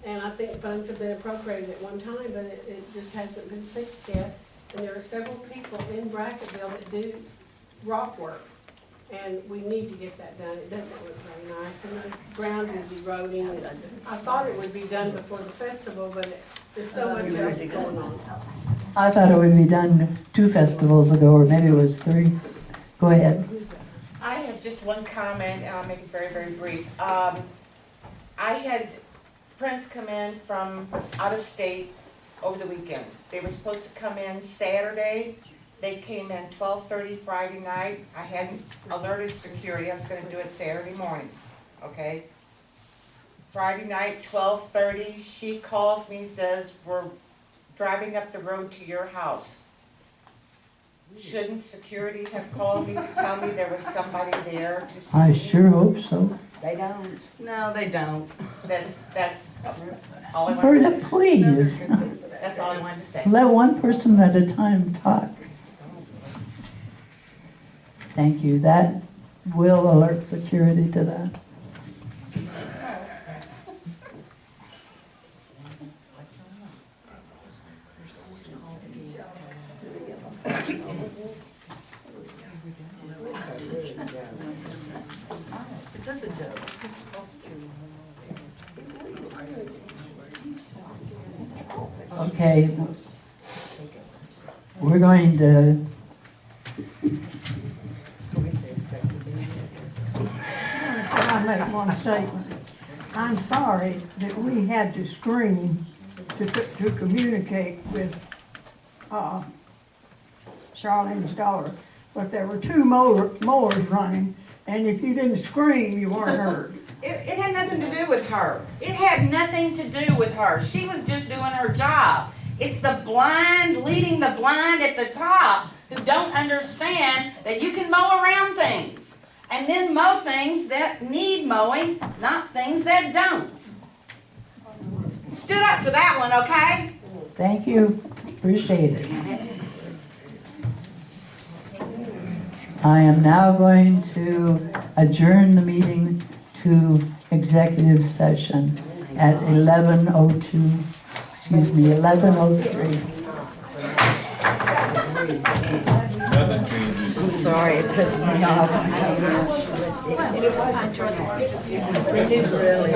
[SPEAKER 19] And I think funds have been appropriated at one time, but it just hasn't been fixed yet. And there are several people in Brackettville that do rock work. And we need to get that done. It doesn't look very nice, and the ground is eroding. And I thought it would be done before the festival, but there's so much else going on.
[SPEAKER 1] I thought it would be done 2 festivals ago, or maybe it was 3. Go ahead.
[SPEAKER 9] I have just one comment, and I'll make it very, very brief. I had friends come in from out of state over the weekend. They were supposed to come in Saturday. They came in 12:30 Friday night. I hadn't alerted security. I was gonna do it Saturday morning, okay? Friday night, 12:30, she calls me, says, we're driving up the road to your house. Shouldn't security have called me to tell me there was somebody there to see
[SPEAKER 1] I
[SPEAKER 9] me?
[SPEAKER 1] sure hope so.
[SPEAKER 15] They don't. No, they don't.
[SPEAKER 9] That's all I wanted to
[SPEAKER 1] Berta,
[SPEAKER 9] say.
[SPEAKER 1] please,
[SPEAKER 9] That's all I wanted to say.
[SPEAKER 1] let one person at a time talk. Thank you. That will alert security to that.
[SPEAKER 15] Is this a joke?
[SPEAKER 1] Okay, we're going to,
[SPEAKER 3] Can I make one statement? I'm sorry that we had to scream to communicate with Charlene's daughter, but there were 2 mowers running, and if you didn't scream, you weren't heard.
[SPEAKER 15] It had nothing to do with her. It had nothing to do with her. She was just doing her job. It's the blind leading the blind at the top who don't understand that you can mow around things. And then mow things that need mowing, not things that don't. Stood up for that one, okay?
[SPEAKER 1] thank you, appreciate it. I am now going to adjourn the meeting to executive session at 11:02, excuse me, 11:03.
[SPEAKER 15] I'm sorry, it pisses me off. This is really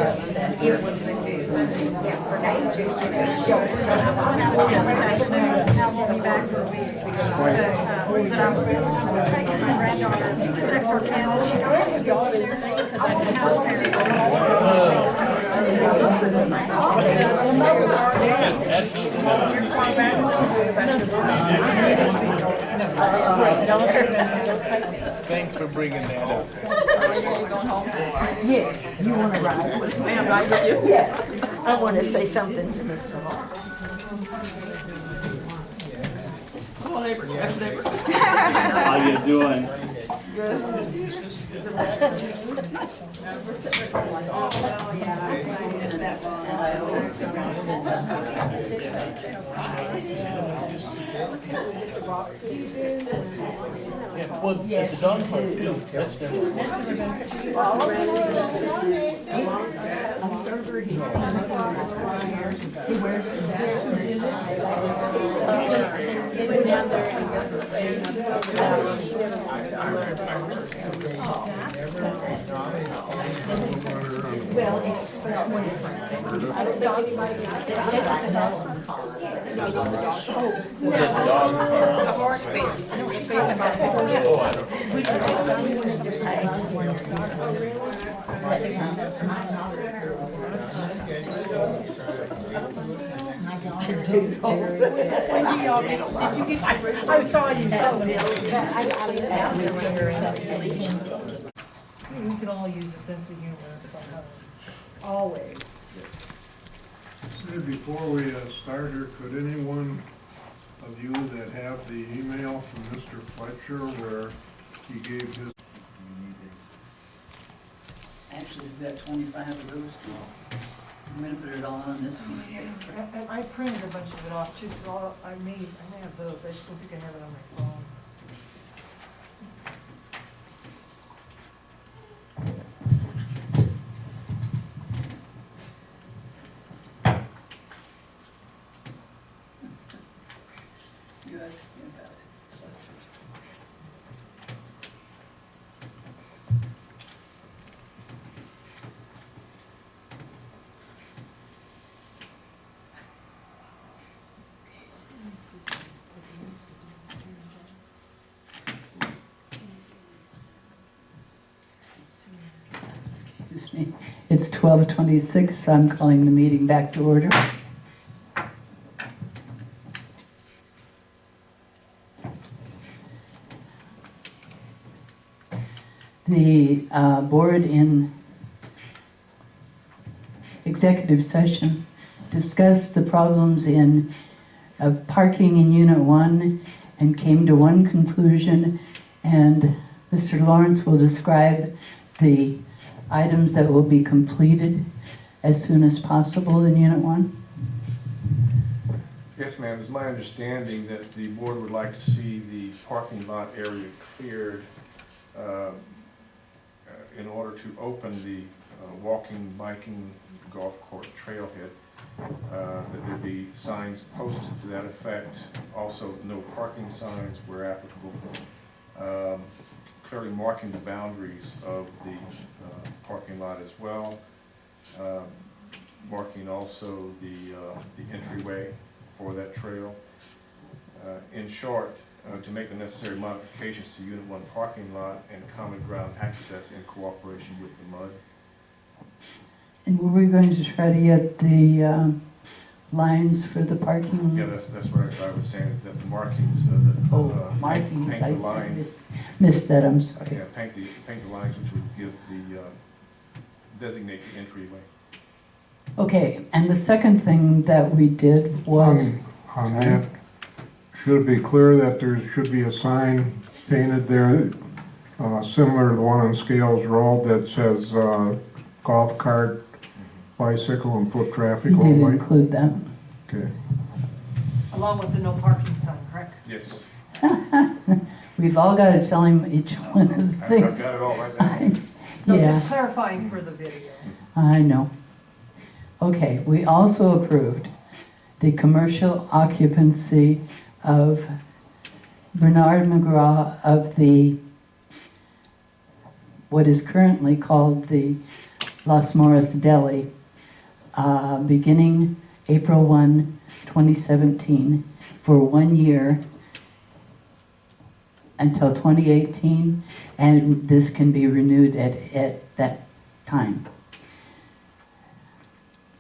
[SPEAKER 5] Thanks for bringing that up.
[SPEAKER 3] Yes, you want to ride with me?
[SPEAKER 15] May I ride with you?
[SPEAKER 3] Yes, I want to say something to Mr. Hawks.
[SPEAKER 15] Come on, neighbor. Yes, neighbor.
[SPEAKER 13] How you doing?
[SPEAKER 5] Yeah, well, it's a dog park too. That's different.
[SPEAKER 3] A server, he stands he wears his Well, it's spelled different. I don't think anybody
[SPEAKER 9] A horse fence. I know she felt about the horse.
[SPEAKER 19] I saw you.
[SPEAKER 10] We can all use a sense of humor somehow. Always.
[SPEAKER 4] Before we start here, could anyone of you that have the email from Mr. Fletcher where he gave his...
[SPEAKER 1] Actually, we've got 25 of those too. I'm gonna put it all on this piece of paper.
[SPEAKER 10] And I printed a bunch of it off too, so I may have those, I just don't think I have it on my phone.
[SPEAKER 1] You asked me about Fletcher. Excuse me. It's 12:26, so I'm calling the meeting back to order. The board in executive session discussed the problems in parking in Unit 1 and came to one conclusion, and Mr. Lawrence will describe the items that will be completed as soon as possible in Unit 1.
[SPEAKER 5] Yes, ma'am. It's my understanding that the board would like to see the parking lot area cleared in order to open the walking, biking, golf course trailhead. That there be signs posted to that effect. Also, no parking signs where applicable. Clearly marking the boundaries of the parking lot as well. Marking also the entryway for that trail. In short, to make the necessary modifications to Unit 1 parking lot and common ground access in cooperation with the MUD.
[SPEAKER 1] And were we going to try to get the lines for the parking?
[SPEAKER 5] Yeah, that's what I was saying, is that the markings,
[SPEAKER 1] markings,
[SPEAKER 5] paint
[SPEAKER 1] I
[SPEAKER 5] the lines.
[SPEAKER 1] missed that, I'm sorry.
[SPEAKER 5] Yeah, paint the lines which would give the, designate the entryway.
[SPEAKER 1] Okay, and the second thing that we did was...
[SPEAKER 4] On that, should it be clear that there should be a sign painted there, similar to the one on Scales Road that says golf cart, bicycle, and foot traffic
[SPEAKER 1] We did
[SPEAKER 4] only?
[SPEAKER 1] include that.
[SPEAKER 4] Okay.
[SPEAKER 10] Along with the no parking sign, correct?
[SPEAKER 5] Yes.
[SPEAKER 1] We've all got to tell him each one of the things.
[SPEAKER 5] I've got it all right now.
[SPEAKER 10] No,
[SPEAKER 1] Yeah,
[SPEAKER 10] just clarifying for the video.
[SPEAKER 1] I know. Okay, we also approved the commercial occupancy of Bernard McGraw of the, what is currently called the Los Morris Deli, beginning April 1, 2017, for 1 year until 2018, and this can be renewed at that time.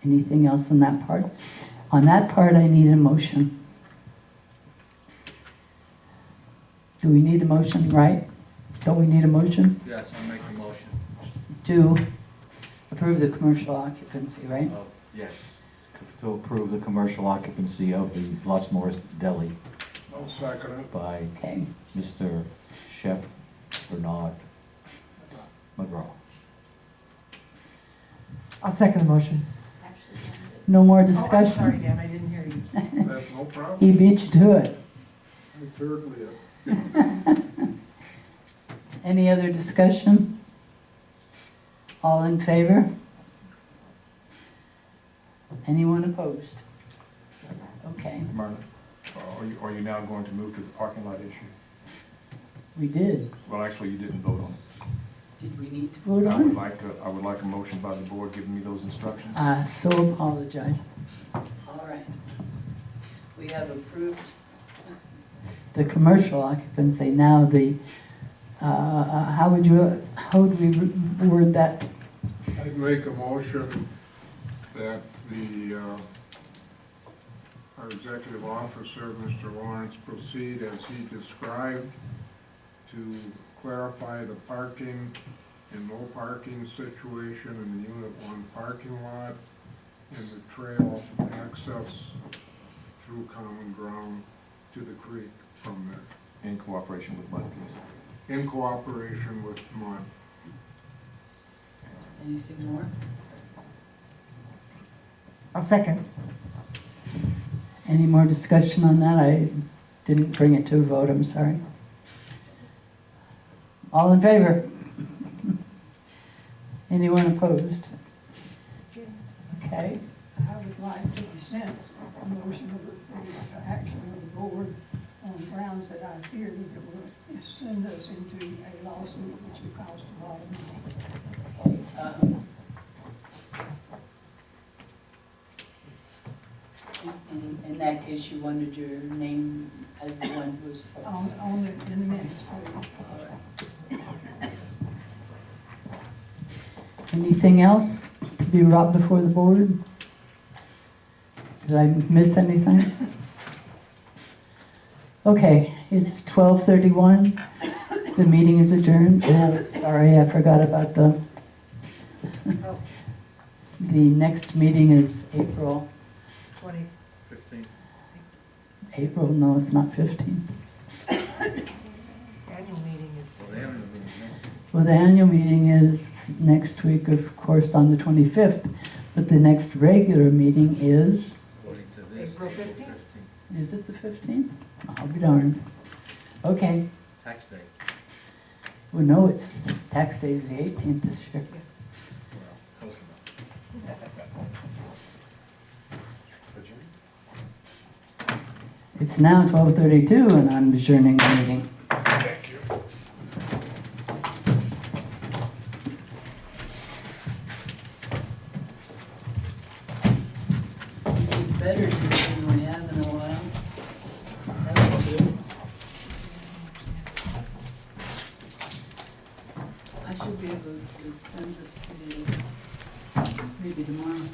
[SPEAKER 1] Anything else on that part? On that part, I need a motion. Do we need a motion, right? Don't we need a motion
[SPEAKER 13] Yes, I'll make the motion.
[SPEAKER 1] to approve the commercial occupancy, right?
[SPEAKER 13] Yes, to approve the commercial occupancy of the Los Morris Deli
[SPEAKER 4] I'll second it.
[SPEAKER 13] by
[SPEAKER 1] Okay.
[SPEAKER 13] Mr. Chef Bernard McGraw.
[SPEAKER 10] I'll second the motion.
[SPEAKER 1] No more
[SPEAKER 10] Oh, I'm sorry,
[SPEAKER 1] discussion?
[SPEAKER 10] Dan, I didn't hear you.
[SPEAKER 4] That's no problem.
[SPEAKER 1] He beat you to it.
[SPEAKER 4] I thirdly it.
[SPEAKER 1] Any other discussion? All in favor? Anyone opposed? Okay,
[SPEAKER 5] Marlon, are you now going to move to the parking lot issue?
[SPEAKER 1] we did.
[SPEAKER 5] Well, actually, you didn't vote on it.
[SPEAKER 1] Did we need to vote
[SPEAKER 5] I
[SPEAKER 1] on
[SPEAKER 5] would like a motion by the board giving me those instructions.
[SPEAKER 1] I so apologize. All right. We have approved the commercial occupancy. Now the, how would we word that?
[SPEAKER 4] I'd make a motion that our executive officer, Mr. Lawrence, proceed as he described to clarify the parking and no parking situation in the Unit 1 parking lot and the trail access through common ground to the creek from there,
[SPEAKER 5] In cooperation with Mud, please.
[SPEAKER 4] in cooperation with MUD.
[SPEAKER 1] Anything more?
[SPEAKER 10] I'll second.
[SPEAKER 1] Any more discussion on that? I didn't bring it to a vote, I'm sorry. All in favor? Anyone opposed? Okay.
[SPEAKER 3] I would like to present a motion of the action of the board on grounds that I fear that it will send us into a lawsuit which will cost a lot of money.
[SPEAKER 1] In that case, you wanted your name as the one who was opposed?
[SPEAKER 3] In the minutes, please.
[SPEAKER 1] Anything else to be brought before the board? Did I miss anything? Okay, it's 12:31. The meeting is adjourned. Oh, sorry, I forgot about the next meeting is April.
[SPEAKER 13] 15.
[SPEAKER 1] April, no, it's not 15.
[SPEAKER 10] Annual meeting is.
[SPEAKER 13] Well, they haven't even been-
[SPEAKER 1] Well, the annual meeting is next week, of course, on the 25th, but the next regular meeting is,
[SPEAKER 13] According to this,
[SPEAKER 10] April
[SPEAKER 13] April
[SPEAKER 10] 15th.
[SPEAKER 13] 15th,
[SPEAKER 1] is it the 15th? I'll be darned. Okay,
[SPEAKER 13] tax day.
[SPEAKER 1] well, no, it's, tax day is the 18th this year.
[SPEAKER 13] Well, close enough.
[SPEAKER 1] It's now 12:32 and I'm adjourning the meeting.
[SPEAKER 5] Thank you.
[SPEAKER 1] Better than we have in a while. That was good. I should be able to send this to you maybe tomorrow.